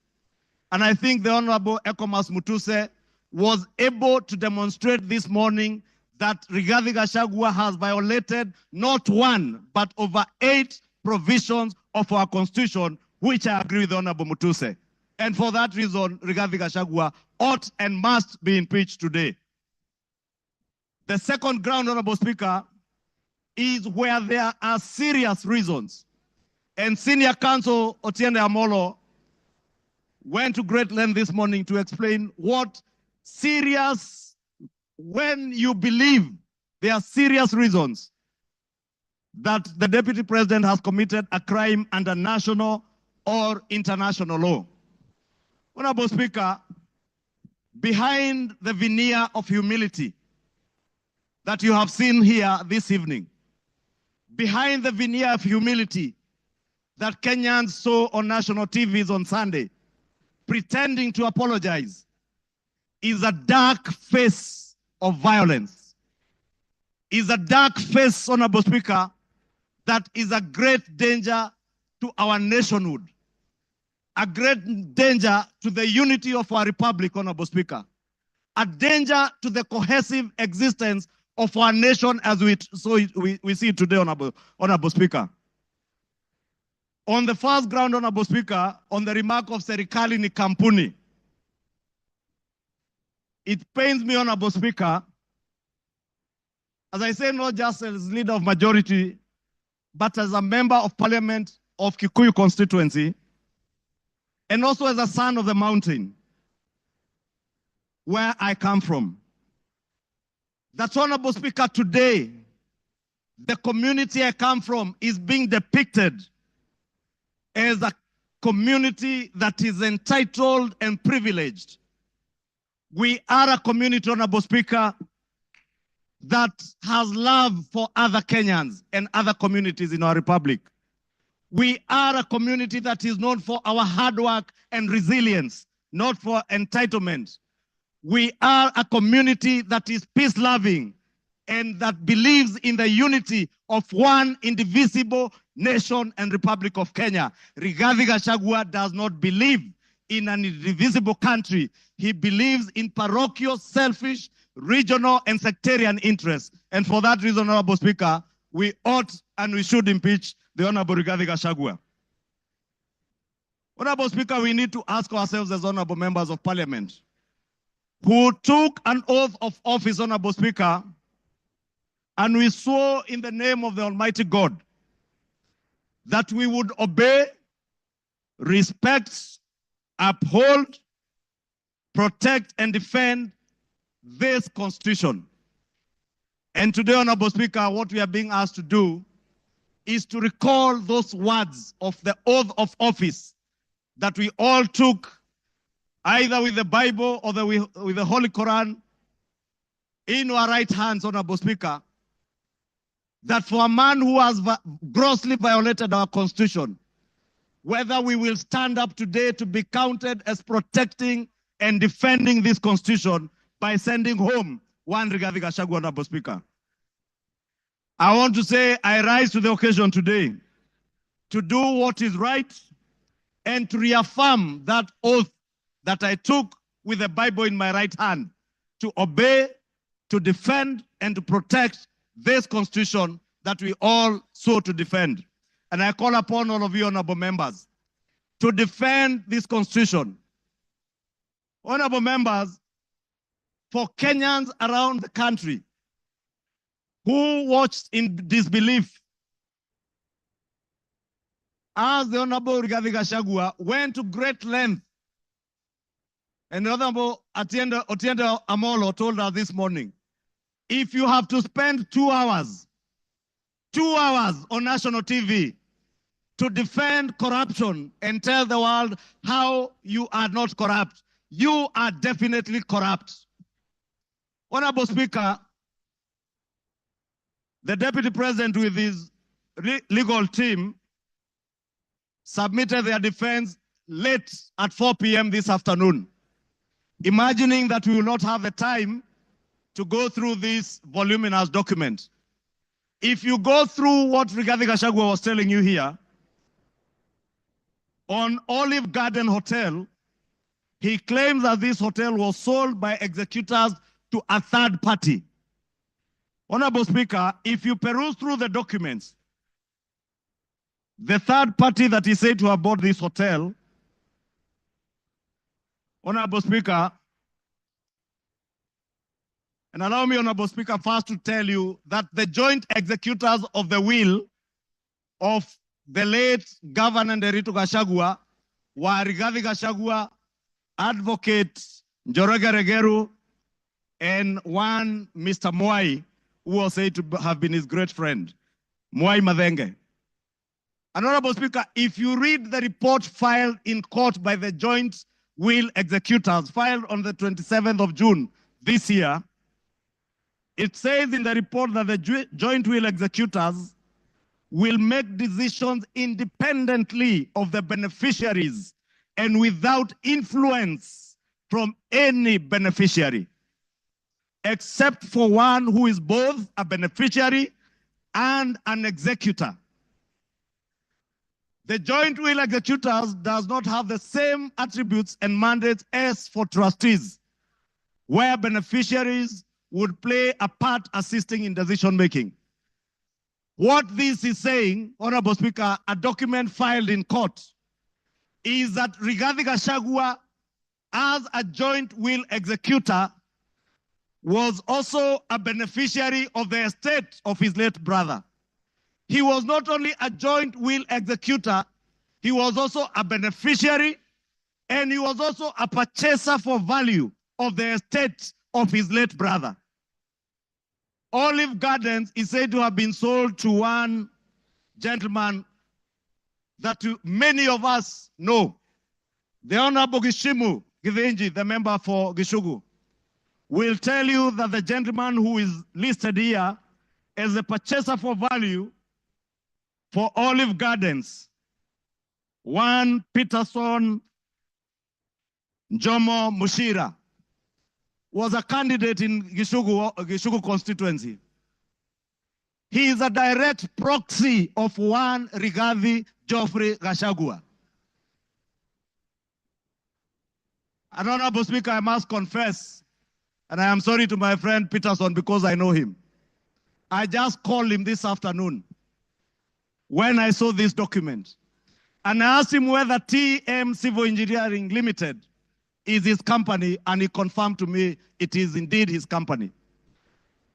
And I think the Honorable Ekomas Mutuse was able to demonstrate this morning that Rigathi Gachagua has violated not one, but over 8 provisions of our constitution, which I agree with the Honorable Mutuse. And for that reason, Rigathi Gachagua ought and must be impeached today. The second ground, Honorable Speaker, is where there are serious reasons. And Senior Counsel Otiende Amolo went to great length this morning to explain what serious, when you believe there are serious reasons that the Deputy President has committed a crime under national or international law. Honorable Speaker, behind the veneer of humility that you have seen here this evening, behind the veneer of humility that Kenyans saw on national TVs on Sunday, pretending to apologize, is a dark face of violence, is a dark face, Honorable Speaker, that is a great danger to our nationhood, a great danger to the unity of our republic, Honorable Speaker, a danger to the cohesive existence of our nation as we see it today, Honorable Speaker. On the first ground, Honorable Speaker, on the remark of Serikali ni kampuni, it pains me, Honorable Speaker, as I say, not just as leader of majority, but as a member of parliament of Kikuyu constituency, and also as a son of the mountain, where I come from. That, Honorable Speaker, today, the community I come from is being depicted as a community that is entitled and privileged. We are a community, Honorable Speaker, that has love for other Kenyans and other communities in our republic. We are a community that is known for our hard work and resilience, not for entitlement. We are a community that is peace-loving and that believes in the unity of one indivisible nation and Republic of Kenya. Rigathi Gachagua does not believe in an indivisible country. He believes in parochial, selfish, regional, and sectarian interests. And for that reason, Honorable Speaker, we ought and we should impeach the Honorable Rigathi Gachagua. Honorable Speaker, we need to ask ourselves as honorable members of parliament, who took an oath of office, Honorable Speaker, and we swore in the name of the Almighty God that we would obey, respect, uphold, protect, and defend this Constitution. And today, Honorable Speaker, what we are being asked to do is to recall those words of the oath of office that we all took either with the Bible or with the Holy Quran in our right hands, Honorable Speaker, that for a man who has grossly violated our constitution, whether we will stand up today to be counted as protecting and defending this constitution by sending home one Rigathi Gachagua, Honorable Speaker. I want to say I rise to the occasion today to do what is right and to reaffirm that oath that I took with the Bible in my right hand, to obey, to defend, and to protect this constitution that we all sought to defend. And I call upon all of you, honorable members, to defend this constitution. Honorable members, for Kenyans around the country who watched in disbelief as the Honorable Rigathi Gachagua went to great length, and the Honorable Otiende Amolo told us this morning, if you have to spend 2 hours on national TV to defend corruption and tell the world how you are not corrupt, you are definitely corrupt. Honorable Speaker, the Deputy President with his legal team submitted their defense late at 4 p.m. this afternoon, imagining that we will not have the time to go through this voluminous document. If you go through what Rigathi Gachagua was telling you here, on Olive Garden Hotel, he claims that this hotel was sold by executors to a third party. Honorable Speaker, if you peruse through the documents, the third party that he said to have bought this hotel, Honorable Speaker, and allow me, Honorable Speaker, first to tell you that the joint executors of the will of the late Governor Nderitu Gachagua were Rigathi Gachagua, Advocate Njoroge Regeru, and one Mr. Mwai, who was said to have been his great friend, Mwai Madenge. Honorable Speaker, if you read the report filed in court by the joint will executors, filed on the 27th of June this year, it says in the report that the joint will executors will make decisions independently of the beneficiaries and without influence from any beneficiary, except for one who is both a beneficiary and an executor. The joint will executors does not have the same attributes and mandates as for trustees, where beneficiaries would play a part assisting in decision making. What this is saying, Honorable Speaker, a document filed in court, is that Rigathi Gachagua, as a joint will executor, was also a beneficiary of the estate of his late brother. He was not only a joint will executor, he was also a beneficiary, and he was also a purchaser for value of the estate of his late brother. Olive Gardens is said to have been sold to one gentleman that many of us know, the Honorable Gishimu Githinji, the member for Gishugu, will tell you that the gentleman who is listed here as a purchaser for value for Olive Gardens, one Peterson Jomo Mushira, was a candidate in Gishugu constituency. He is a direct proxy of one Rigathi Geoffrey Gachagua. And Honorable Speaker, I must confess, and I am sorry to my friend Peterson because I know him. I just called him this afternoon when I saw this document, and I asked him whether TM Civil Engineering Limited is his company, and he confirmed to me it is indeed his company.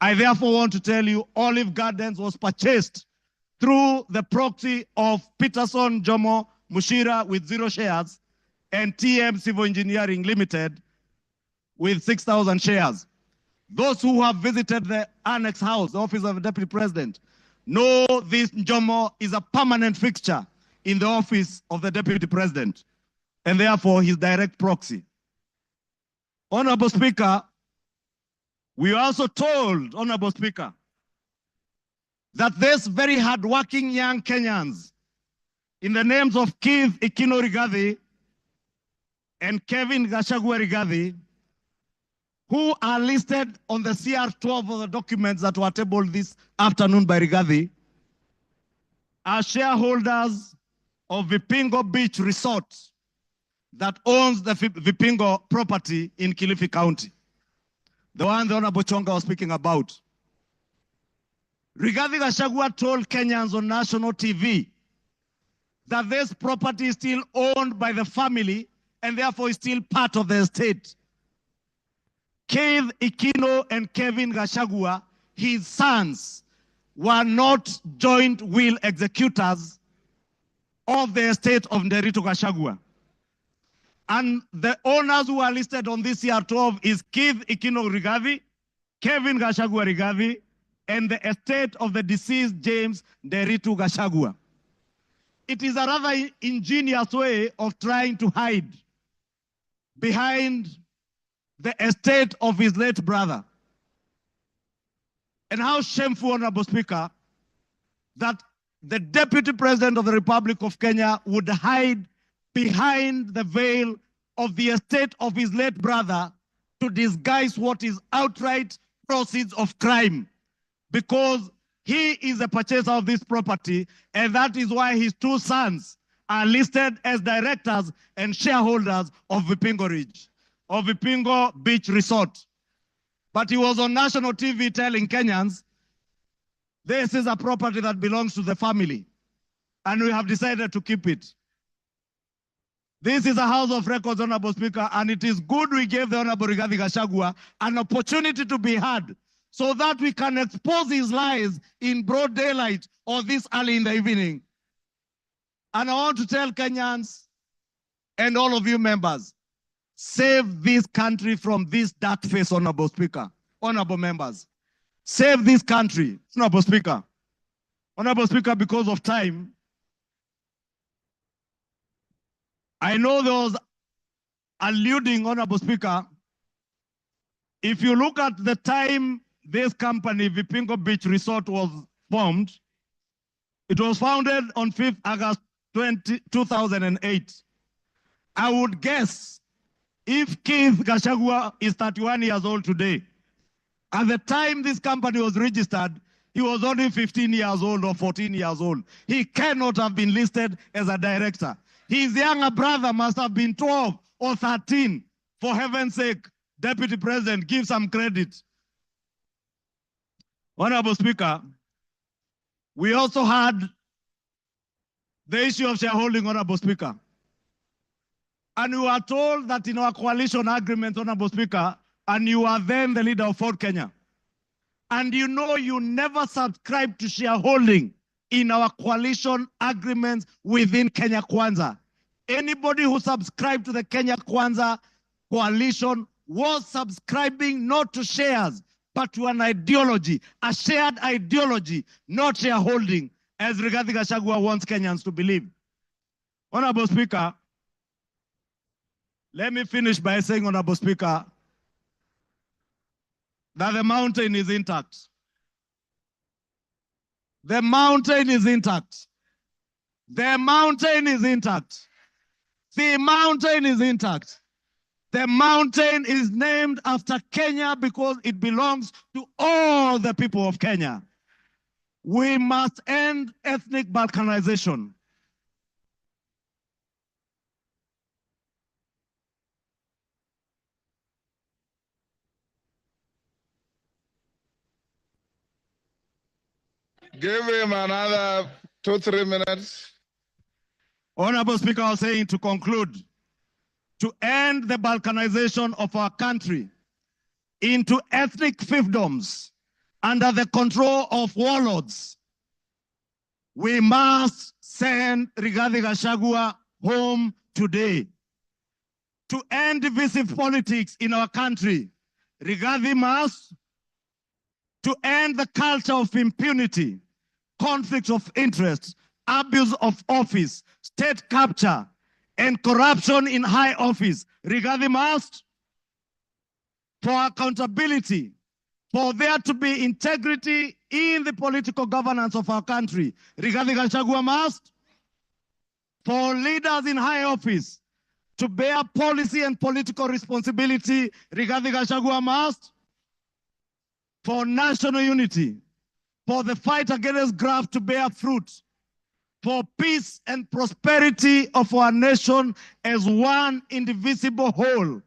I therefore want to tell you Olive Gardens was purchased through the proxy of Peterson Jomo Mushira with 0 shares and TM Civil Engineering Limited with 6,000 shares. Those who have visited the Annex House, the office of the Deputy President, know this Jomo is a permanent fixture in the office of the Deputy President, and therefore his direct proxy. Honorable Speaker, we are also told, Honorable Speaker, that these very hardworking young Kenyans, in the names of Keith Ikino Rigathi and Kevin Gachagua Rigathi, who are listed on the CR12 of the documents that were tabled this afternoon by Rigathi, are shareholders of Vipingo Beach Resort that owns the Vipingo property in Kilifi County, the one the Honorable Chonga was speaking about. Rigathi Gachagua told Kenyans on national TV that this property is still owned by the family and therefore is still part of the estate. Keith Ikino and Kevin Gachagua, his sons, were not joint will executors of the estate of Nderitu Gachagua. And the owners who are listed on this CR12 is Keith Ikino Rigathi, Kevin Gachagua Rigathi, and the estate of the deceased James Nderitu Gachagua. It is a rather ingenious way of trying to hide behind the estate of his late brother. And how shameful, Honorable Speaker, that the Deputy President of the Republic of Kenya would hide behind the veil of the estate of his late brother to disguise what is outright proceeds of crime, because he is the purchaser of this property, and that is why his two sons are listed as directors and shareholders of Vipingo Beach Resort. But he was on national TV telling Kenyans, this is a property that belongs to the family, and we have decided to keep it. This is a House of Records, Honorable Speaker, and it is good we gave the Honorable Rigathi Gachagua an opportunity to be heard so that we can expose his lies in broad daylight or this early in the evening. And I want to tell Kenyans and all of you members, save this country from this dark face, Honorable Speaker, honorable members. Save this country, Honorable Speaker. Honorable Speaker, because of time, I know there was alluding, Honorable Speaker, if you look at the time this company, Vipingo Beach Resort, was formed, it was founded on 5th August 2008. I would guess if Keith Gachagua is 31 years old today, at the time this company was registered, he was only 15 years old or 14 years old. He cannot have been listed as a director. His younger brother must have been 12 or 13. For heaven's sake, Deputy President, give some credit. Honorable Speaker, we also had the issue of shareholding, Honorable Speaker. And we were told that in our coalition agreement, Honorable Speaker, and you are then the leader of Ford Kenya, and you know you never subscribed to shareholding in our coalition agreements within Kenya Kwanza. Anybody who subscribed to the Kenya Kwanza coalition was subscribing not to shares, but to an ideology, a shared ideology, not shareholding, as Rigathi Gachagua wants Kenyans to believe. Honorable Speaker, let me finish by saying, Honorable Speaker, that the mountain is intact. The mountain is intact. The mountain is intact. The mountain is intact. The mountain is named after Kenya because it belongs to all the people of Kenya. We must end ethnic balkanization. Give him another 2-3 minutes. Honorable Speaker, I was saying to conclude, to end the balkanization of our country into ethnic fiefdoms under the control of warlords, we must send Rigathi Gachagua home today. To end divisive politics in our country, Rigathi must, to end the culture of impunity, conflict of interest, abuse of office, state capture, and corruption in high office. Rigathi must, for accountability, for there to be integrity in the political governance of our country. Rigathi Gachagua must. For leaders in high office to bear policy and political responsibility, Rigathi Gachagua must. For national unity, for the fight against graft to bear fruit, for peace and prosperity of our nation as one indivisible whole,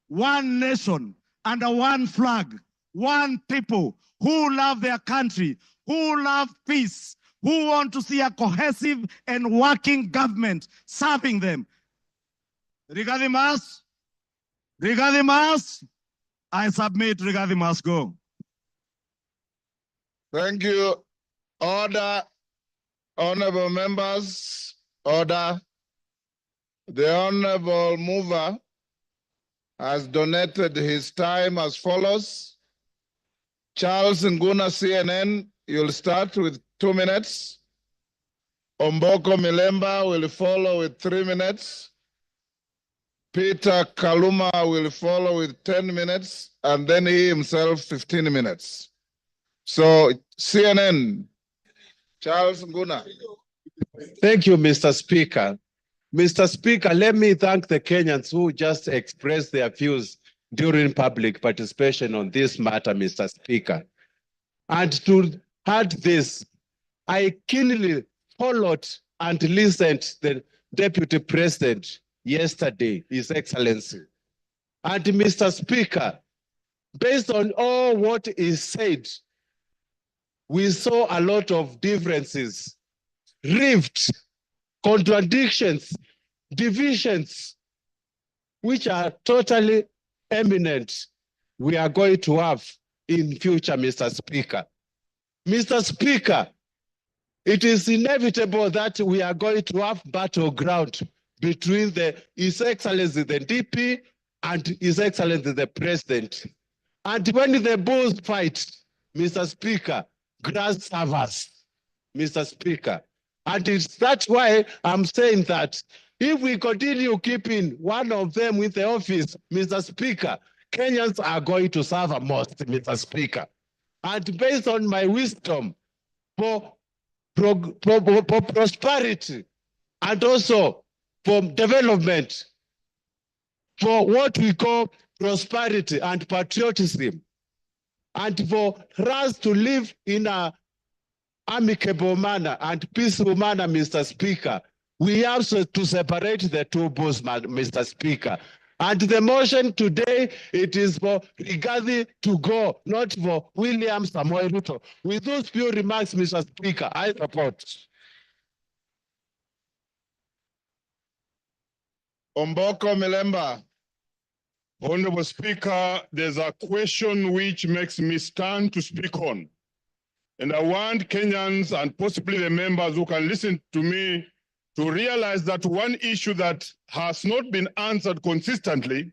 one nation under one flag, one people who love their country, who love peace, who want to see a cohesive and working government serving them. Rigathi must. Rigathi must. I submit Rigathi must go. Thank you. Order. Honorable members, order. The honorable mover has donated his time as follows. Charles Nguna, CNN, you'll start with 2 minutes. Omboko Milemba will follow with 3 minutes. Peter Kaluma will follow with 10 minutes, and then he himself 15 minutes. So CNN, Charles Nguna. Thank you, Mr. Speaker. Mr. Speaker, let me thank the Kenyans who just expressed their views during public participation on this matter, Mr. Speaker. And to add this, I keenly followed and listened to the Deputy President yesterday, His Excellency. And Mr. Speaker, based on all what is said, we saw a lot of differences, rift, contradictions, divisions, which are totally eminent we are going to have in future, Mr. Speaker. Mr. Speaker, it is inevitable that we are going to have battleground between His Excellency, the DP, and His Excellency, the President. And when the bulls fight, Mr. Speaker, grass suffers, Mr. Speaker. And that's why I'm saying that if we continue keeping one of them with the office, Mr. Speaker, Kenyans are going to suffer most, Mr. Speaker. And based on my wisdom for prosperity and also for development, for what we call prosperity and patriotism, and for us to live in a amicable manner and peaceful manner, Mr. Speaker, we have to separate the two bulls, Mr. Speaker. And the motion today, it is for Rigathi to go, not for William Samoei Ruto. With those few remarks, Mr. Speaker, I support. Omboko Milemba. Honorable Speaker, there's a question which makes me stand to speak on. And I want Kenyans and possibly the members who can listen to me to realize that one issue that has not been answered consistently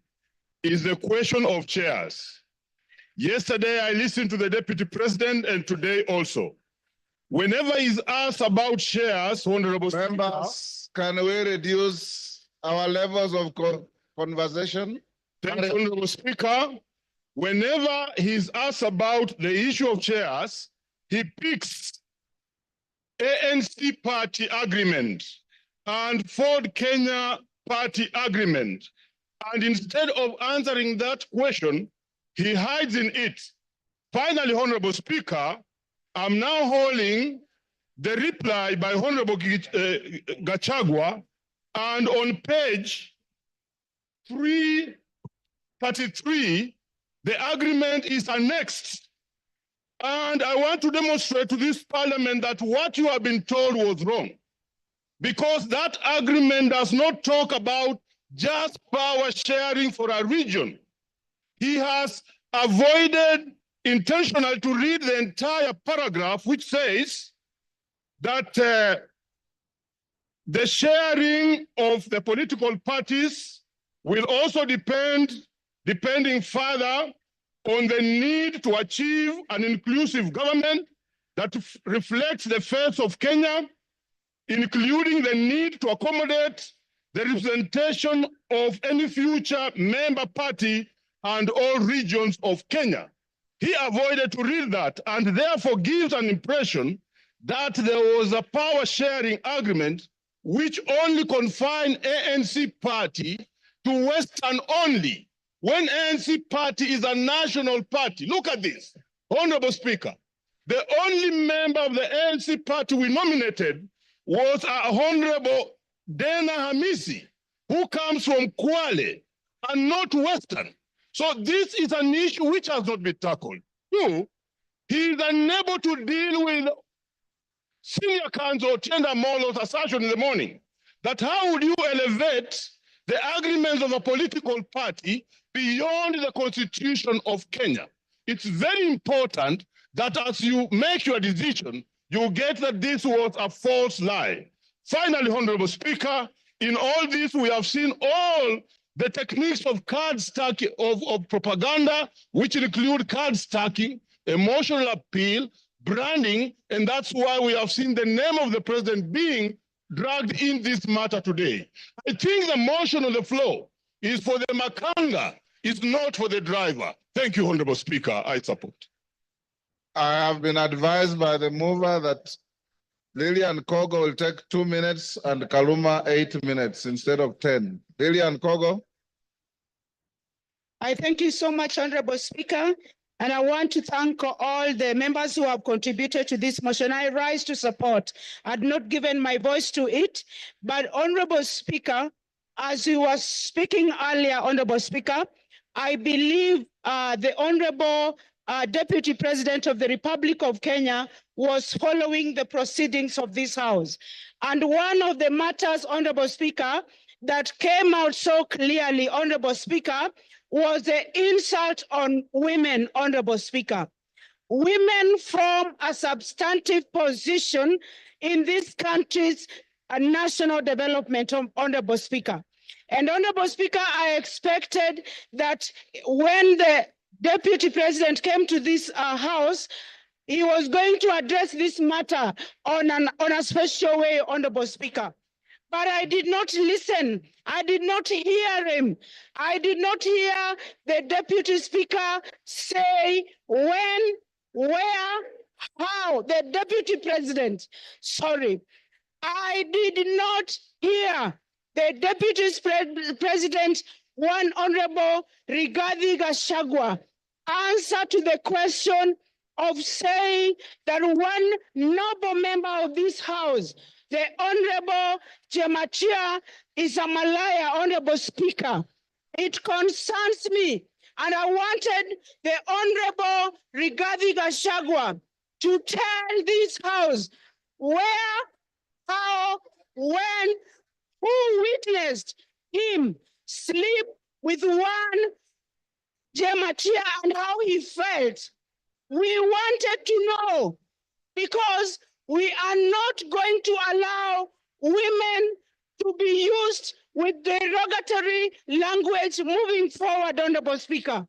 is the question of chairs. Yesterday, I listened to the Deputy President and today also. Whenever he's asked about chairs, Honorable Members, can we reduce our levels of conversation? Thank you, Honorable Speaker. Whenever he's asked about the issue of chairs, he picks ANC party agreement and Ford Kenya party agreement. And instead of answering that question, he hides in it. Finally, Honorable Speaker, I'm now holding the reply by Honorable Gachagua, and on page 333, the agreement is annexed. And I want to demonstrate to this parliament that what you have been told was wrong. Because that agreement does not talk about just power sharing for a region. He has avoided intentionally to read the entire paragraph, which says that the sharing of the political parties will also depending further on the need to achieve an inclusive government that reflects the faith of Kenya, including the need to accommodate the representation of any future member party and all regions of Kenya. He avoided to read that and therefore gives an impression that there was a power sharing agreement which only confined ANC party to Western only, when ANC party is a national party. Look at this, Honorable Speaker. The only member of the ANC party we nominated was Honorable Dana Hamisi, who comes from Kwale and not Western. So this is an issue which has not been tackled. Two, he is unable to deal with Senior Counsel Tenda Molo's assertion in the morning that how would you elevate the agreements of a political party beyond the constitution of Kenya? It's very important that as you make your decision, you get that this was a false lie. Finally, Honorable Speaker, in all this, we have seen all the techniques of card stacking, of propaganda, which include card stacking, emotional appeal, branding, and that's why we have seen the name of the president being dragged in this matter today. I think the motion on the floor is for the makanga, it's not for the driver. Thank you, Honorable Speaker. I support. I have been advised by the mover that Lillian Kogo will take 2 minutes and Kaluma 8 minutes instead of 10. Lillian Kogo. I thank you so much, Honorable Speaker. And I want to thank all the members who have contributed to this motion. I rise to support. I had not given my voice to it, but Honorable Speaker, as you were speaking earlier, Honorable Speaker, I believe the Honorable Deputy President of the Republic of Kenya was following the proceedings of this House. And one of the matters, Honorable Speaker, that came out so clearly, Honorable Speaker, was the insult on women, Honorable Speaker. Women form a substantive position in this country's national development, Honorable Speaker. And Honorable Speaker, I expected that when the Deputy President came to this House, he was going to address this matter on a special way, Honorable Speaker. But I did not listen. I did not hear him. I did not hear the Deputy Speaker say when, where, how. The Deputy President, sorry. I did not hear the Deputy President, one Honorable Rigathi Gachagua, answer to the question of saying that one noble member of this House, the Honorable Jemachia, is a Malaya, Honorable Speaker. It concerns me, and I wanted the Honorable Rigathi Gachagua to tell this House where, how, when, who witnessed him sleep with one Jemachia and how he felt. We wanted to know, because we are not going to allow women to be used with derogatory language moving forward, Honorable Speaker.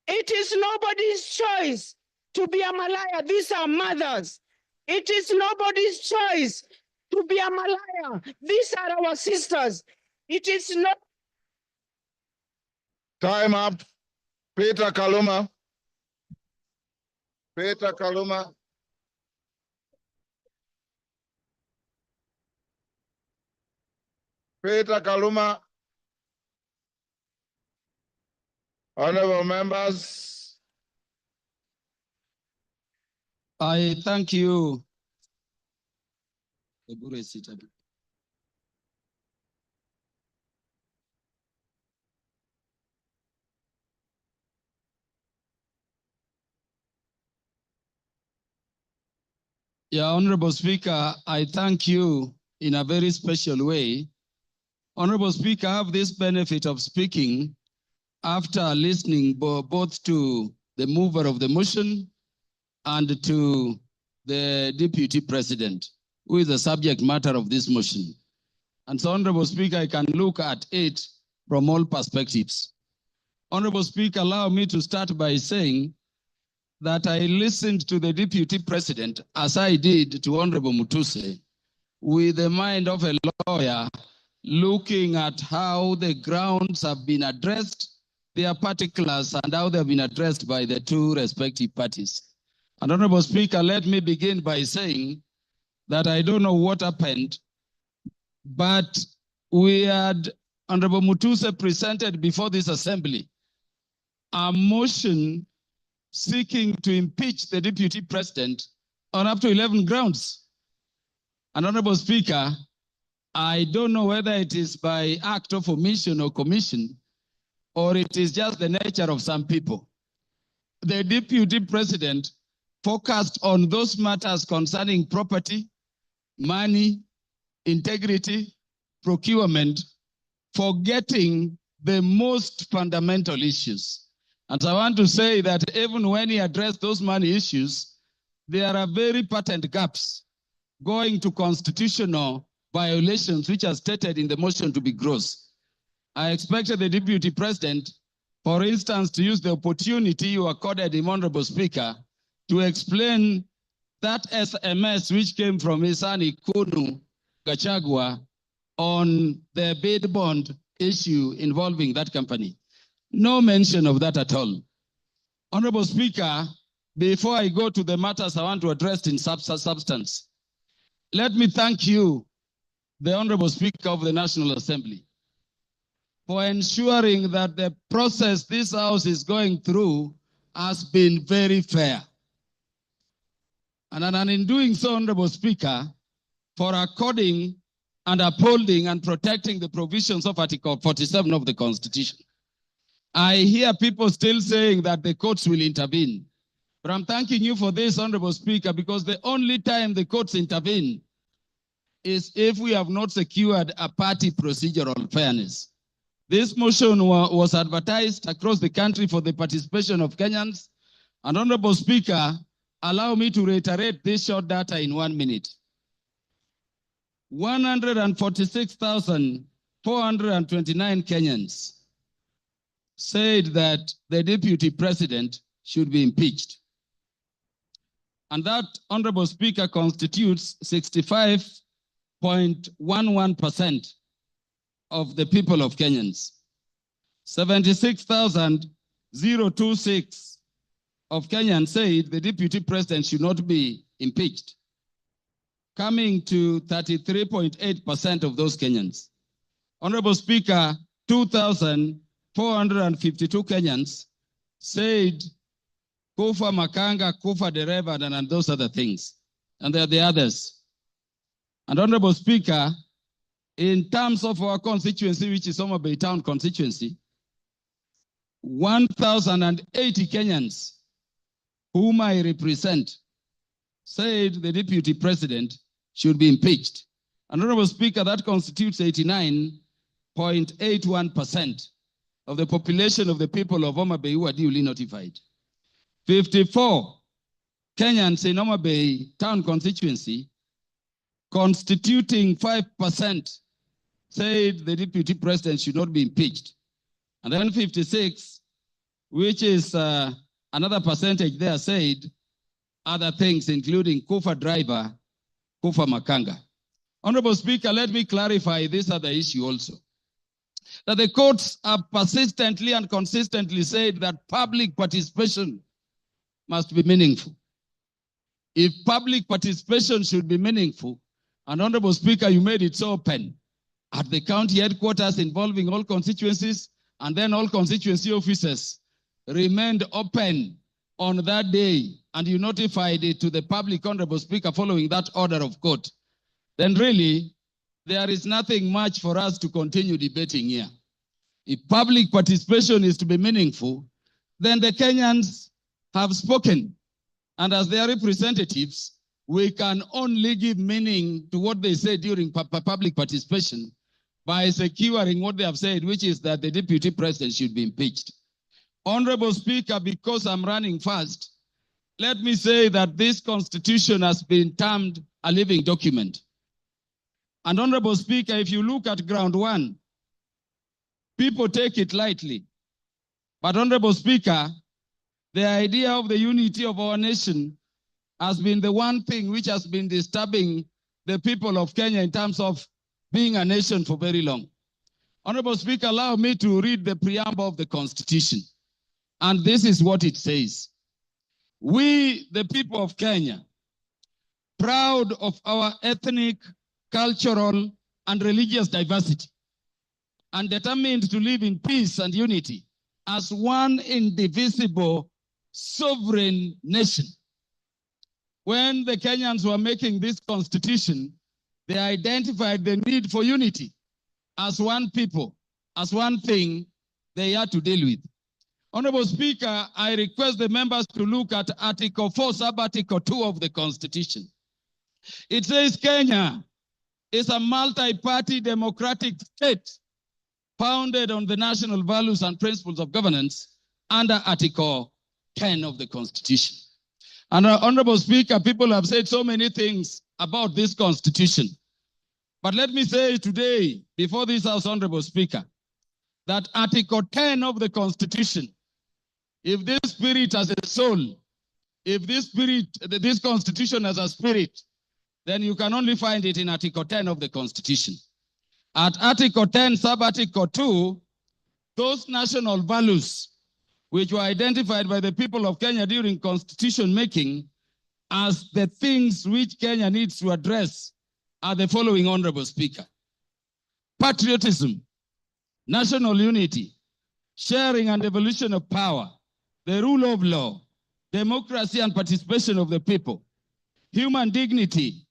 It is nobody's choice to be a Malaya. These are mothers. It is nobody's choice to be a Malaya. These are our sisters. It is not. Time up. Peter Kaluma. Peter Kaluma. Peter Kaluma. Honorable members. I thank you. Yeah, Honorable Speaker, I thank you in a very special way. Honorable Speaker, I have this benefit of speaking after listening both to the mover of the motion and to the Deputy President, who is the subject matter of this motion. And so, Honorable Speaker, I can look at it from all perspectives. Honorable Speaker, allow me to start by saying that I listened to the Deputy President, as I did to Honorable Mutuse, with the mind of a lawyer, looking at how the grounds have been addressed their particulars and how they have been addressed by the two respective parties. And Honorable Speaker, let me begin by saying that I don't know what happened, but we had Honorable Mutuse presented before this assembly a motion seeking to impeach the deputy president on up to 11 grounds. And Honorable Speaker, I don't know whether it is by act of omission or commission, or it is just the nature of some people. The deputy president focused on those matters concerning property, money, integrity, procurement, forgetting the most fundamental issues. And I want to say that even when he addressed those money issues, there are very patent gaps going to constitutional violations which are stated in the motion to be gross. I expected the deputy president, for instance, to use the opportunity you accorded him, Honorable Speaker, to explain that SMS which came from his son Ikunu Gachagua on the bid bond issue involving that company. No mention of that at all. Honorable Speaker, before I go to the matters I want to address in substance, let me thank you, the Honorable Speaker of the National Assembly, for ensuring that the process this House is going through has been very fair. And in doing so, Honorable Speaker, for according and upholding and protecting the provisions of Article 47 of the Constitution. I hear people still saying that the courts will intervene. But I'm thanking you for this, Honorable Speaker, because the only time the courts intervene is if we have not secured a party procedural fairness. This motion was advertised across the country for the participation of Kenyans. And Honorable Speaker, allow me to reiterate this short data in 1 minute. 146,429 Kenyans said that the deputy president should be impeached. And that, Honorable Speaker, constitutes 65.11% of the people of Kenyans. 76,026 of Kenyans said the deputy president should not be impeached, coming to 33.8% of those Kenyans. Honorable Speaker, 2,452 Kenyans said Kufa Makanga, Kufa Dereva, and those other things. And there are the others. And Honorable Speaker, in terms of our constituency, which is Homa Bay Town constituency, 1,080 Kenyans whom I represent said the deputy president should be impeached. And Honorable Speaker, that constitutes 89.81% of the population of the people of Homa Bay who are duly notified. 54 Kenyans in Homa Bay Town constituency, constituting 5%, said the deputy president should not be impeached. And then 56, which is another percentage there, said other things, including Kufa driver, Kufa Makanga. Honorable Speaker, let me clarify this other issue also. That the courts have persistently and consistently said that public participation must be meaningful. If public participation should be meaningful, and Honorable Speaker, you made it so open at the county headquarters involving all constituencies, and then all constituency offices remained open on that day, and you notified it to the public, Honorable Speaker, following that order of court, then really there is nothing much for us to continue debating here. If public participation is to be meaningful, then the Kenyans have spoken. And as their representatives, we can only give meaning to what they say during public participation by securing what they have said, which is that the deputy president should be impeached. Honorable Speaker, because I'm running fast, let me say that this constitution has been termed a living document. And Honorable Speaker, if you look at ground one, people take it lightly. But Honorable Speaker, the idea of the unity of our nation has been the one thing which has been disturbing the people of Kenya in terms of being a nation for very long. Honorable Speaker, allow me to read the preamble of the Constitution. And this is what it says. We, the people of Kenya, proud of our ethnic, cultural, and religious diversity, and determined to live in peace and unity as one indivisible sovereign nation. When the Kenyans were making this constitution, they identified the need for unity as one people, as one thing they had to deal with. Honorable Speaker, I request the members to look at Article 4, Sub-Article 2 of the Constitution. It says Kenya is a multi-party democratic state founded on the national values and principles of governance under Article 10 of the Constitution. And Honorable Speaker, people have said so many things about this Constitution. But let me say today, before this House, Honorable Speaker, that Article 10 of the Constitution, if this spirit has a soul, if this Constitution has a spirit, then you can only find it in Article 10 of the Constitution. At Article 10, Sub-Article 2, those national values which were identified by the people of Kenya during constitution making as the things which Kenya needs to address are the following, Honorable Speaker. Patriotism, national unity, sharing and devolution of power, the rule of law, democracy and participation of the people, human dignity,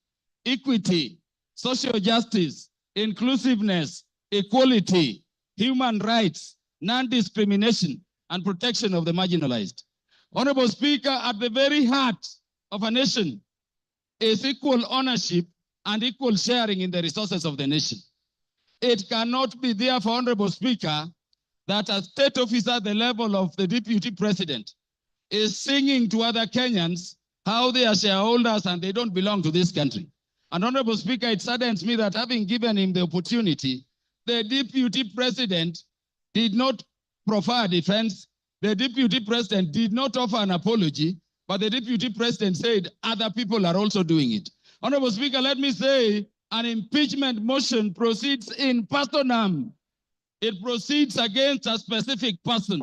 equity, social justice, inclusiveness, equality, human rights, non-discrimination, and protection of the marginalized. Honorable Speaker, at the very heart of a nation is equal ownership and equal sharing in the resources of the nation. It cannot be therefore, Honorable Speaker, that a state officer at the level of the deputy president is singing to other Kenyans how they are shareholders and they don't belong to this country. And Honorable Speaker, it saddens me that having given him the opportunity, the deputy president did not proffer defense. The deputy president did not offer an apology, but the deputy president said other people are also doing it. Honorable Speaker, let me say an impeachment motion proceeds in personam. It proceeds against a specific person.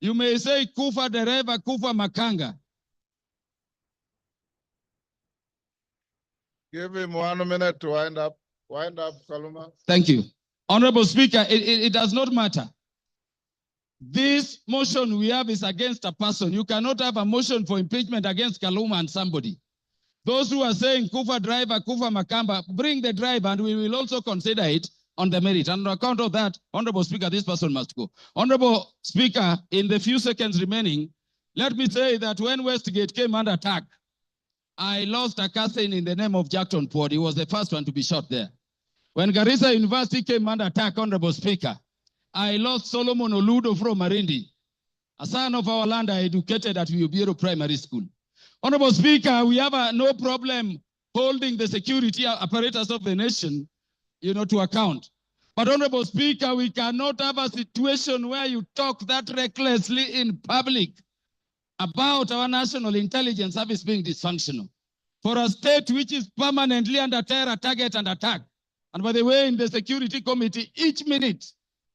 You may say Kufa Dereva, Kufa Makanga. Give him 1 minute to wind up. Wind up, Kaluma. Thank you. Honorable Speaker, it does not matter. This motion we have is against a person. You cannot have a motion for impeachment against Kaluma and somebody. Those who are saying Kufa driver, Kufa Makamba, bring the driver and we will also consider it on the merit. And on account of that, Honorable Speaker, this person must go. Honorable Speaker, in the few seconds remaining, let me say that when Westgate came under attack, I lost a cousin in the name of Jackson Port. He was the first one to be shot there. When Garissa University came under attack, Honorable Speaker, I lost Solomon Oludo from Marindi, a son of our land I educated at Ubiero Primary School. Honorable Speaker, we have no problem holding the security apparatus of the nation, to account. But Honorable Speaker, we cannot have a situation where you talk that recklessly in public about our national intelligence service being dysfunctional. For a state which is permanently under terror, target, and attack. And by the way, in the Security Committee, each minute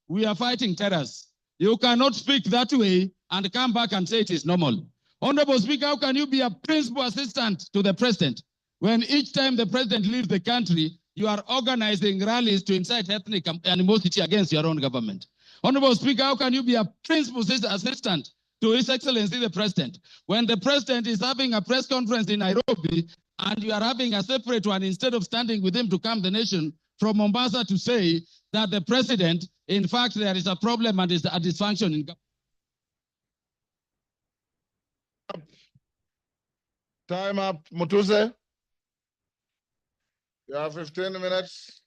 we are fighting terrorists. You cannot speak that way and come back and say it is normal. Honorable Speaker, how can you be a principal assistant to the president when each time the president leaves the country, you are organizing rallies to incite ethnic animosity against your own government? Honorable Speaker, how can you be a principal assistant to His Excellency the President when the President is having a press conference in Nairobi and you are having a separate one instead of standing with him to calm the nation from Mombasa to say that the President, in fact, there is a problem and is a dysfunction in government? Time up, Mutuse. You have 15 minutes.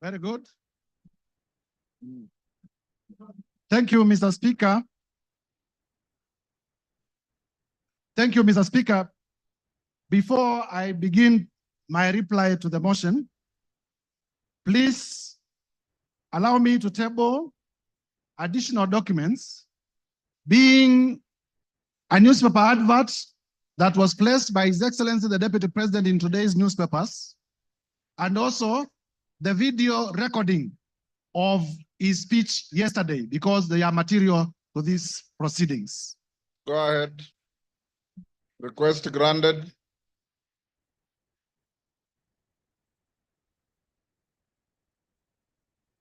Very good. Thank you, Mr. Speaker. Thank you, Mr. Speaker. Before I begin my reply to the motion, please allow me to table additional documents, being a newspaper advert that was placed by His Excellency the Deputy President in today's newspapers, and also the video recording of his speech yesterday, because they are material to these proceedings. Go ahead. Request granted.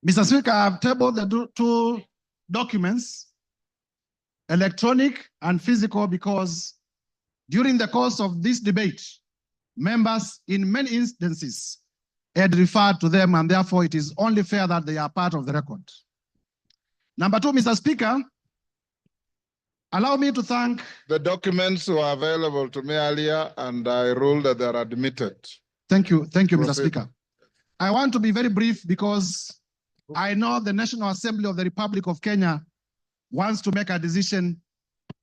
Mr. Speaker, I have tabled the two documents, electronic and physical, because during the course of this debate, members in many instances had referred to them, and therefore it is only fair that they are part of the record. Number two, Mr. Speaker, allow me to thank... The documents were available to me earlier, and I ruled that they are admitted. Thank you, Mr. Proceed. Speaker. I want to be very brief because I know the National Assembly of the Republic of Kenya wants to make a decision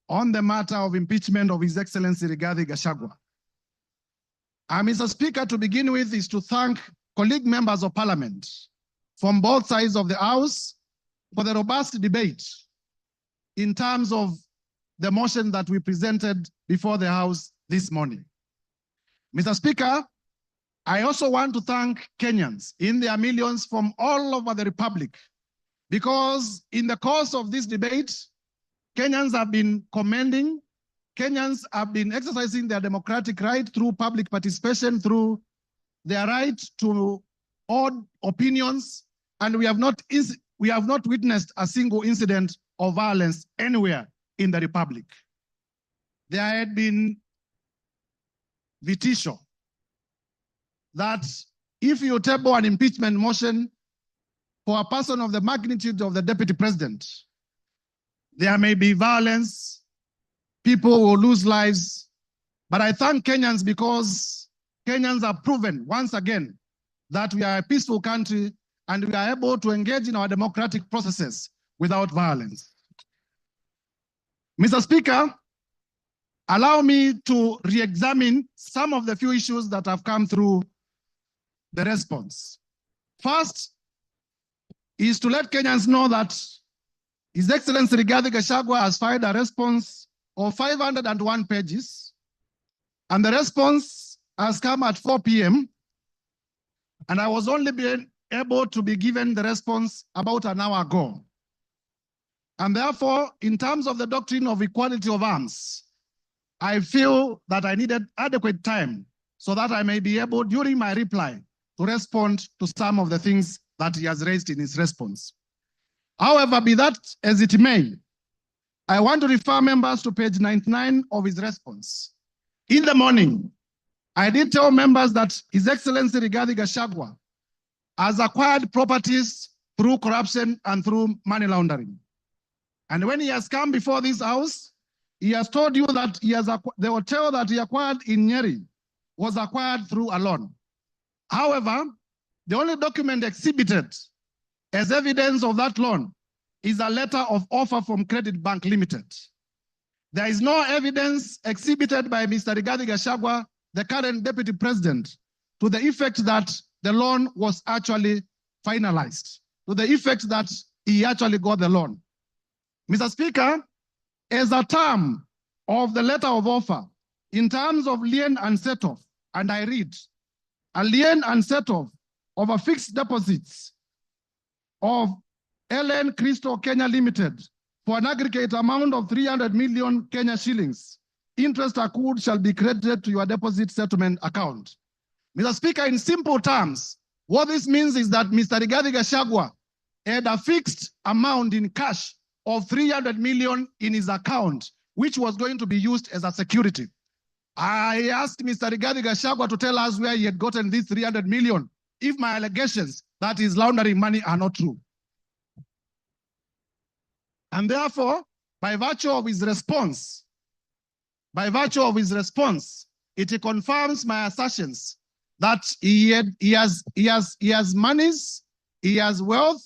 on the matter of impeachment of His Excellency Rigathi Gachagua. Mr. Speaker, to begin with is to thank colleague members of Parliament from both sides of the House for the robust debate in terms of the motion that we presented before the House this morning. Mr. Speaker, I also want to thank Kenyans in their millions from all over the Republic, because in the course of this debate, Kenyans have been commending, Kenyans have been exercising their democratic right through public participation, through their right to odd opinions, and we have not witnessed a single incident of violence anywhere in the Republic. There had been vitisho that if you table an impeachment motion for a person of the magnitude of the deputy president, there may be violence, people will lose lives. But I thank Kenyans because Kenyans have proven once again that we are a peaceful country and we are able to engage in our democratic processes without violence. Mr. Speaker, allow me to re-examine some of the few issues that have come through the response. First is to let Kenyans know that His Excellency Rigathi Gachagua has filed a response of 501 pages, and the response has come at 4 p.m. and I was only able to be given the response about an hour ago. And therefore, in terms of the doctrine of equality of arms, I feel that I needed adequate time so that I may be able, during my reply, to respond to some of the things that he has raised in his response. However, be that as it may, I want to refer members to page 99 of his response. In the morning, I did tell members that His Excellency Rigathi Gachagua has acquired properties through corruption and through money laundering. And when he has come before this house, he has told you that the hotel that he acquired in Nyeri was acquired through a loan. However, the only document exhibited as evidence of that loan is a letter of offer from Credit Bank Limited. There is no evidence exhibited by Mr. Rigathi Gachagua, the current deputy president, to the effect that the loan was actually finalized, to the effect that he actually got the loan. Mr. Speaker, as a term of the letter of offer, in terms of lien and set-off, and I read, a lien and set-off of a fixed deposits of LN Crystal Kenya Limited for an aggregate amount of 300 million Kenya shillings. Interest accrued shall be credited to your deposit settlement account. Mr. Speaker, in simple terms, what this means is that Mr. Rigathi Gachagua had a fixed amount in cash of 300 million in his account, which was going to be used as a security. I asked Mr. Rigathi Gachagua to tell us where he had gotten this 300 million if my allegations that he's laundering money are not true. And therefore, by virtue of his response, it confirms my assertions that he has monies, he has wealth,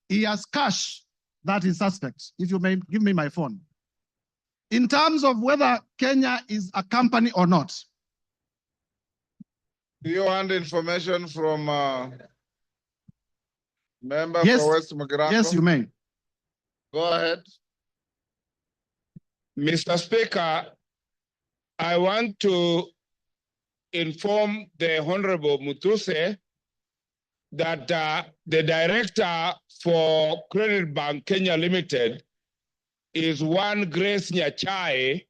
he has cash that is suspect. If you may give me my phone. In terms of whether Kenya is a company or not. Do you want information from member Yes. for West Mugirango? Yes, you may. Go ahead. Mr. Speaker, I want to inform the Honorable Mutuse that the director for Credit Bank Kenya Limited is one Grace Nyachai,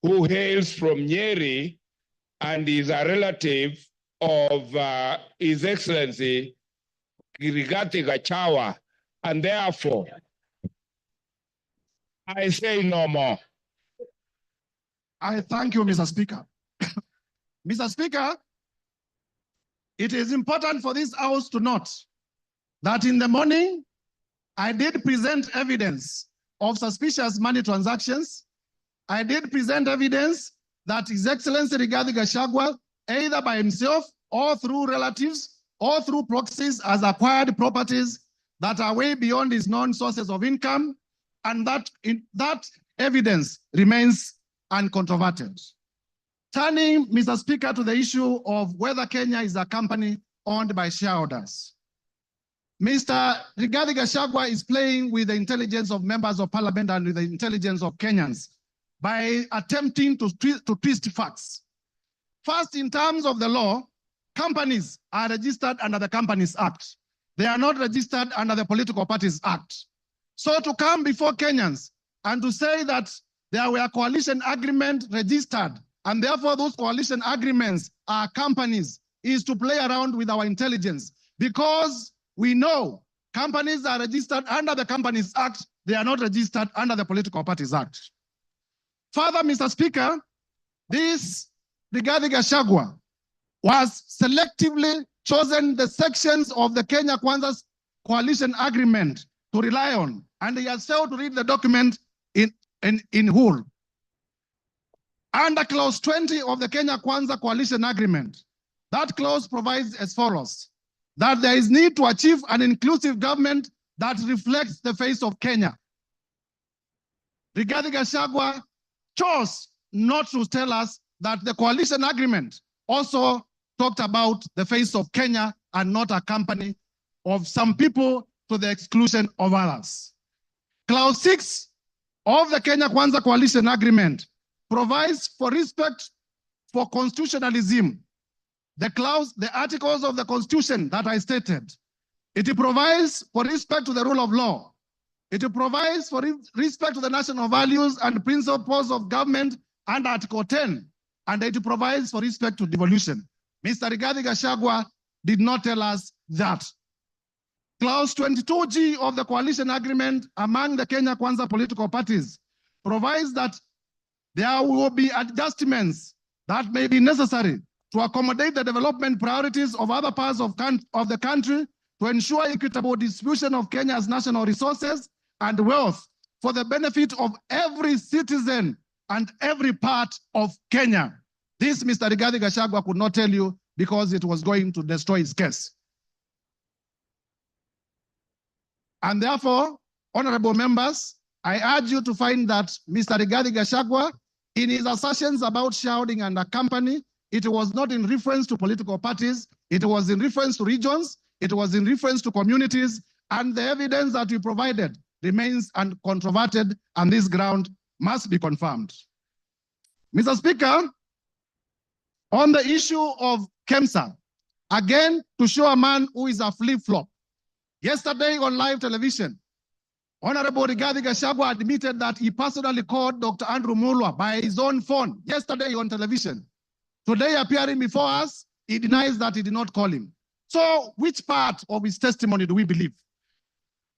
who hails from Nyeri and is a relative of His Excellency Rigathi Gachagua, and therefore I say no more. I thank you, Mr. Speaker. Mr. Speaker, it is important for this House to note that in the morning, I did present evidence of suspicious money transactions. I did present evidence that His Excellency Rigathi Gachagua, either by himself or through relatives or through proxies, has acquired properties that are way beyond his known sources of income, and that evidence remains uncontroverted. Turning, Mr. Speaker, to the issue of whether Kenya is a company owned by shareholders. Mr. Rigathi Gachagua is playing with the intelligence of members of parliament and with the intelligence of Kenyans by attempting to twist facts. First, in terms of the law, companies are registered under the Companies Act. They are not registered under the Political Parties Act. So to come before Kenyans and to say that there were coalition agreements registered and therefore those coalition agreements are companies is to play around with our intelligence, because we know companies are registered under the Companies Act. They are not registered under the Political Parties Act. Further, Mr. Speaker, this Rigathi Gachagua was selectively chosen the sections of the Kenya Kwanza's coalition agreement to rely on, and he has failed to read the document in whole. Under clause 20 of the Kenya Kwanza coalition agreement, that clause provides as follows: that there is need to achieve an inclusive government that reflects the face of Kenya. Rigathi Gachagua chose not to tell us that the coalition agreement also talked about the face of Kenya and not a company of some people to the exclusion of others. Clause 6 of the Kenya Kwanza coalition agreement provides for respect for constitutionalism. The articles of the Constitution that I stated, it provides for respect to the rule of law. It provides for respect to the national values and principles of government under Article 10, and it provides for respect to devolution. Mr. Rigathi Gachagua did not tell us that. Clause 22G of the coalition agreement among the Kenya Kwanza political parties provides that there will be adjustments that may be necessary to accommodate the development priorities of other parts of the country to ensure equitable distribution of Kenya's national resources and wealth for the benefit of every citizen and every part of Kenya. This Mr. Rigathi Gachagua could not tell you because it was going to destroy his case. And therefore, honorable members, I urge you to find that Mr. Rigathi Gachagua, in his assertions about shareholding and a company, it was not in reference to political parties, it was in reference to regions, it was in reference to communities, and the evidence that we provided remains uncontroverted, and this ground must be confirmed. Mr. Speaker, on the issue of KEMSA, again, to show a man who is a flip-flop. Yesterday on live television, Honorable Rigathi Gachagua admitted that he personally called Dr. Andrew Mulwa by his own phone yesterday on television. Today, appearing before us, he denies that he did not call him. So which part of his testimony do we believe?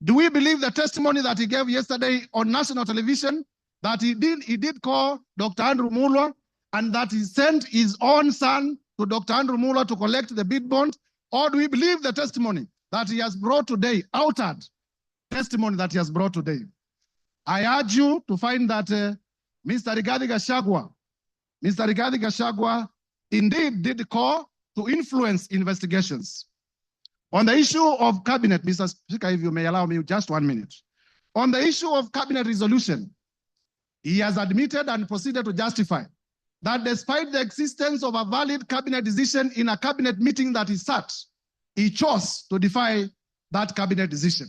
Do we believe the testimony that he gave yesterday on national television, that he did call Dr. Andrew Mulwa and that he sent his own son to Dr. Andrew Mulwa to collect the bid bond? Or do we believe the testimony that he has brought today, altered testimony that he has brought today? I urge you to find that Mr. Rigathi Gachagua indeed did call to influence investigations. On the issue of cabinet, Mr. Speaker, if you may allow me just 1 minute. On the issue of cabinet resolution, he has admitted and proceeded to justify that despite the existence of a valid cabinet decision in a cabinet meeting that he sat, he chose to defy that cabinet decision.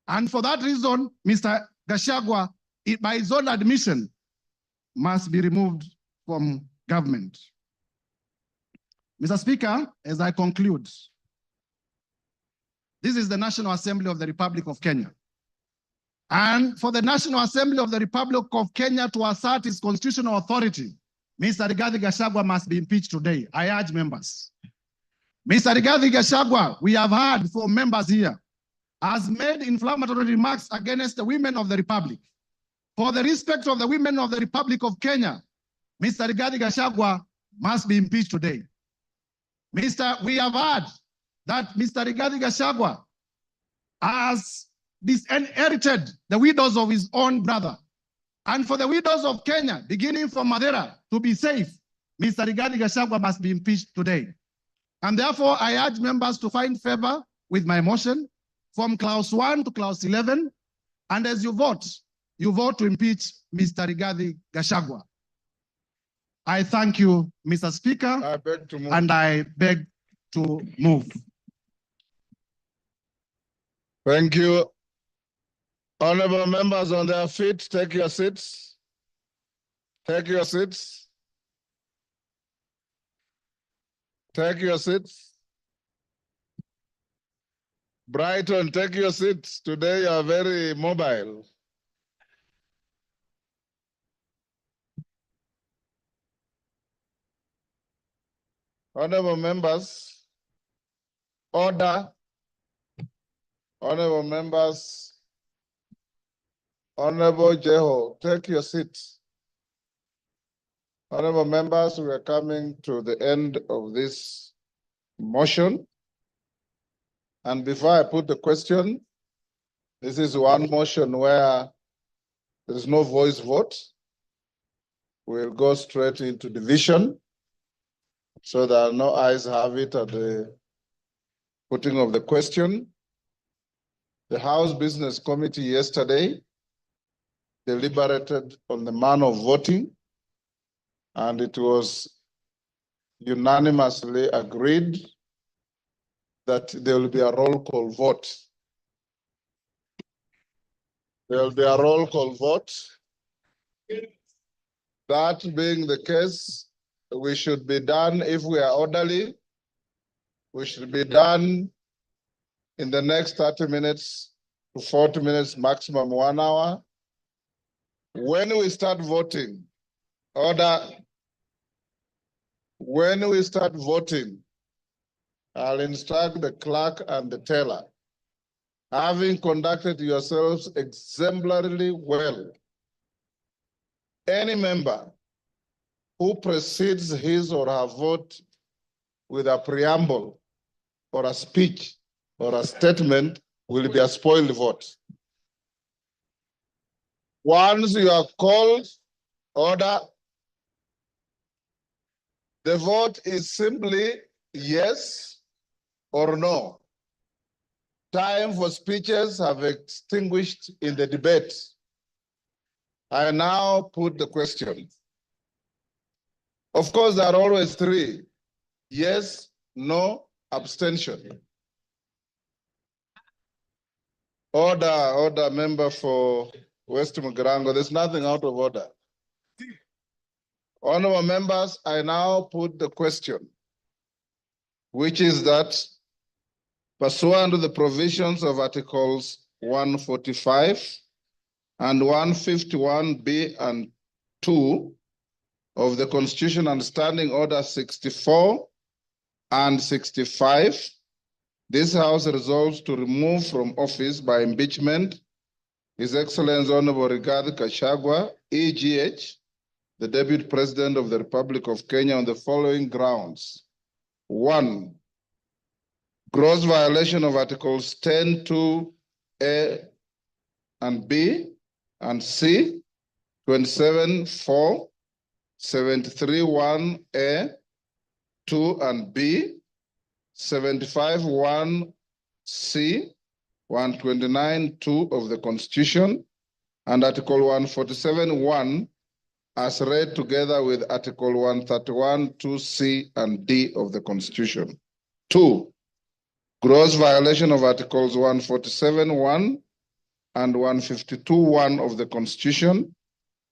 And for that reason, Mr. Gachagua, by his own admission, must be removed from government. Mr. Speaker, as I conclude, This is the National Assembly of the Republic of Kenya. And for the National Assembly of the Republic of Kenya to assert its constitutional authority, Mr. Rigathi Gachagua must be impeached today. I urge members. Mr. Rigathi Gachagua, we have heard from members here, has made inflammatory remarks against the women of the Republic. For the respect of the women of the Republic of Kenya, Mr. Rigathi Gachagua must be impeached today. We have heard that Mr. Rigathi Gachagua has disinherited the widows of his own brother. And for the widows of Kenya, beginning from Madeira, to be safe, Mr. Rigathi Gachagua must be impeached today. And therefore, I urge members to find favor with my motion from clause 1 to clause 11. And as you vote to impeach Mr. Rigathi Gachagua. I thank you, Mr. Speaker, I beg to move. and I beg to move. Thank you. Honorable members on their feet, take your seats. Take your seats. Take your seats. Brighton, take your seats. Today you are very mobile. Honorable members, order. Honorable members, Honorable Jeho, take your seats. Honorable members, we are coming to the end of this motion. And before I put the question, this is one motion where there is no voice vote. We'll go straight into division. So there are no ayes have it at the putting of the question. The House Business Committee yesterday deliberated on the manner of voting, and it was unanimously agreed that there will be a roll call vote. There will be a roll call vote. That being the case, we should be done, if we are orderly, we should be done in the next 30 minutes to 40 minutes, maximum 1 hour. When we start voting, order. When we start voting, I'll instruct the clerk and the teller, having conducted yourselves exemplarily well, any member who precedes his or her vote with a preamble or a speech or a statement will be a spoiled vote. Once you are called, order. The vote is simply yes or no. Time for speeches have extinguished in the debate. I now put the question. Of course, there are always 3. Yes, no, abstention. Order, member for West Mugirango. There's nothing out of order. Honorable members, I now put the question, which is that pursuant to the provisions of Articles 145 and 151B and 2 of the Constitution and Standing Order 64 and 65, this House resolves to remove from office by impeachment His Excellency Honorable Rigathi Gachagua, EGH, the Deputy President of the Republic of Kenya, on the following grounds. 1, gross violation of Articles 10(2)A and B and C, 27(4), 73(1)A, 2 and B, 75(1)C, 129(2) of the Constitution, and Article 147(1) as read together with Article 131(2)C and D of the Constitution. 2, gross violation of Articles 147(1) and 152(1) of the Constitution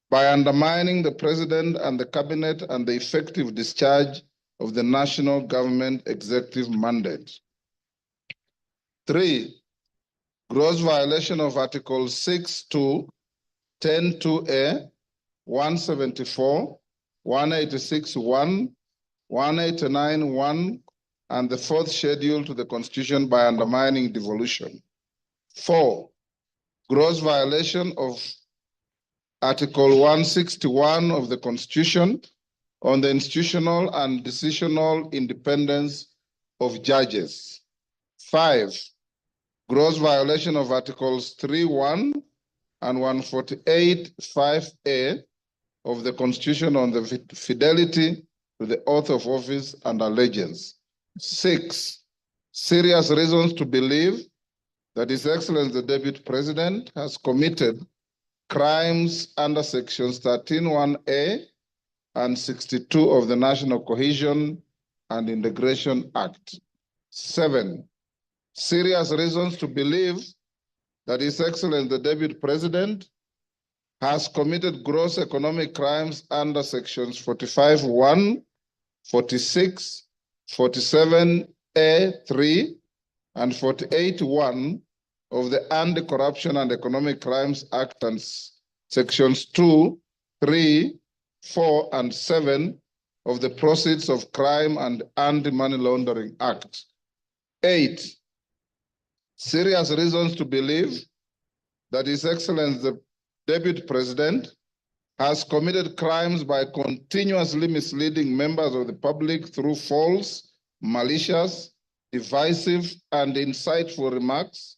by undermining the President and the Cabinet and the effective discharge of the national government executive mandate. 3, gross violation of Articles 6.2, 10.2a, 174, 186.1, 189.1, and the 4th schedule to the Constitution by undermining devolution. 4, gross violation of Article 161 of the Constitution on the institutional and decisional independence of judges. 5, gross violation of Articles 3.1 and 148.5a of the Constitution on the fidelity to the oath of office and allegiance. 6, serious reasons to believe that His Excellency the Deputy President has committed crimes under sections 13.1a and 62 of the National Cohesion and Integration Act. 7, serious reasons to believe that His Excellency the Deputy President has committed gross economic crimes under sections 45.1, 46, 47A3, and 48.1 of the Anti-Corruption and Economic Crimes Act and sections 2, 3, 4, and 7 of the Proceeds of Crime and Anti-Money Laundering Act. 8, serious reasons to believe that His Excellency the Deputy President has committed crimes by continuously misleading members of the public through false, malicious, divisive, and insightful remarks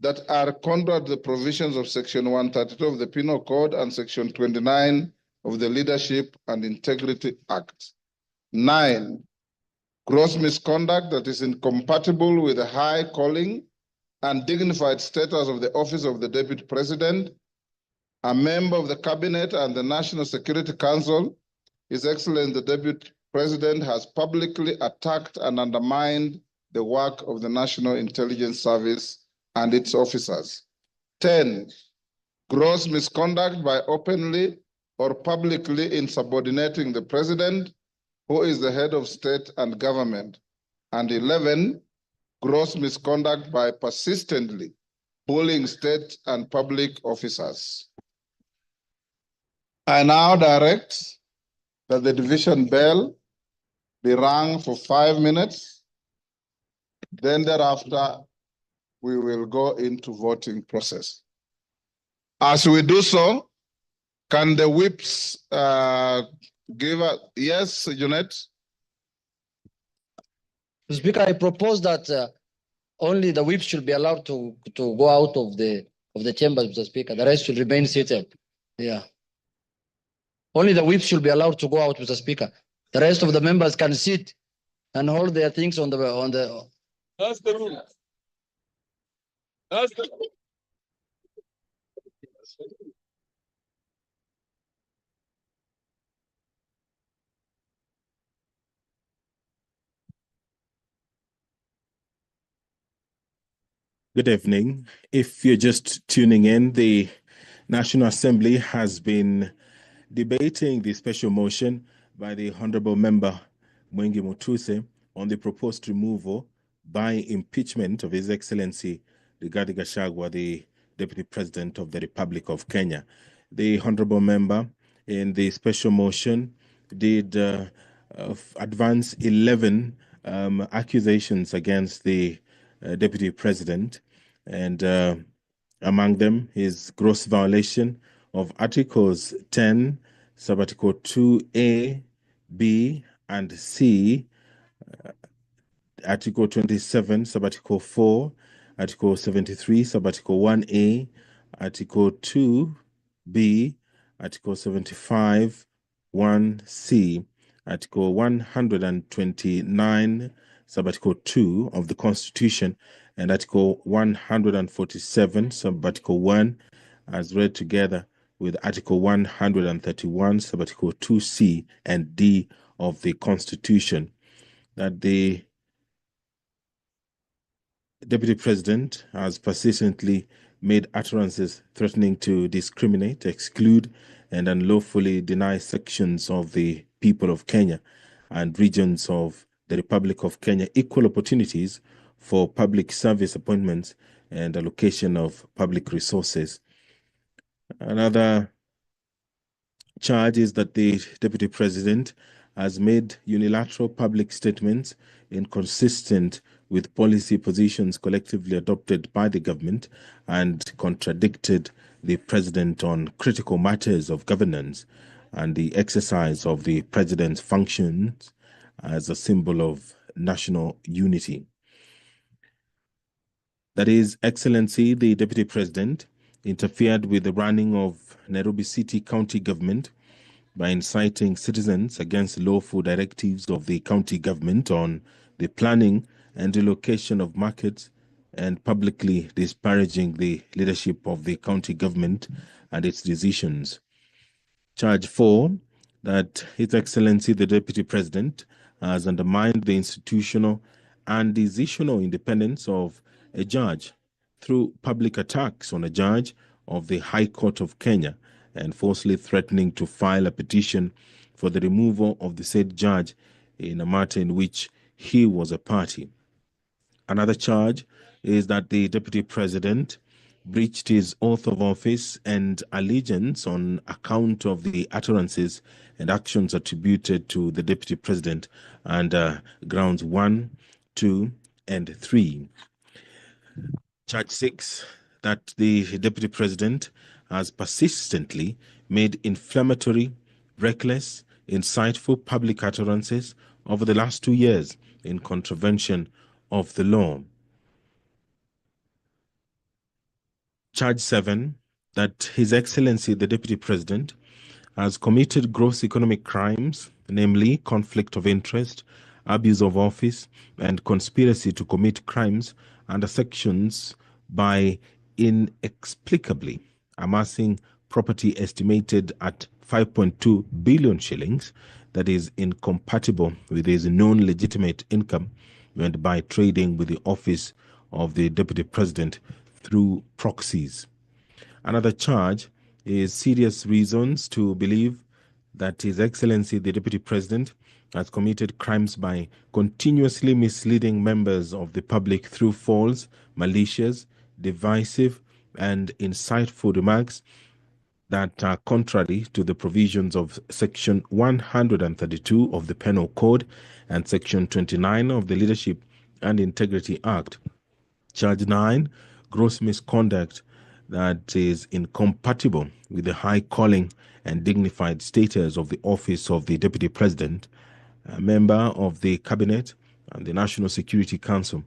that are contrary to the provisions of Section 132 of the Penal Code and Section 29 of the Leadership and Integrity Act. 9, gross misconduct that is incompatible with the high calling and dignified status of the office of the Deputy President, a member of the Cabinet and the National Security Council. His Excellency the Deputy President has publicly attacked and undermined the work of the National Intelligence Service and its officers. 10, gross misconduct by openly or publicly insubordinating the President, who is the head of state and government. And 11, gross misconduct by persistently bullying state and public officers. I now direct that the division bell be rung for 5 minutes. Then thereafter, we will go into voting process. As we do so, can the whips give us, yes, Jeanette? Speaker, I propose that only the whips should be allowed to go out of the chamber, Mr. Speaker. The rest should remain seated. Yeah. Only the whips should be allowed to go out, Mr. Speaker. The rest of the members can sit and hold their things on the. That's the rule. That's the. Good evening. If you're just tuning in, the National Assembly has been debating the special motion by the Honorable Member Mwengi Mutuse on the proposed removal by impeachment of His Excellency Rigathi Gachagua, the Deputy President of the Republic of Kenya. The Honorable Member in the special motion did advance 11 accusations against the Deputy President, and among them is gross violation of Articles 10, Subarticle 2A, B, and C, Article 27, Subarticle 4, Article 73, Subarticle 1A, Article 2B, Article 75, 1C, Article 129, Subarticle 2 of the Constitution, and Article 147, Subarticle 1, as read together with Article 131, Subarticle 2C and D of the Constitution, that the Deputy President has persistently made utterances threatening to discriminate, exclude, and unlawfully deny sections of the people of Kenya and regions of the Republic of Kenya equal opportunities for public service appointments and allocation of public resources. Another charge is that the Deputy President has made unilateral public statements inconsistent with policy positions collectively adopted by the government and contradicted the President on critical matters of governance and the exercise of the President's functions as a symbol of national unity. That is, Excellency, the Deputy President interfered with the running of Nairobi City County government by inciting citizens against lawful directives of the county government on the planning and relocation of markets and publicly disparaging the leadership of the county government and its decisions. Charge 4, that His Excellency the Deputy President has undermined the institutional and decisional independence of a judge through public attacks on a judge of the High Court of Kenya and falsely threatening to file a petition for the removal of the said judge in a matter in which he was a party. Another charge is that the Deputy President breached his oath of office and allegiance on account of the utterances and actions attributed to the Deputy President under grounds 1, 2, and 3. Charge 6, that the Deputy President has persistently made inflammatory, reckless, insightful public utterances over the last 2 years in contravention of the law. Charge 7, that His Excellency the Deputy President has committed gross economic crimes, namely conflict of interest, abuse of office, and conspiracy to commit crimes under sections by inexplicably amassing property estimated at 5.2 billion shillings that is incompatible with his known legitimate income and by trading with the office of the Deputy President through proxies. Another charge is serious reasons to believe that His Excellency the Deputy President has committed crimes by continuously misleading members of the public through false, malicious, divisive, and insightful remarks that are contrary to the provisions of Section 132 of the Penal Code and Section 29 of the Leadership and Integrity Act. Charge 9, gross misconduct that is incompatible with the high calling and dignified status of the office of the Deputy President, a member of the Cabinet and the National Security Council.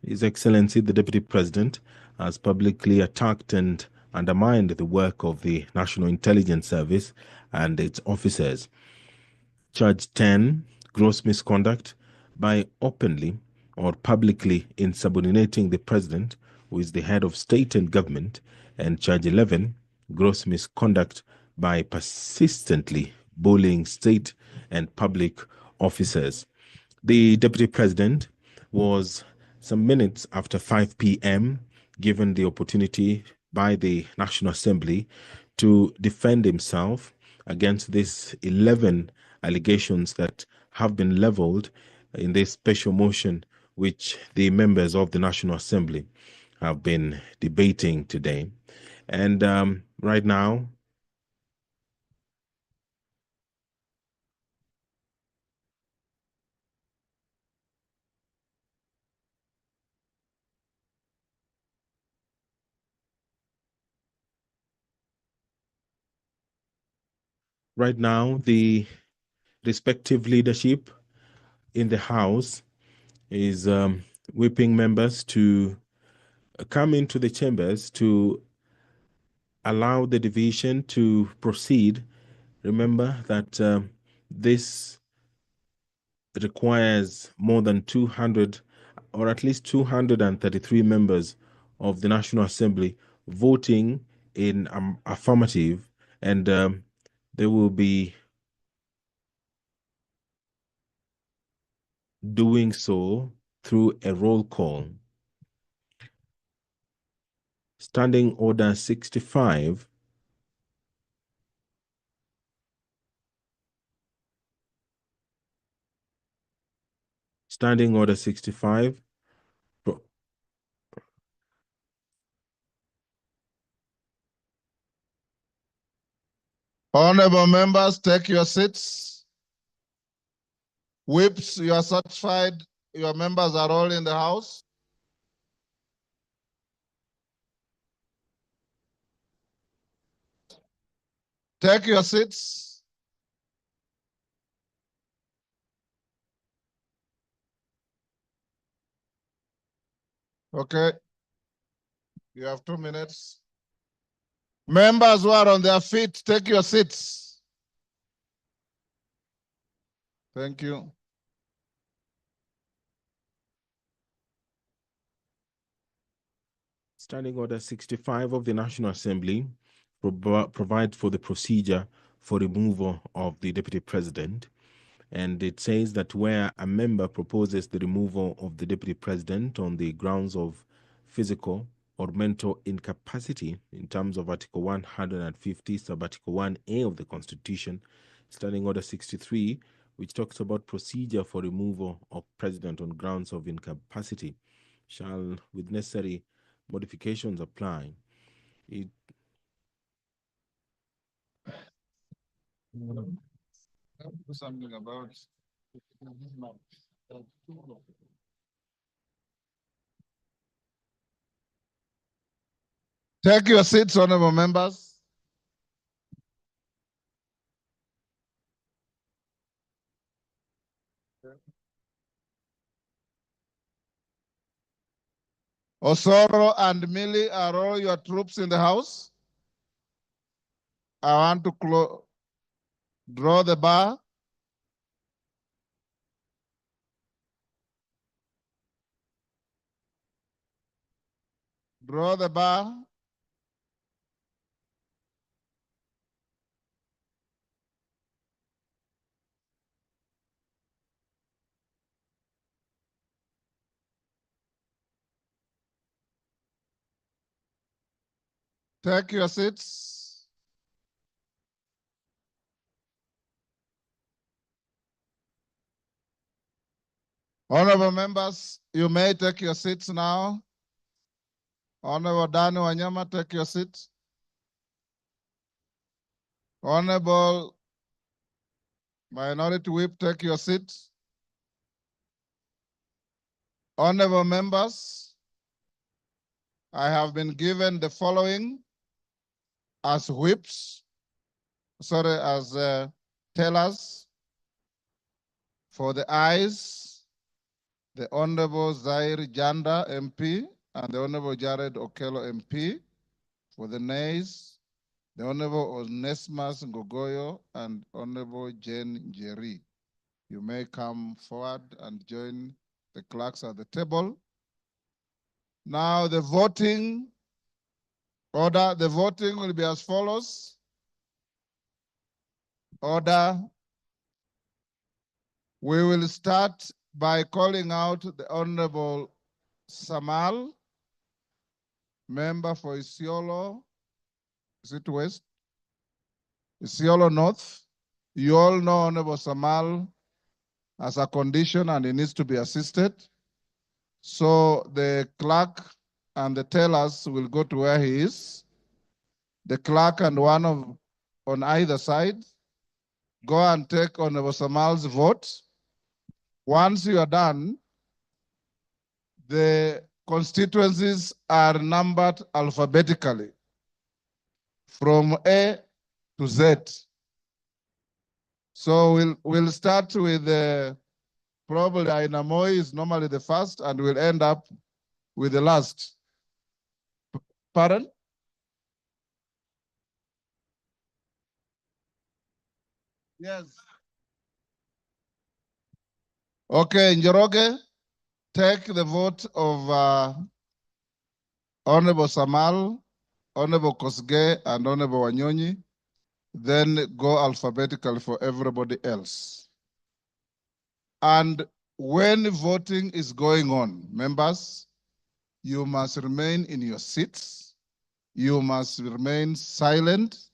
His Excellency the Deputy President has publicly attacked and undermined the work of the National Intelligence Service and its officers. Charge 10, gross misconduct by openly or publicly insubordinating the President, who is the head of state and government, and charge 11, gross misconduct by persistently bullying state and public officers. The Deputy President was some minutes after 5 p.m. given the opportunity by the National Assembly to defend himself against these 11 allegations that have been leveled in this special motion which the members of the National Assembly have been debating today. And right now, the respective leadership in the House is whipping members to come into the chambers to allow the division to proceed. Remember that this requires more than 200 or at least 233 members of the National Assembly voting in affirmative, and they will be doing so through a roll call. Standing Order 65 Standing Order 65 Honorable members, take your seats. Whips, you are satisfied your members are all in the house? Take your seats. Okay. You have 2 minutes. Members who are on their feet, take your seats. Thank you. Standing Order 65 of the National Assembly provides for the procedure for removal of the Deputy President. And it says that where a member proposes the removal of the Deputy President on the grounds of physical or mental incapacity in terms of Article 150, Sub-Article 1A of the Constitution, Standing Order 63, which talks about procedure for removal of President on grounds of incapacity, shall, with necessary modifications, apply. It Do something about Take your seats, honorable members. Osoro and Millie, are all your troops in the house? I want to draw the bar. Draw the bar. Take your seats. Honorable members, you may take your seats now. Honorable Dani Wanyama, take your seat. Honorable Minority Whip, take your seat. Honorable members, I have been given the following as whips, as tellers. For the ayes, the Honorable Zaire Janda MP and the Honorable Jared Okello MP. For the nays, the Honorable Onesmus Ngogoyo and Honorable Jane Njeri. You may come forward and join the clerks at the table. Now the voting order, the voting will be as follows. Order. We will start by calling out the Honorable Samal, member for Isiolo. Is it West? Isiolo North. You all know Honorable Samal has a condition and he needs to be assisted. So the clerk and the tellers will go to where he is. The clerk and on either side, go and take Honorable Samal's vote. Once you are done, the constituencies are numbered alphabetically from A to Z. So we'll start with probably Ainamoi is normally the first, and we'll end up with the last. Pardon? Yes. Okay, Njoroge, take the vote of Honorable Samal, Honorable Kosge, and Honorable Wanyonyi. Then go alphabetical for everybody else. And when voting is going on, members, you must remain in your seats. You must remain silent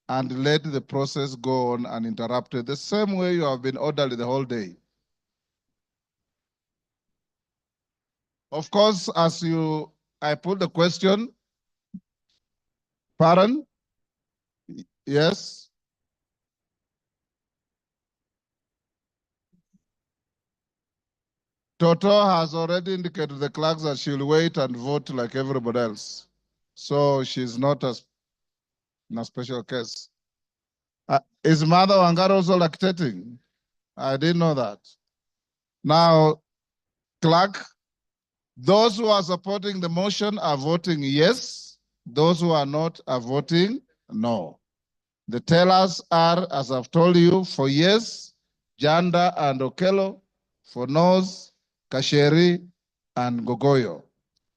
and let the process go on uninterrupted, the same way you have been orderly the whole day. Of course, I put the question, pardon, Yes. Toto has already indicated to the clerks that she'll wait and vote like everybody else. So she's not in a special case. Is Mother Wangari also lactating? I didn't know that. Now, clerk, those who are supporting the motion are voting yes. Those who are not are voting no. The tellers are, as I've told you, for yes, Janda and Okello, for no's, Kasheri and Gogoyo.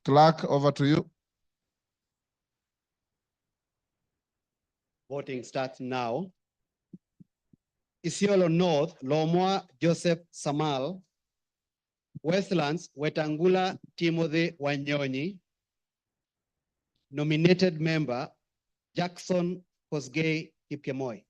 Clerk, over to you. Voting starts now. Isiolo North, Lomwa Joseph Samal. Westlands, Wetangula Timothy Wanyonyi. Nominated member, Jackson Kosgei Kipkemoi.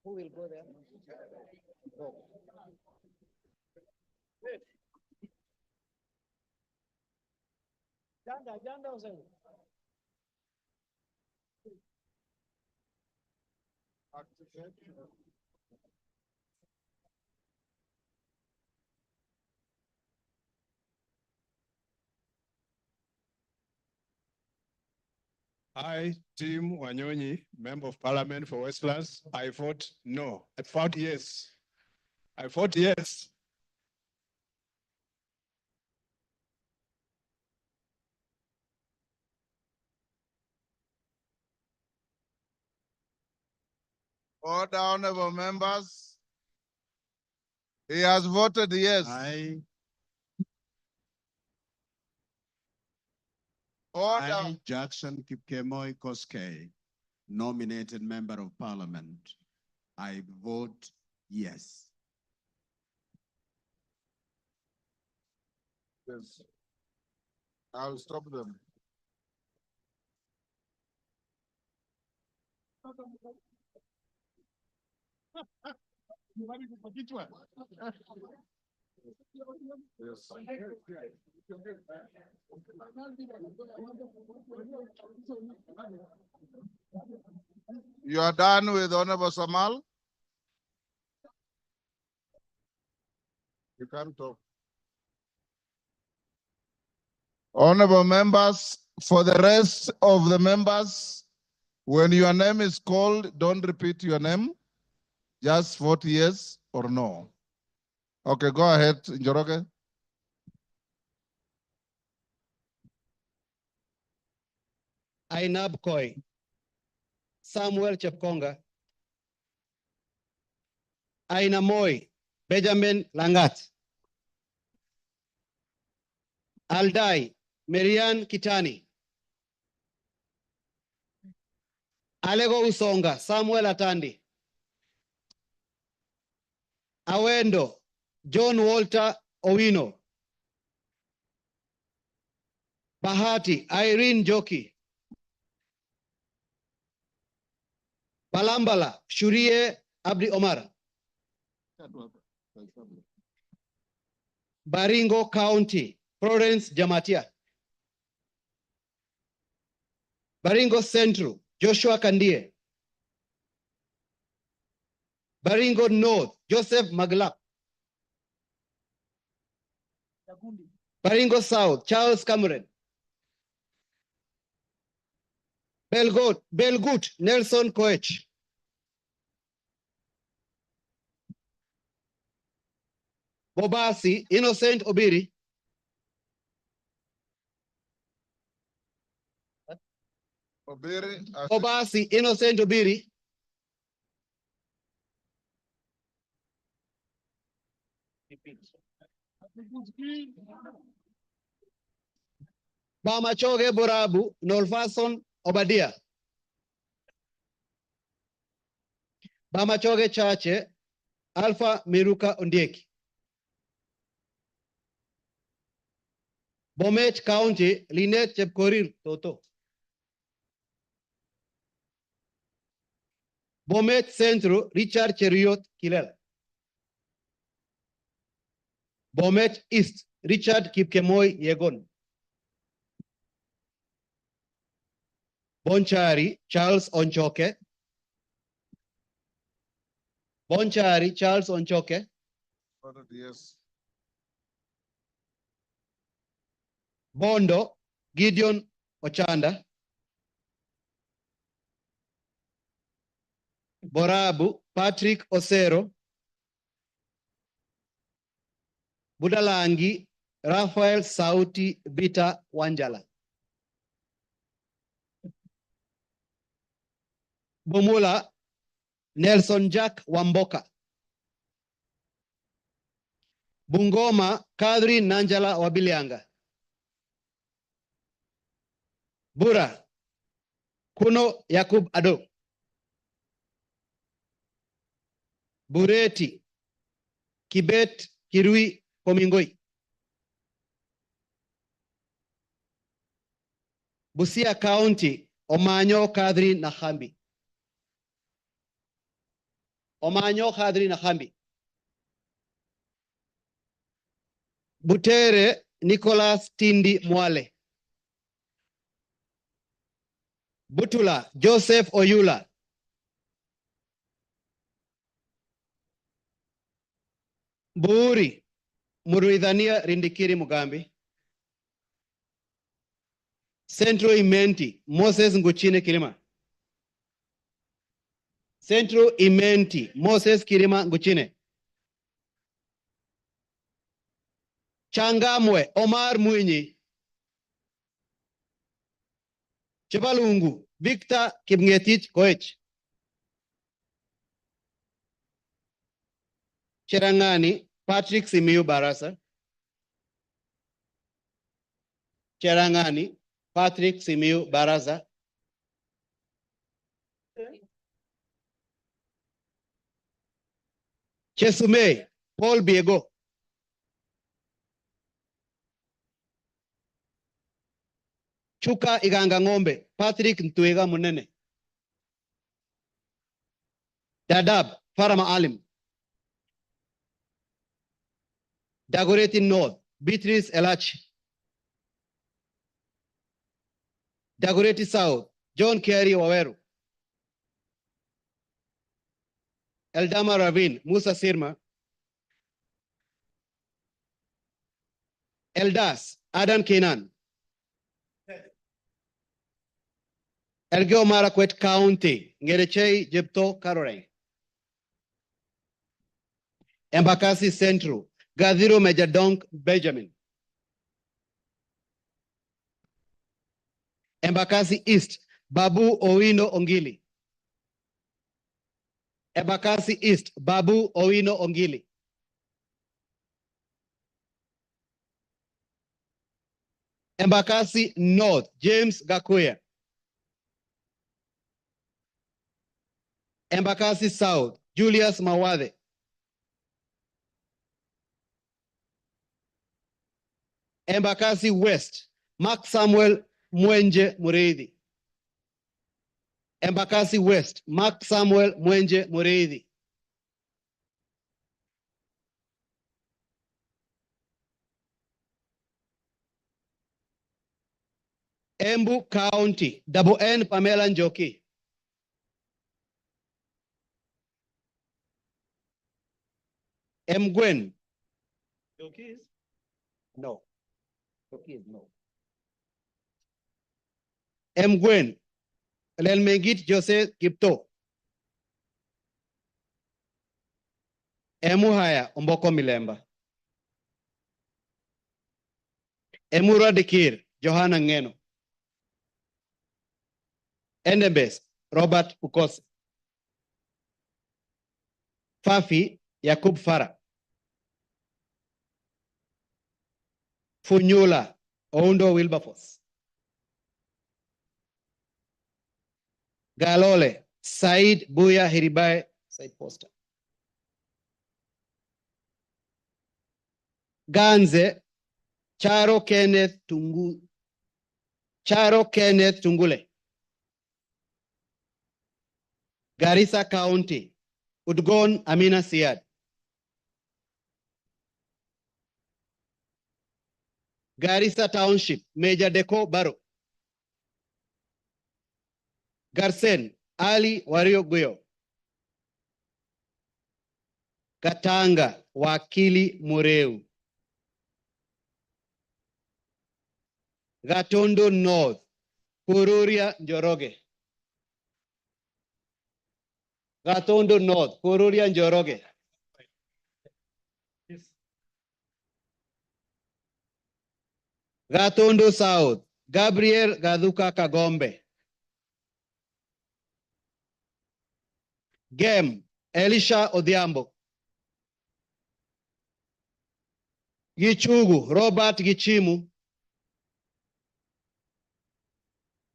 Who will go there? Go. Janda was I, Tim Wanyonyi, Member of Parliament for Westlands, I vote no. I vote yes. I vote yes. Order, honorable members. He has voted yes. Order. I, Jackson Kipkemoi Koskei, nominated member of parliament. I vote yes. Yes. I'll stop them. Yes. You are done with Honorable Samal? You can talk. Honorable members, for the rest of the members, when your name is called, don't repeat your name. Just vote yes or no. Okay, go ahead, Njoroge. Ainab Koi. Samuel Chepkonga. Aina Moi. Benjamin Langat. Aldai. Marian Kitani. Alego Usonga. Samuel Atandi. Awendo. John Walter Owino. Bahati. Irene Joki. Balambala. Shurie Abdi Omar. Baringo County. Florence Jamatia. Baringo Central. Joshua Kandie. Baringo North. Joseph Maglap. Baringo South. Charles Cameron. Belgut Nelson Koech. Bobasi Innocent Obiri. Bobasi Innocent Obiri. Bamachoge Borabu Nolfason Obadia. Bamachoge Chache Alpha Miruka Ondieki. Bomet County Linet Chepkorir Toto. Bomet Centro Richard Cheriot Kilel. Bomet East Richard Kipkemoi Yegon. Bonchari Charles Onchoke. Bonchari Charles Onchoke. Voted yes. Bondo Gideon Ochanda. Borabu Patrick Osero. Budalangi Raphael Sauti Bita Wanjala. Bumula Nelson Jack Wamboka. Bungoma Kadri Nanjala Wabilianga. Bura Kuno Yakub Ado. Bureti Kibet Kirui Komingoi. Busia County Omanyo Kadri Nahambi. Omanyo Kadri Nahambi. Butere Nicholas Tindi Mwale. Butula Joseph Oyula. Buri Muruidhania Rindikiri Mugambi. Central Imenti Moses Nguchine Kilima. Central Imenti Moses Kirima Nguchine. Changamwe Omar Mwinyi. Chibalungu Victor Kipngetich Koech. Cherangani Patrick Simiyu Barasa. Cherangani Patrick Simiyu Barasa. Chesume Paul Biego. Chuka Iganga Ngombe Patrick Ntwega Munene. Dadab Farama Alim. Dagoretti North Beatrice Elachi. Dagoretti South John Kerry Waweru. Eldama Ravine Musa Sirma. Eldas Adan Kenan. Elgeyo Marakwet County Ngerechei Jepto Karoreng. Embakasi Central Gadhiro Majadonk Benjamin. Embakasi East Babu Owino Ongili. Embakasi East Babu Owino Ongili. Embakasi North James Gakuya. Embakasi South Julius Mawade. Embakasi West Mark Samuel Mwenje Mureithi. Embakasi West Mark Samuel Mwenje Mureithi. Embu County Double N Pamela Njoki. Mgwen. Njoki is? No. Njoki is no. Mgwen. Lelmegit Joseph Kipto. Emuhaya Omboko Milemba. Emura Dikir Johanna Ngeno. Endebes Robert Ukose. Fafi Yakub Farah. Funyula Oundo Wilberforce. Galole Said Buya Hiribai Said Poster. Ganze Charo Kenneth Tungule. Garissa County Udgon Amina Siad. Garissa Township, Major Deco Baro. Garsen, Ali Wario Guyo. Katanga, Wakili Mureu. Gatondo North, Kururia Njoroge. Gatondo North, Kururia Njoroge. Gatondo South, Gabriel Gaduka Kagombe. Gem, Elisha Odhiambo. Gichugu, Robert Gichimu.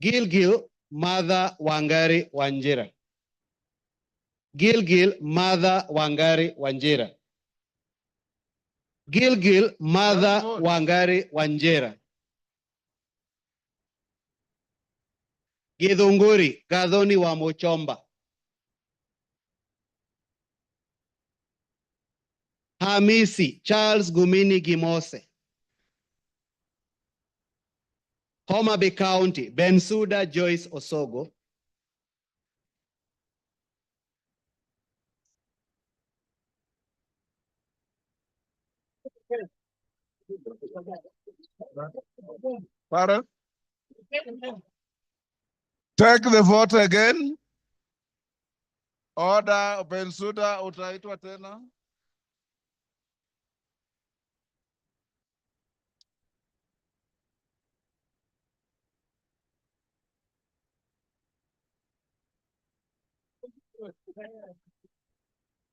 Gilgil, Mother Wangari Wanjira. Gilgil, Mother Wangari Wanjira. Gilgil, Mother Wangari Wanjira. Githunguri, Gathoni wa Muchomba. Hamisi, Charles Gumini Gimose. Homa Bay County, Bensuda Joyce Osogo. Pardon? Take the vote again. Order, Bensuda, utaitwa tena.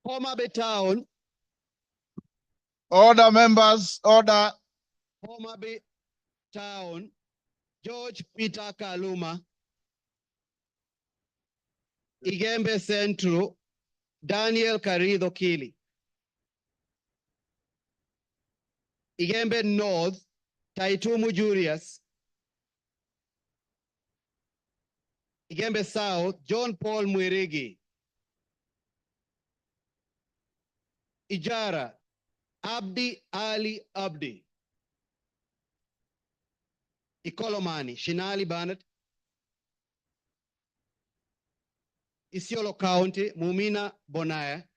Homa Bay Town. Order, members, order. Homa Bay Town, George Peter Kaluma. Igembe Central, Daniel Karido Kili. Igembe North, Taitumu Julius. Igembe South, John Paul Mwirigi. Ijara, Abdi Ali Abdi. Ikolomani, Shinali Barnett. Isiolo County, Mumina Bonaya.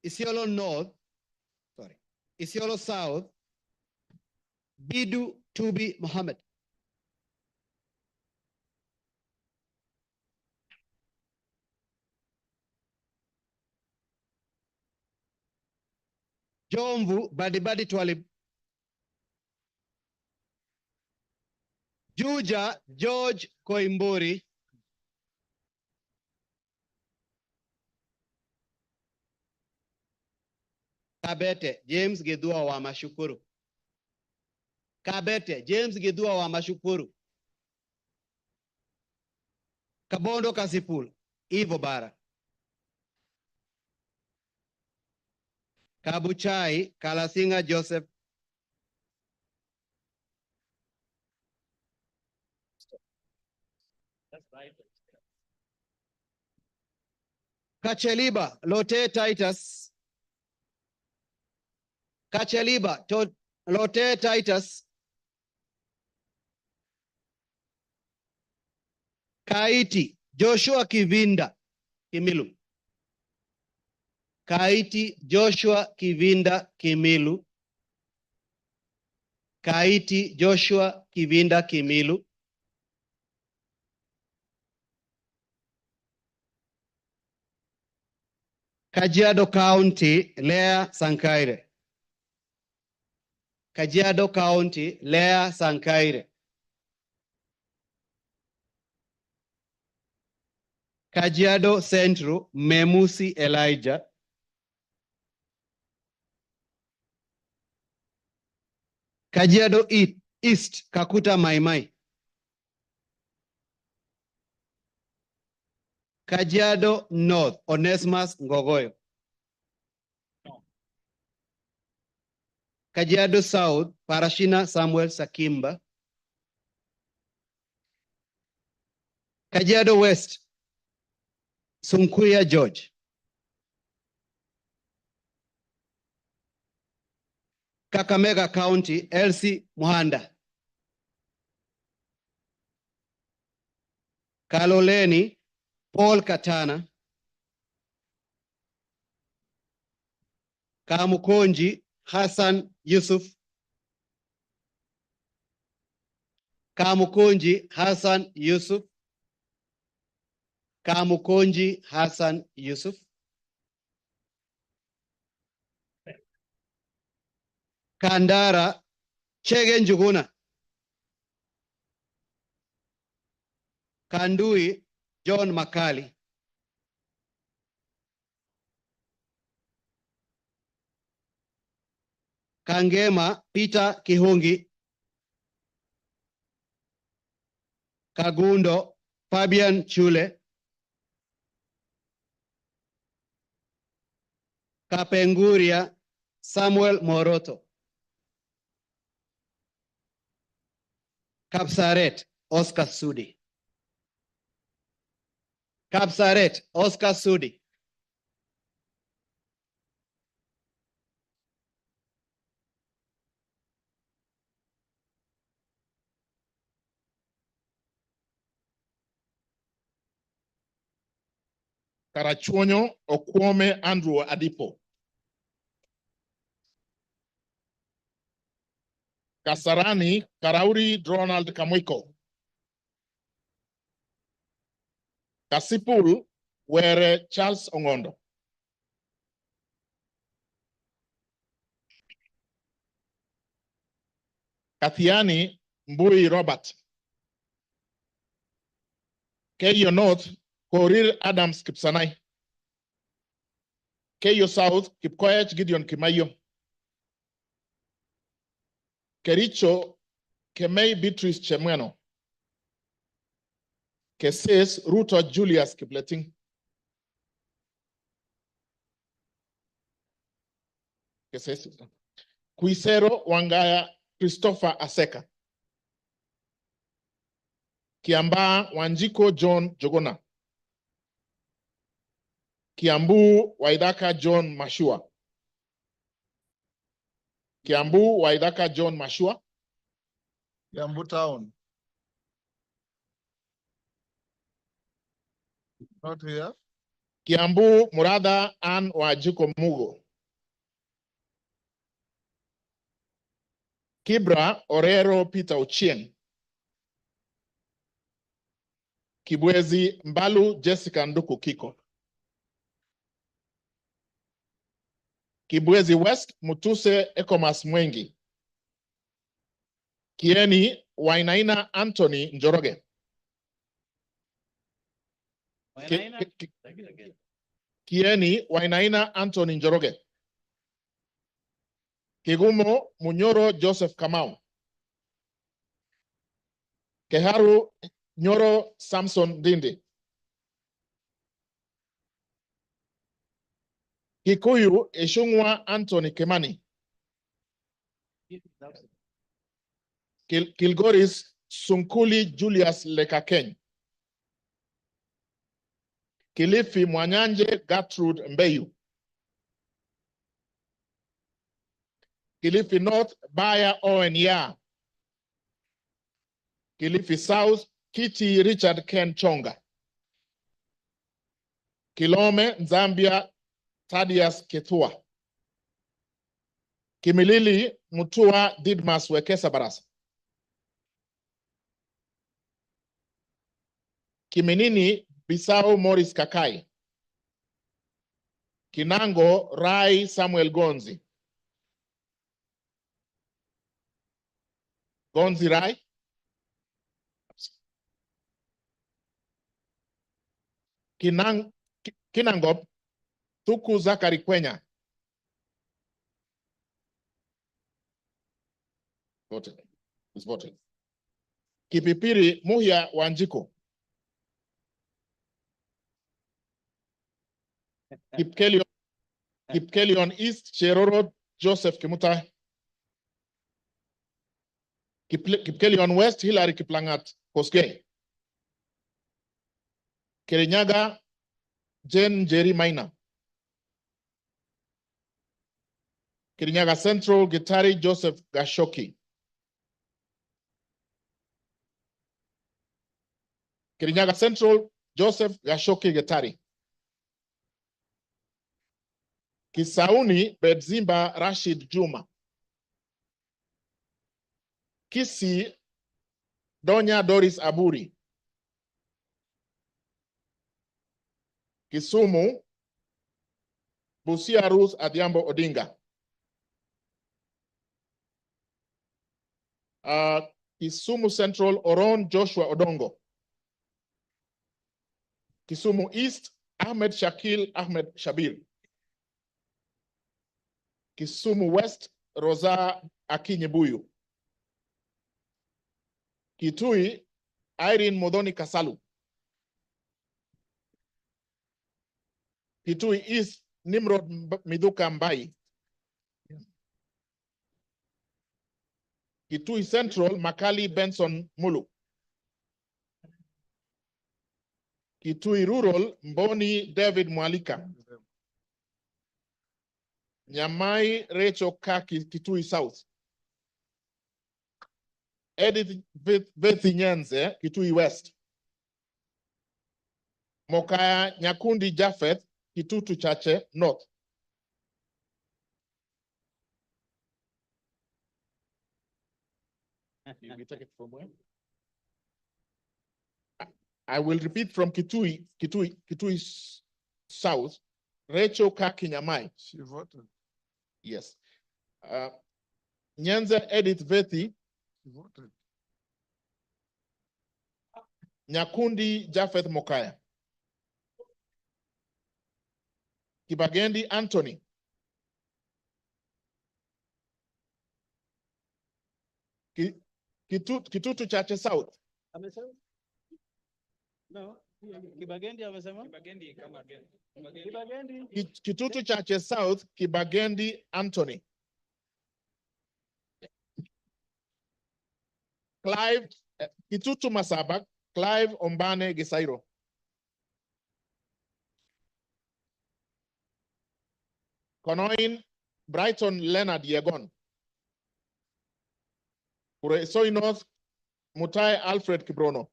Isiolo North, Isiolo South, Bidu Tubi Mohammed. Jomvu Badibadi Twalib. Juja George Koimburi. Kabete James Gedua wa Mashukuru. Kabete James Gedua wa Mashukuru. Kabondo Kasipul Ivo Bara. Kabuchai Kalasinga Joseph. Kacheliba Lote Titus. Kacheliba Lote Titus. Kaiti Joshua Kivinda Kimilu. Kaiti Joshua Kivinda Kimilu. Kaiti Joshua Kivinda Kimilu. Kajiado County, Lea Sankaire. Kajiado County, Lea Sankaire. Kajiado Central, Memusi Elijah. Kajiado East, Kakuta Maimai. Kajiado North, Onesimus Ngogoyo. Kajiado South, Parashina Samuel Sakimba. Kajiado West, Sunkuya George. Kakamega County, Elsie Muhanda. Kaloleni, Paul Katana. Kamukonji, Hassan Yusuf. Kamukonji, Hassan Yusuf. Kamukonji, Hassan Yusuf. Kandara, Chege Njuguna. Kandui, John Makali. Kangema, Peter Kihungi. Kagundo, Fabian Chule. Kapenguria, Samuel Moroto. Kapsaret, Oscar Sudi. Kapsaret, Oscar Sudi. Karachuonyo Okwome Andrew Adipo. Kasarani Karauri Ronald Kamwiko. Kasipul Were Charles Ongondo. Kathiani Mbui Robert. Keyo North Korir Adams Kipsanai. Keyo South Kipkoech Gideon Kimayo. Kericho Kemei Beatrice Chemweno. Keses Ruto Julius Kipleting. Keses Kuisero Wangaya Christopher Aseka. Kiamba Wanjiko John Jogona. Kiambu Waidaka John Mashua. Kiambu Waidaka John Mashua. Kiambu Town. Not here. Kiambu Murada Ann Wajiko Mugo. Kibra Orero Peter Ochieng. Kibwezi Mbalu Jessica Nduku Kiko. Kibwezi West Mutuse Ekomas Mwengi. Kieni Wainaina Anthony Njoroge. Kieni Wainaina Anthony Njoroge. Kigumo Munyoro Joseph Kamau. Keharu Nyoro Samson Dindi. Kikuyu Eshungwa Anthony Kemani. Kilgoris Sunkuli Julius Lekakeny. Kilifi Mwanyanje Gertrude Mbeyu. Kilifi North Baya Owen Ya. Kilifi South Kiti Richard Ken Chonga. Kilome Zambia Thaddeus Ketua. Kimilili Mutua Didmas Wekesa Barasa. Kiminini Bisao Morris Kakai. Kinango Rai Samuel Gonzi. Gonzi Rai. Kinangop Tuku Zakari Kwenya. Voted. It's voted. Kipipiri Muhia Wanjiko. Kipkelion East Cheroro Joseph Kimutai. Kipkelion West Hilary Kiplangat Koskei. Kirinyaga Jen Jerry Maina. Kirinyaga Central, Gitari Joseph Gashoki. Kirinyaga Central, Joseph Gashoki Gitari. Kisauni, Bedzimba Rashid Juma. Kisii, Donya Doris Aburi. Kisumu, Busia Ruth Adhiambo Odinga. Kisumu Central, Oron Joshua Odongo. Kisumu East, Ahmed Shakil Ahmed Shabir. Kisumu West, Rosa Akinyebuyu. Kitui, Irene Modoni Kasalu. Kitui East, Nimrod Miduka Mbai. Kitui Central, Makali Benson Mulu. Kitui Rural, Mboni David Mwalika. Nyamai Rachel Kaki, Kitui South. Edith Bethi Nyenze, Kitui West. Mokaya Nyakundi Japheth, Kitutu Chache North. You take it from where? I will repeat from Kitui South. Rachel Kaki Nyamai. She voted. Yes. Nyenze Edith Bethi. She voted. Nyakundi Japheth Mokaya. Kibagendi Anthony. Kitutu Chache South. Amesema? No. Kibagendi amesema? Kibagendi kama again. Kibagendi. Kitutu Chache South, Kibagendi Anthony. Clive, Kitutu Masabak, Clive Ombane Gisairo. Konoin, Brighton Leonard Yegon. Kuresoi North, Mutai Alfred Kibrono.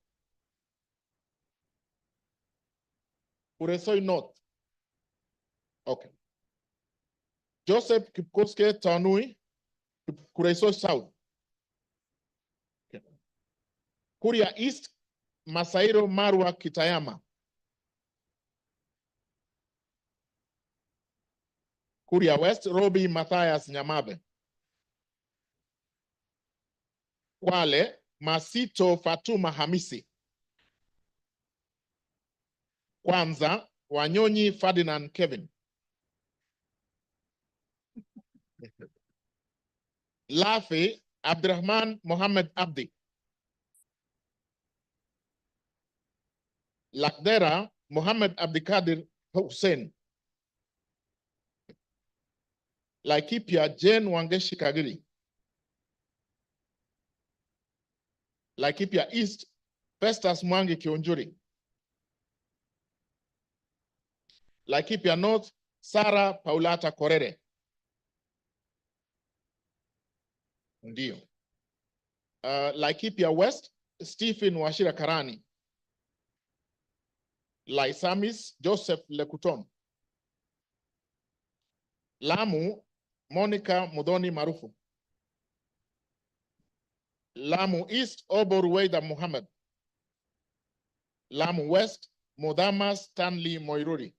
Kuresoi North. Okay. Joseph Kipkoske Tanui, Kuresoi South. Okay. Kuria East, Masairo Marwa Kitayama. Kuria West, Robi Matthias Nyamabe. Kwale, Masito Fatuma Hamisi. Kwanza, Wanyonyi Ferdinand Kevin. Lafi, Abdurrahman Mohammed Abdi. Lakdera, Mohammed Abdikadir Hussein. Laikipia, Jane Wangeshi Kagiri. Laikipia East, Festus Mwangi Kionjuri. Laikipia North, Sarah Paulata Korere. Ndio. Laikipia West, Stephen Washira Karani. Laisamis, Joseph Lekutom. Lamu, Monica Mudoni Marufu. Lamu East, Obor Weida Muhammad. Lamu West, Modama Stanley Moiruri.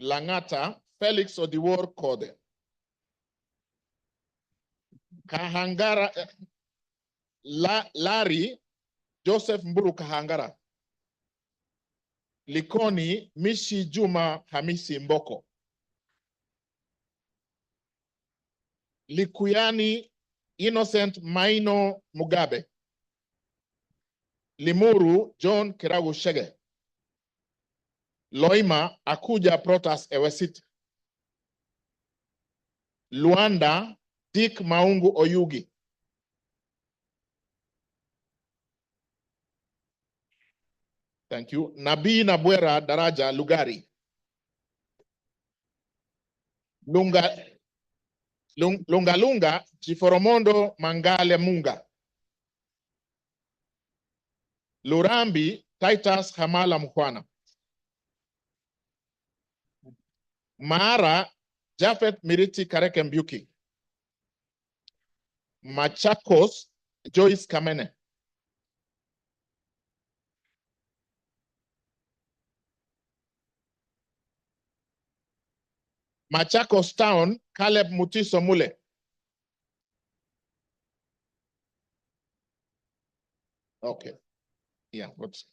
Langata, Felix Odiwor Kode. Kahangara, Larry, Joseph Mburu Kahangara. Likoni, Mishi Juma Hamisi Mboko. Likuyani, Innocent Maino Mugabe. Limuru, John Kiragu Shege. Loima, Akuja Protas Ewesit. Luanda, Dick Maungu Oyugi. Thank you. Nabii Nabwera Daraja Lugari. Lunga Lunga, Chiforomondo Mangale Munga. Lurambi, Titus Hamala Mkwana. Mara, Jafet Miriti Kareke Mbuki. Machakos, Joyce Kamene. Machakos Town, Caleb Mutiso Mule. Okay. Yeah, whoops.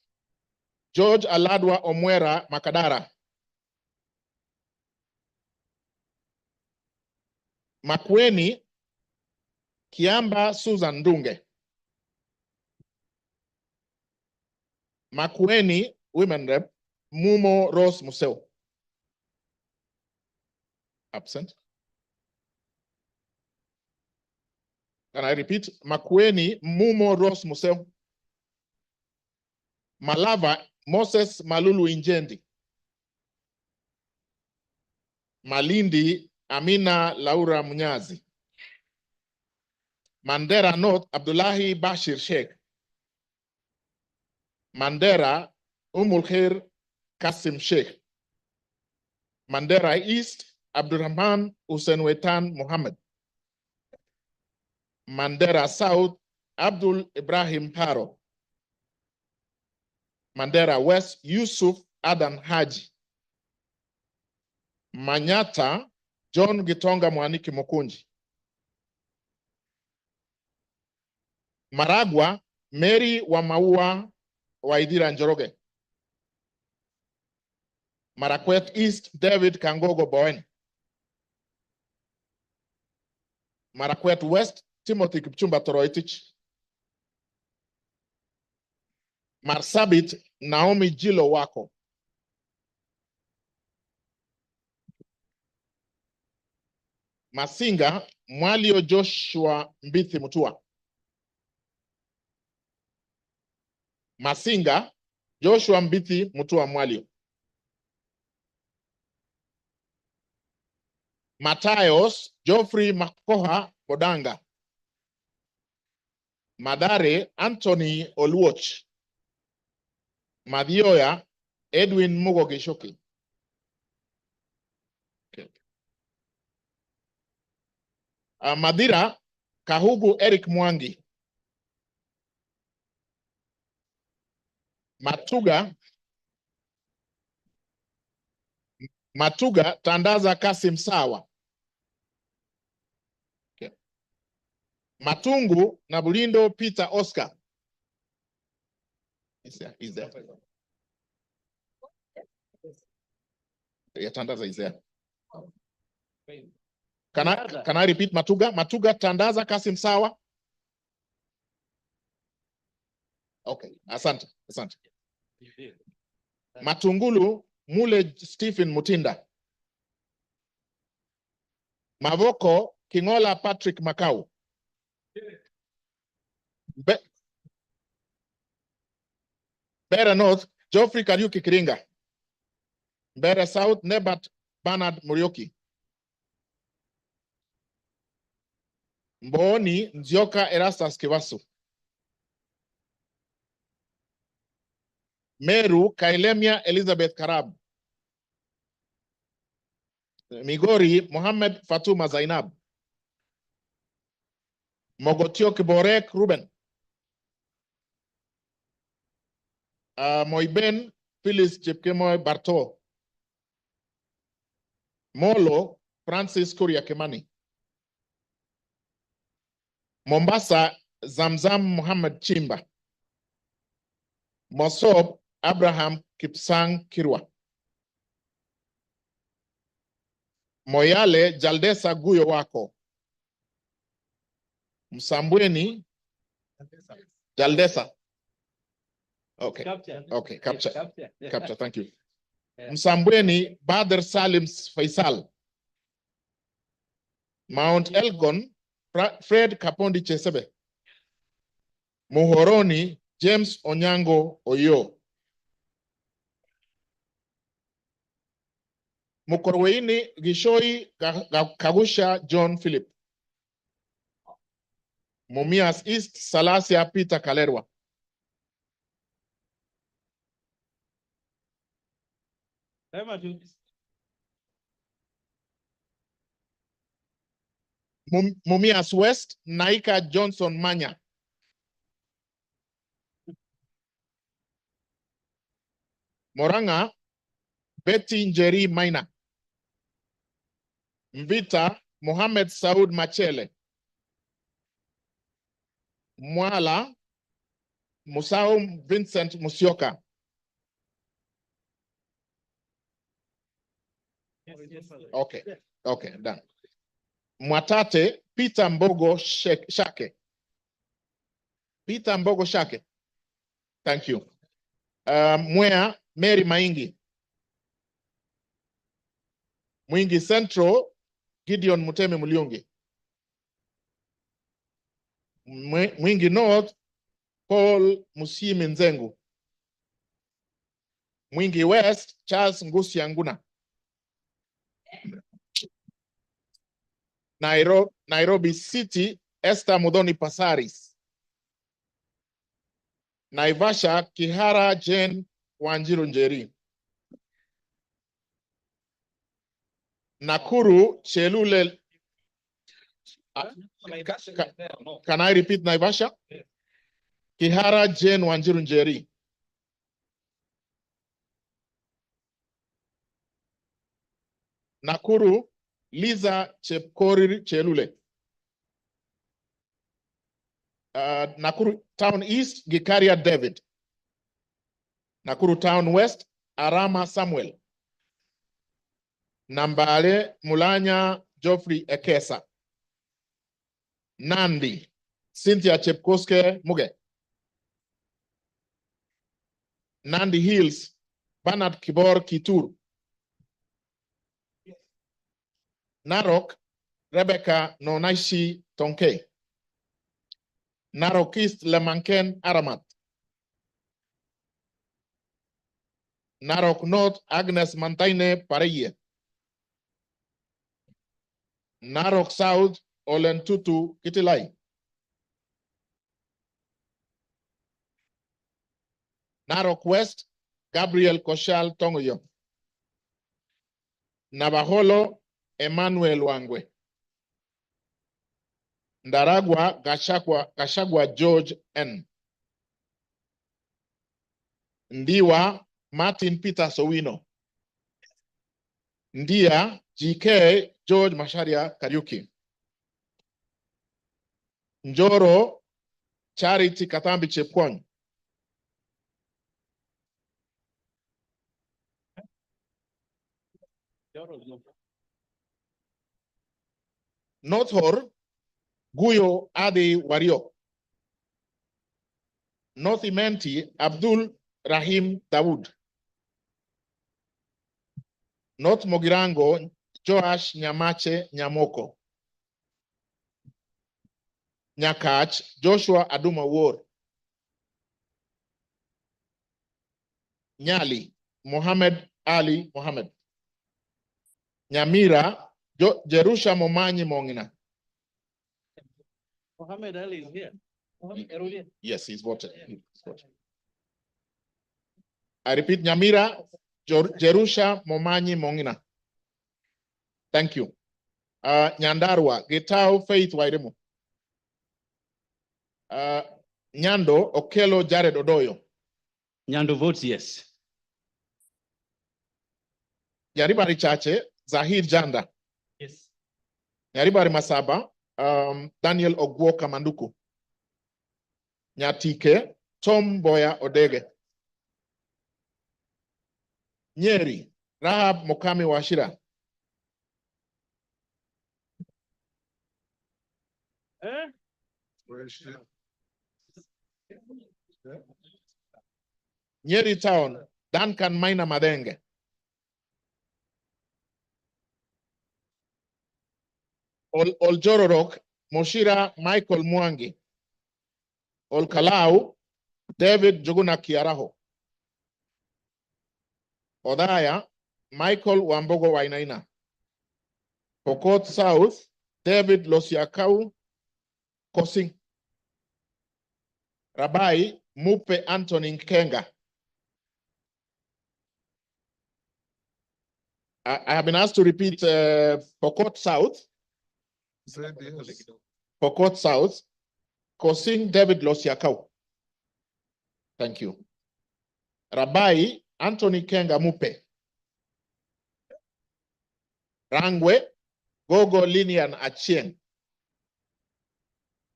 George Aladwa Omwera Makadara. Makweni, Kiamba Susan Ndunge. Makweni, Women Rep, Mumo Rose Museo. Absent. Can I repeat? Makweni, Mumo Rose Museo. Malava, Moses Malulu Injendi. Malindi, Amina Laura Munyazi. Mandera North, Abdullahi Bashir Sheikh. Mandera, Khair Kasim Sheikh. Mandera East, Abdurrahman Hussein Wetan Muhammad. Mandera South, Abdul Ibrahim Paro. Mandera West, Yusuf Adan Haji. Manyata, John Gitonga Mwaniki Mukunji. Maragwa, Mary Wamaua Waidira Njoroge. Marakwet East, David Kangogo Bowen. Marakwet West, Timothy Kipchumba Toroitich. Marsabit, Naomi Jilo Wako. Masinga, Mwalio Joshua Mbithi Mutua. Masinga, Joshua Mbithi Mutua Mwalio. Matayos, Geoffrey Makoha Bodanga. Madare, Anthony Oluoch. Madioya, Edwin Mugo Gishoki. Okay. Madira, Kahugu Eric Mwangi. Matuga, Tandaza Kasim Sawa. Okay. Matungu, Nabulindo Peter Oscar. Is there? Yeah, Tandaza is there. Can I repeat Matuga? Matuga, Tandaza Kasim Sawa. Okay, asante. Matungulu, Mule Stephen Mutinda. Mavoko, Kingola Patrick Makau. Bera North, Geoffrey Kariuki Kiringa. Bera South, Nebat Bernard Murioki. Mboni, Nzioka Erastus Kivasu. Meru, Kailemia Elizabeth Karab. Migori, Mohammed Fatuma Zainab. Mogotio Kiborek Ruben. Moiben Phyllis Chepkemoy Barto. Molo Francis Kuria Kimani. Mombasa Zamzam Muhammad Chimba. Mosob Abraham Kipsang Kirwa. Moyale Jaldesa Guyo Wako. Msambweni Jaldesa. Okay. Capture, thank you. Msambweni Badr Salim Faisal. Mount Elgon Fred Kapondi Chesebe. Muhoroni James Onyango Oyo. Mukorweini Gishoi Kagusha John Philip. Mumias East, Salasia Peter Kalerwa. Mumias West, Naika Johnson Manya. Moranga, Betty Njeri Maina. Mvita, Mohamed Saud Machele. Mwala, Musau Vincent Musyoka. Okay, done. Mwatate, Peter Mbogo Shake. Peter Mbogo Shake. Thank you. Mwea, Mary Maingi. Mwingi Central, Gideon Muteme Mulyungi. Mwingi North, Paul Musimi Nzengu. Mwingi West, Charles Ngusi Anguna. Nairobi City, Esther Mudhoni Pasaris. Naivasha, Kihara Jane Wanjiru Njeri. Nakuru, Chelule. Can I repeat Naivasha? Kihara Jane Wanjiru Njeri. Nakuru, Liza Chepkorir Chelule. Nakuru Town East, Gikaria David. Nakuru Town West, Arama Samuel. Nambale Mulanya Geoffrey Ekesa. Nandi, Cynthia Chepkoske Muge. Nandi Hills, Bernard Kibor Kitur. Narok, Rebecca Nonaishi Tonke. Narok East, Lemanken Aramat. Narok North, Agnes Mantaine Pareye. Narok South, Olentutu Kitilai. Narok West, Gabriel Koshal Tongoyo. Navaholo, Emmanuel Wangwe. Ndaragwa, Gashagwa George N. Ndiwa, Martin Peter Sowino. Ndia, GK, George Masharia Kariuki. Njoro, Charity Katambi Chepkwony. North Hor, Guyo Adi Wario. North Imenti, Abdul Rahim Dawood. North Mogirango, Joash Nyamache Nyamoko. Nyakach, Joshua Aduma War. Nyali, Mohammed Ali Mohammed. Nyamira, Jerusha Momanyi Mongina. Mohammed Ali is here. Yes, he's voted. I repeat, Nyamira, Jerusha Momanyi Mongina. Thank you. Nyandarua, Getao Faith Wairemu. Nyando, Okelo Jared Odoyo. Nyando votes yes. Yaribari Chache, Zahid Janda. Yes. Yaribari Masaba, Daniel Ogwoka Manduku. Nyatike, Tom Boya Odege. Nyeri, Rahab Mokami Washira. Nyeri Town, Duncan Maina Madenge. Oljororok, Moshira Michael Mwangi. Olkalau, David Joguna Kiaraho. Odaya, Michael Wambogo Wainaina. Pokot South, David Losiakau Kosing. Rabai Mupe Anthony Nkenga. I have been asked to repeat Pokot South. Pokot South. Kosing David Losiakau. Thank you. Rabai Anthony Kenga Mupe. Rangwe Gogo Linian Achien.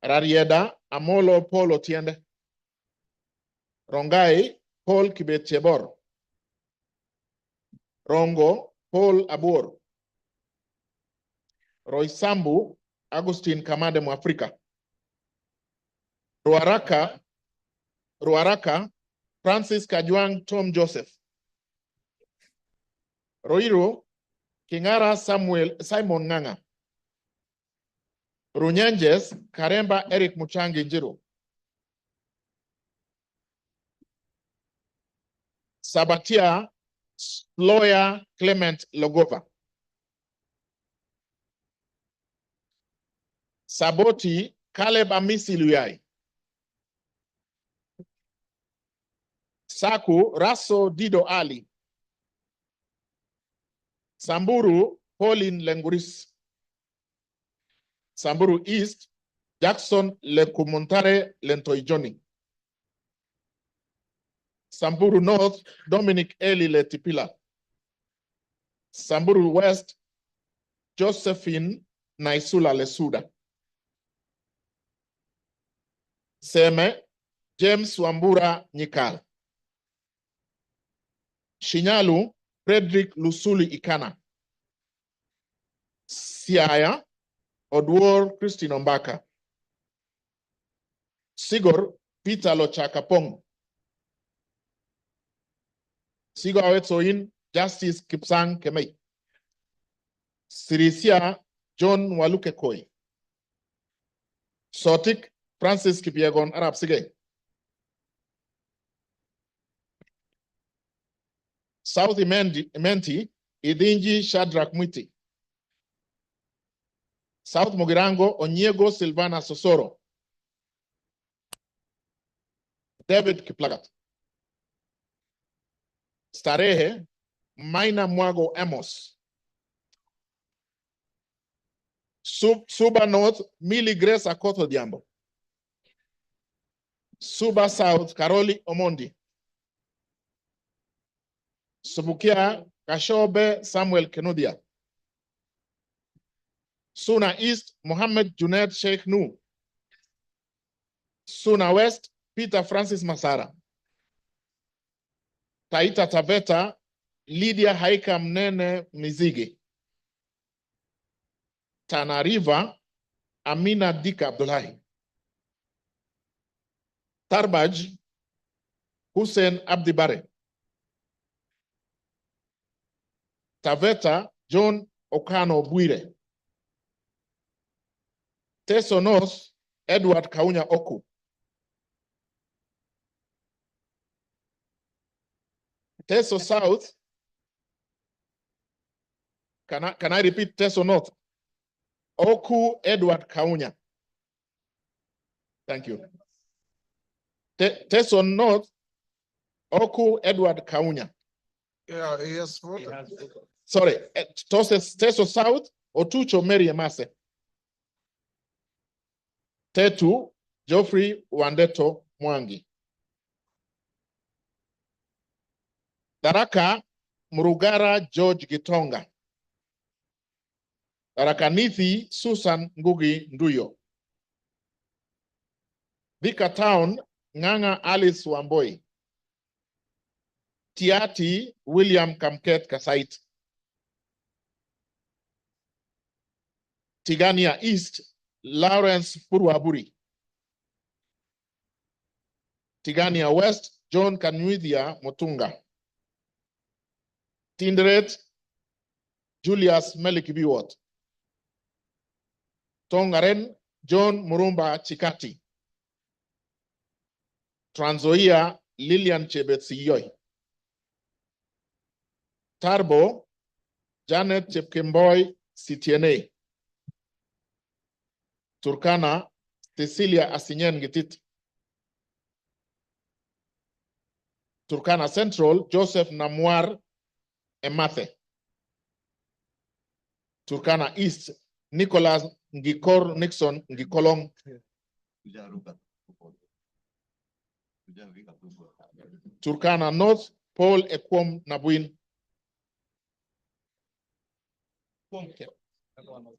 Rarieda Amolo Paul Otiende. Rongai Paul Kibetchebor. Rongo Paul Abur. Roysambu Agustin Kamade Mwafrika. Ruaraka Francis Kajwang Tom Joseph. Roiro Kingara Simon Nganga. Runyenjes Karemba Eric Muchangi Njiru. Sabatia Lawyer Clement Logova. Saboti Caleb Amisi Luyai. Saku Raso Dido Ali. Samburu Pauline Lenguris. Samburu East Jackson Lekumuntare Lentoijoni. Samburu North Dominic Eli Letipila. Samburu West Josephine Naisula Lesuda. Seme James Wambura Nyikal. Shinyalu Frederick Lusuli Ikana. Siaya Odwor Christine Ombaka. Sigor Peter Lochakapong. Sigor Awetsoin Justice Kipsang Kemei. Sirisia John Waluke Koi. Sotik Francis Kipiegon Arab Sige. South Imenti Idinji Shadrach Mwiti. South Mogirango Onyego Silvana Sosoro. David Kiplagat. Starehe Maina Mwago Amos. Suba North Millie Grace Akoto Diambo. Suba South Karoli Omondi. Subukia Kashobe Samuel Kenudia. Suna East Mohammed Junaid Sheikh Nu. Suna West Peter Francis Masara. Taita Taveta Lydia Haika Mnene Mizigi. Tana River Amina Dika Abdullahi. Tarbaj Hussein Abdibare. Taveta John Okano Bwire. Teso North Edward Kaunya Oku. Teso South, can I repeat Teso North? Oku Edward Kaunya. Thank you. Teso North, Oku Edward Kaunya. Yeah, yes. Sorry, Teso South, Otucho Mary Emase. Tetu, Geoffrey Wandeto Mwangi. Daraka, Murugara George Gitonga. Daraka Nithi, Susan Ngugi Nduyo. Thika Town, Nganga Alice Wamboi. Tiati, William Kamket Kasait. Tigania East, Lawrence Purwaburi. Tigania West, John Kanwithia Motunga. Tinderet, Julius Melikibiwot. Tongaren, John Murumba Chikati. Trans Nzoia, Lillian Chebetsiyoy. Tarbo, Janet Chepkemboy Sitiene. Turkana, Cecilia Asinyen Gitit. Turkana Central, Joseph Namwar Emathe. Turkana East, Nicholas Ngikor Nixon Ngikolong. Turkana North, Paul Ekwom Nabuin.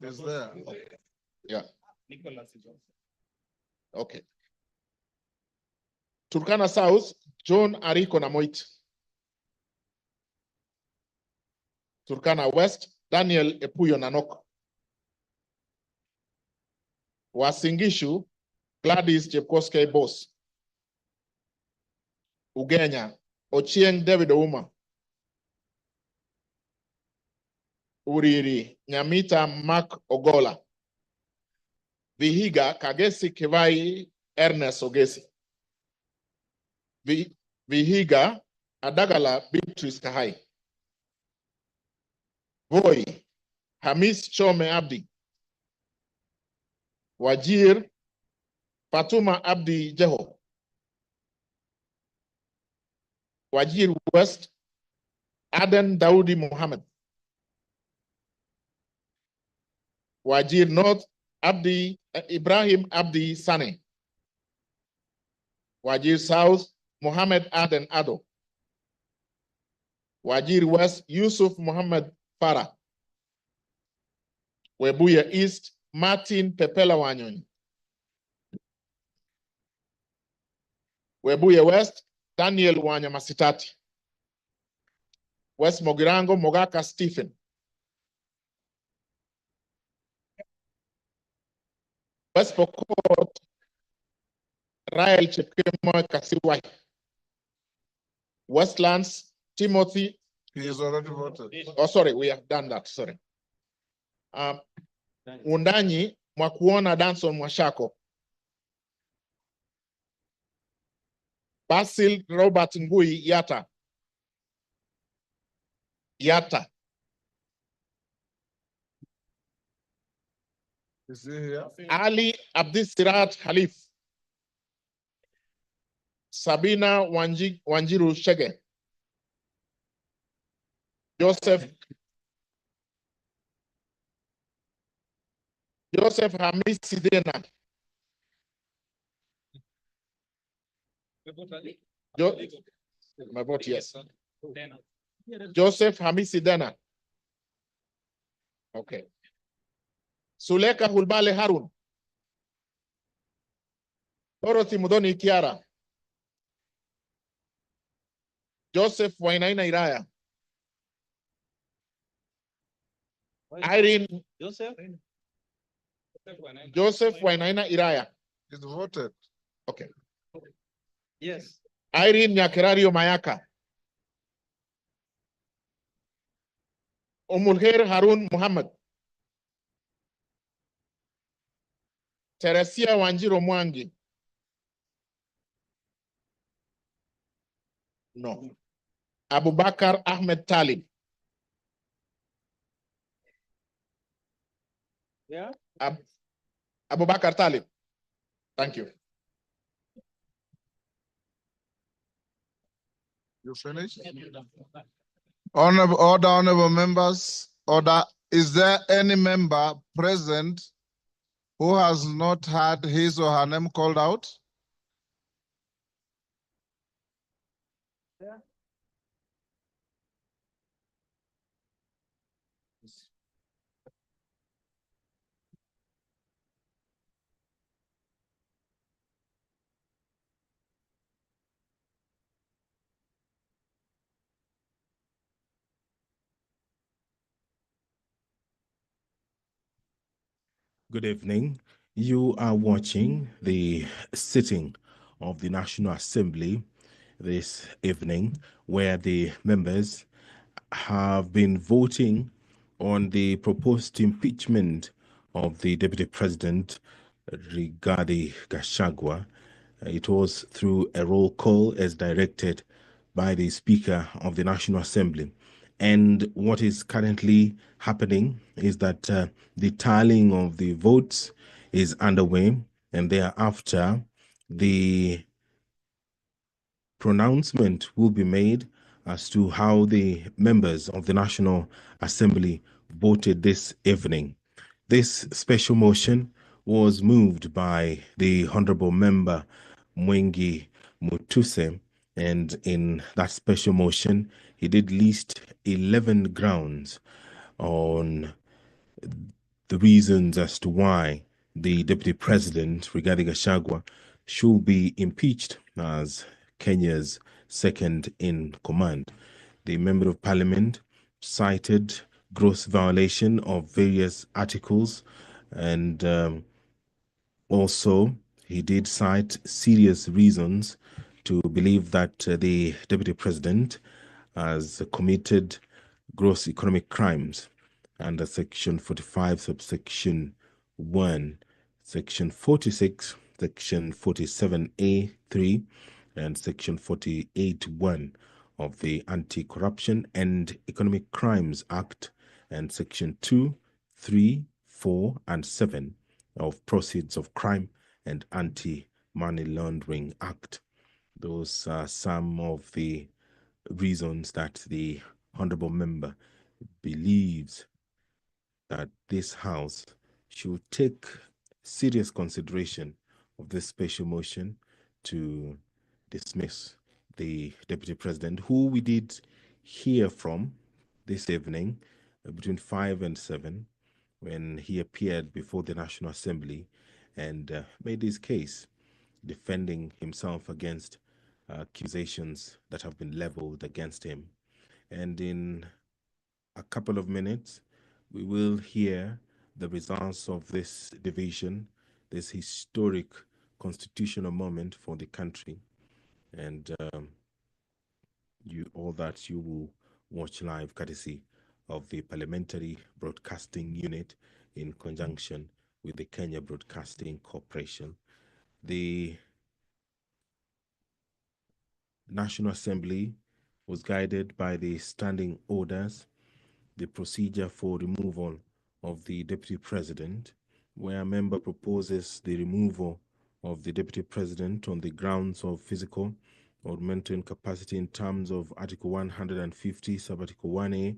Is there? Yeah. Okay. Turkana South, John Ariko Namoit. Turkana West, Daniel Epuyo Nanok. Wasingishu, Gladys Chepkoskei Boss. Ugenya, Ochieng David Ouma. Uriri, Nyamita Mark Ogola. Vihiga, Kagesi Kivai Ernest Ogesi. Vihiga, Adagala Beatrice Kahai. Voi, Hamis Chome Abdi. Wajir, Fatuma Abdi Jeho. Wajir West, Aden Daudi Muhammad. Wajir North, Ibrahim Abdi Sane. Wajir South, Muhammad Aden Ado. Wajir West, Yusuf Muhammad Farah. Webuye East, Martin Pepela Wanyoni. Webuye West, Daniel Wanyamasitati. West Mogirango, Mogaka Stephen. West Pokot, Rael Chepkemo Kasiwai. Westlands, Timothy. He has already voted. Oh, sorry, we have done that, sorry. Undanyi, Mwakuona Danson Mwashako. Basil Robert Ngui Yata. Yata. Is he here? Ali Abdisirat Khalif. Sabina Wanjiru Shege. Joseph Hamis Sidena. My vote, yes. Joseph Hamis Sidena. Okay. Suleka Hulbale Harun. Dorothy Mudoni Kiara. Joseph Wainaina Iraya. Irene. Joseph Wainaina Iraya. He's voted. Okay. Yes. Irene Nyakerario Mayaka. Umulher Harun Muhammad. Teresia Wanjiro Mwangi. No. Abubakar Ahmed Talib. Yeah. Abubakar Talib. Thank you. You finished? Honorable members, order. Is there any member present who has not had his or her name called out? Yeah. Good evening. You are watching the sitting of the National Assembly this evening, where the members have been voting on the proposed impeachment of the Deputy President, Rigathi Gachagua. It was through a roll call as directed by the Speaker of the National Assembly. And what is currently happening is that the tallying of the votes is underway, and thereafter the pronouncement will be made as to how the members of the National Assembly voted this evening. This special motion was moved by the Honorable Member Mwengi Mutuse, and in that special motion, he did list 11 grounds on the reasons as to why the Deputy President, Rigathi Gachagua, should be impeached as Kenya's second in command. The Member of Parliament cited gross violation of various articles, and also he did cite serious reasons to believe that the Deputy President has committed gross economic crimes under Section 45, subsection 1, Section 46, Section 47A3, and Section 48(1) of the Anti-Corruption and Economic Crimes Act, and Section 2, 3, 4, and 7 of Proceeds of Crime and Anti-Money Laundering Act. Those are some of the reasons that the honorable member believes that this House should take serious consideration of this special motion to dismiss the Deputy President, who we did hear from this evening between 5 and 7 when he appeared before the National Assembly and made his case, defending himself against accusations that have been leveled against him. And in a couple of minutes, we will hear the results of this division, this historic constitutional moment for the country. And all that you will watch live courtesy of the Parliamentary Broadcasting Unit in conjunction with the Kenya Broadcasting Corporation. The National Assembly was guided by the standing orders, the procedure for removal of the Deputy President, where a member proposes the removal of the Deputy President on the grounds of physical or mental incapacity in terms of Article 150, Sub-Article 1A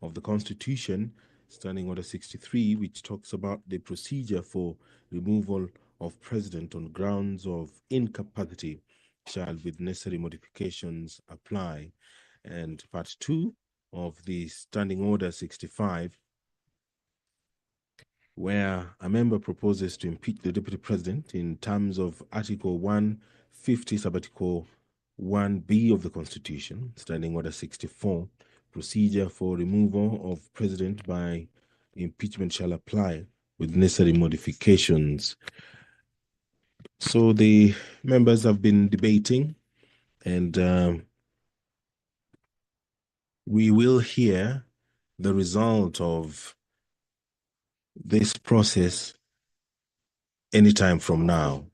of the Constitution, Standing Order 63, which talks about the procedure for removal of President on grounds of incapacity shall, with necessary modifications, apply. And Part 2 of the Standing Order 65, where a member proposes to impeach the Deputy President in terms of Article 150, Sub-Article 1B of the Constitution, Standing Order 64, procedure for removal of President by impeachment shall apply with necessary modifications. So the members have been debating, and we will hear the result of this process anytime from now.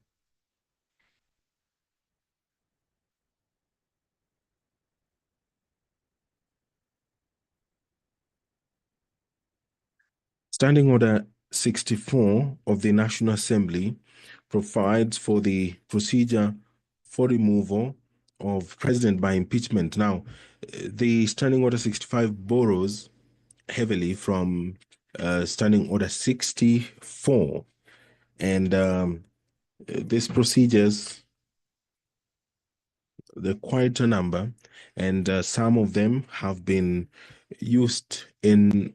Standing Order 64 of the National Assembly provides for the procedure for removal of President by impeachment. Now, the Standing Order 65 borrows heavily from Standing Order 64, and these procedures, they're quite a number, and some of them have been used in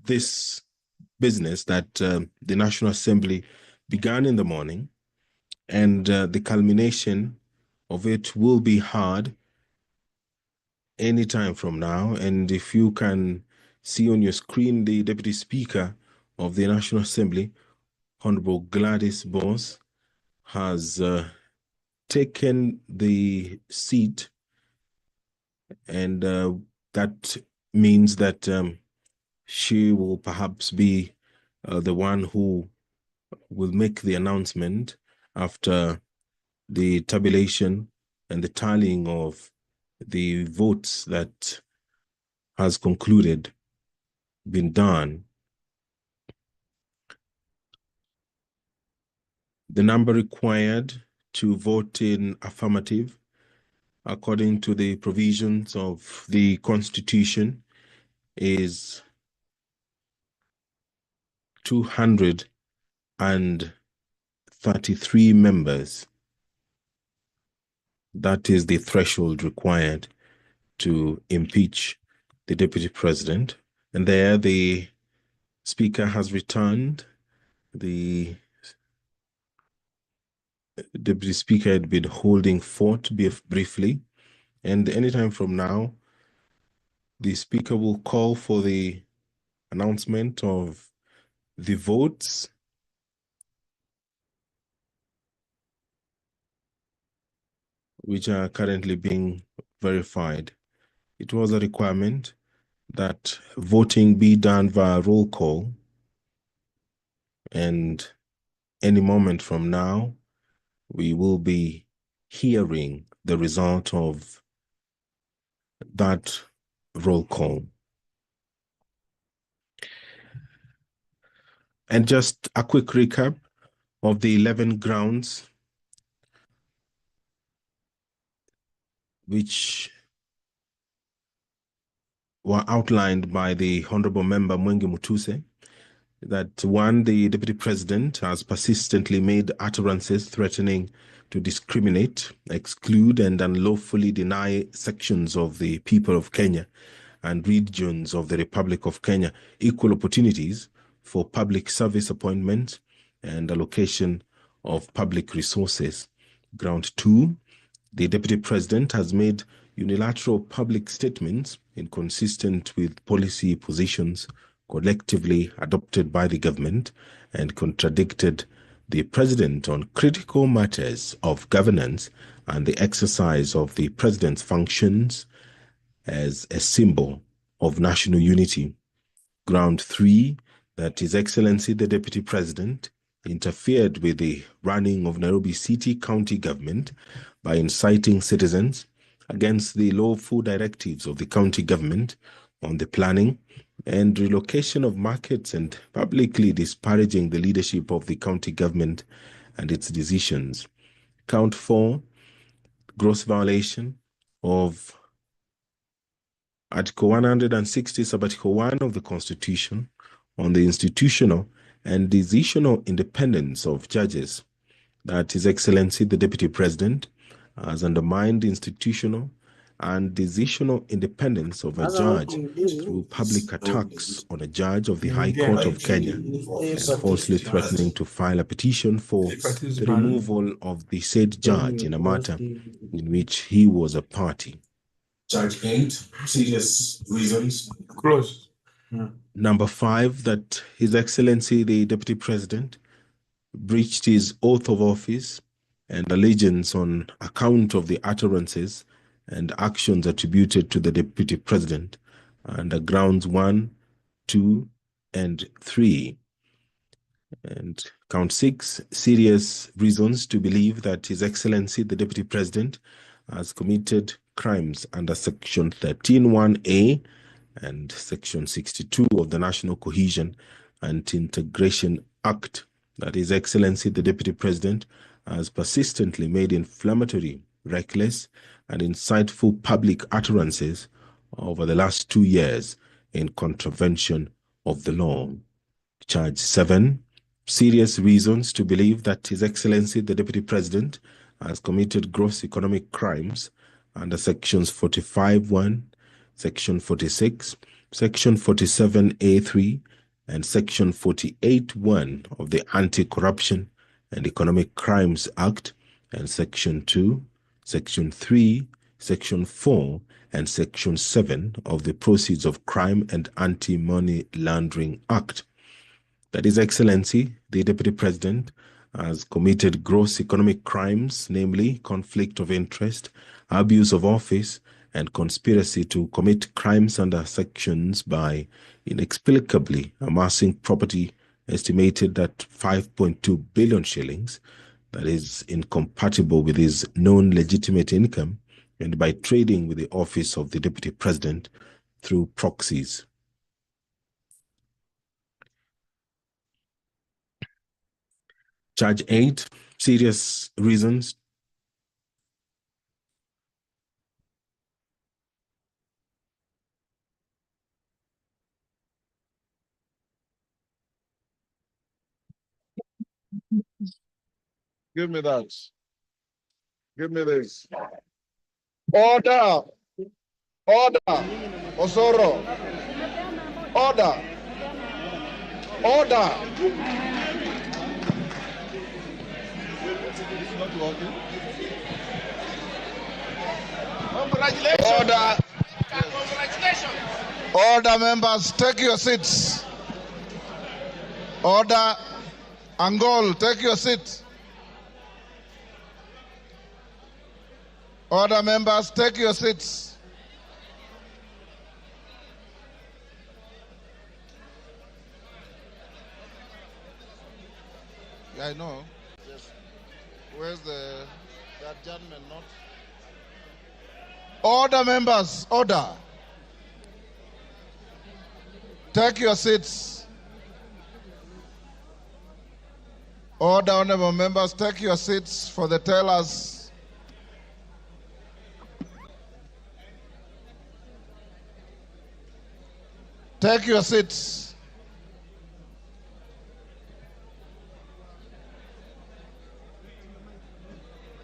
this business that the National Assembly began in the morning, and the culmination of it will be hard any time from now. And if you can see on your screen, the Deputy Speaker of the National Assembly, Honorable Gladys Bose, has taken the seat, and that means that she will perhaps be the one who will make the announcement after the tabulation and the tallying of the votes that has concluded, been done. The number required to vote in affirmative according to the provisions of the Constitution, is 233 members. That is the threshold required to impeach the deputy president. And there the speaker has returned. The deputy speaker had been holding fort briefly. And anytime from now, the speaker will call for the announcement of the votes which are currently being verified. It was a requirement that voting be done via roll call, and any moment from now, we will be hearing the result of that roll call. And just a quick recap of the 11 grounds which were outlined by the Honorable Member Mwengi Mutuse. That one, the Deputy President has persistently made utterances threatening to discriminate, exclude, and unlawfully deny sections of the people of Kenya and regions of the Republic of Kenya equal opportunities for public service appointments and allocation of public resources. Ground two, the Deputy President has made unilateral public statements inconsistent with policy positions collectively adopted by the government and contradicted the President on critical matters of governance and the exercise of the President's functions as a symbol of national unity. Ground three, that His Excellency the Deputy President interfered with the running of Nairobi City County government by inciting citizens against the lawful directives of the county government on the planning and relocation of markets and publicly disparaging the leadership of the county government and its decisions. Count four, gross violation of Article 160, Sub-Article 1 of the Constitution on the institutional and decisional independence of judges. That His Excellency the Deputy President has undermined institutional and decisional independence of a judge through public attacks on a judge of the High Court of Kenya and falsely threatening to file a petition for the removal of the said judge in a matter in which he was a party. Charge 8, serious reasons. Close. Number 5, that His Excellency the Deputy President breached his oath of office and allegiance on account of the utterances and actions attributed to the Deputy President under grounds 1, 2, and 3. And count 6, serious reasons to believe that His Excellency the Deputy President has committed crimes under Section 13(1)(a) and Section 62 of the National Cohesion and Integration Act. That His Excellency the Deputy President has persistently made inflammatory, reckless, and insightful public utterances over the last 2 years in contravention of the law. Charge 7, serious reasons to believe that His Excellency the Deputy President has committed gross economic crimes under Sections 45(1), Section 46, Section 47(a)(3), and Section 48(1) of the Anti-Corruption and Economic Crimes Act, and Section 2, Section 3, Section 4, and Section 7 of the Proceeds of Crime and Anti-Money Laundering Act. That His Excellency, the Deputy President, has committed gross economic crimes, namely conflict of interest, abuse of office, and conspiracy to commit crimes under sections by inexplicably amassing property estimated at 5.2 billion shillings, that is incompatible with his known legitimate income, and by trading with the office of the Deputy President through proxies. Charge 8, serious reasons Give me that. Give me this. Order. Order. Osoro. Order. Order. Congratulations. Order. Congratulations. Order, members, take your seats. Order. Angol, take your seat. Order, members, take your seats. Yeah, I know. Yes. Where's the adjournment note? Order, members, order. Take your seats. Order, honorable members, take your seats for the tellers. Take your seats.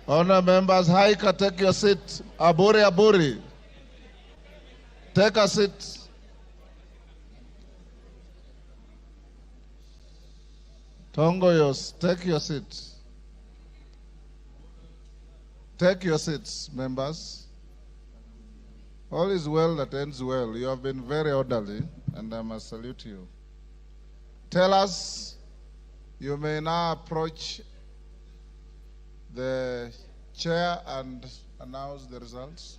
Honorable members, Haika, take your seat. Aburi, Aburi, take a seat. Tongoyos, take your seat. Take your seats, members. All is well that ends well. You have been very orderly, and I must salute you. Tell us, you may now approach the chair and announce the results.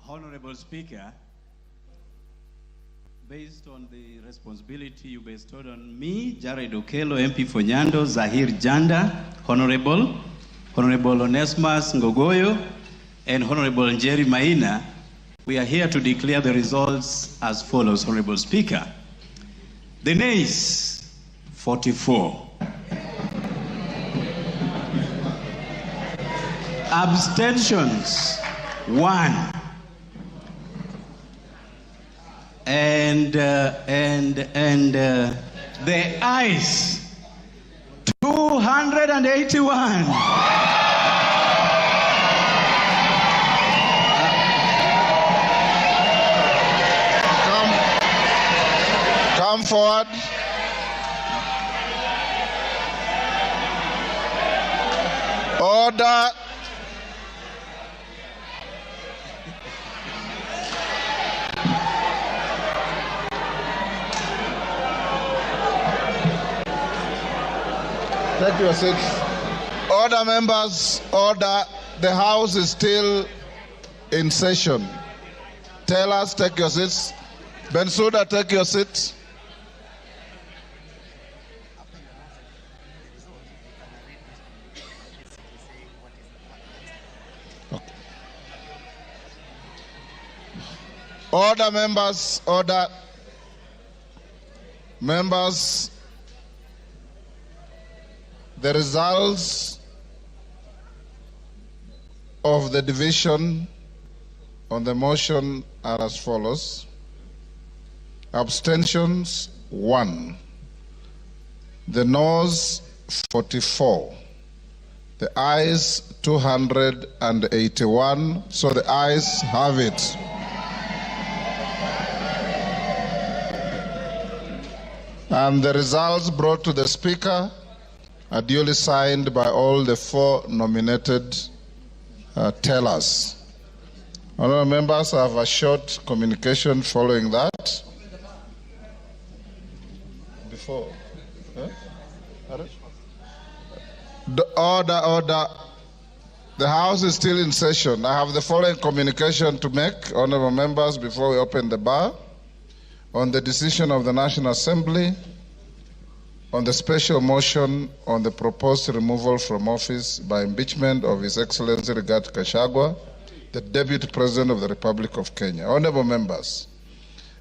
Honorable Speaker, based on the responsibility you bestowed on me, Jared Okello, MP for Nyando, Zahir Janda, Honorable Onesmus Ngogoyo, and Honorable Njeri Maina, we are here to declare the results as follows, Honorable Speaker. The nays, 44. Abstentions, 1. And the ayes, 281. Come forward. Order. Take your seats. Order, members, order. The House is still in session. Tell us, take your seats. Bensouda, take your seat. Order, members, order. Members, the results of the division on the motion are as follows. Abstentions, 1. The noes, 44. The ayes, 281. So the ayes have it. And the results brought to the Speaker are duly signed by all the 4 nominated tellers. Honourable members, I have a short communication following that. Before. Order. The House is still in session. I have the following communication to make, honourable members, before we open the bar. On the decision of the National Assembly, on the special motion on the proposed removal from office by impeachment of His Excellency Rigathi Gachagua, the Deputy President of the Republic of Kenya. Honourable members,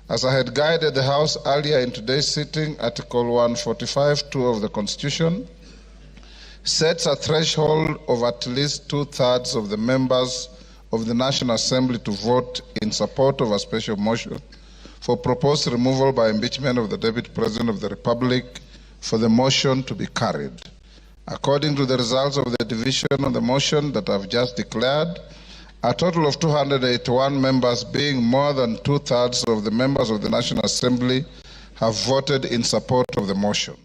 as I had guided the House earlier in today's sitting, Article 145(2) of the Constitution sets a threshold of at least 2/3 of the members of the National Assembly to vote in support of a special motion for proposed removal by impeachment of the Deputy President of the Republic for the motion to be carried. According to the results of the division on the motion that I've just declared, a total of 281 members, being more than 2/3 of the members of the National Assembly, have voted in support of the motion.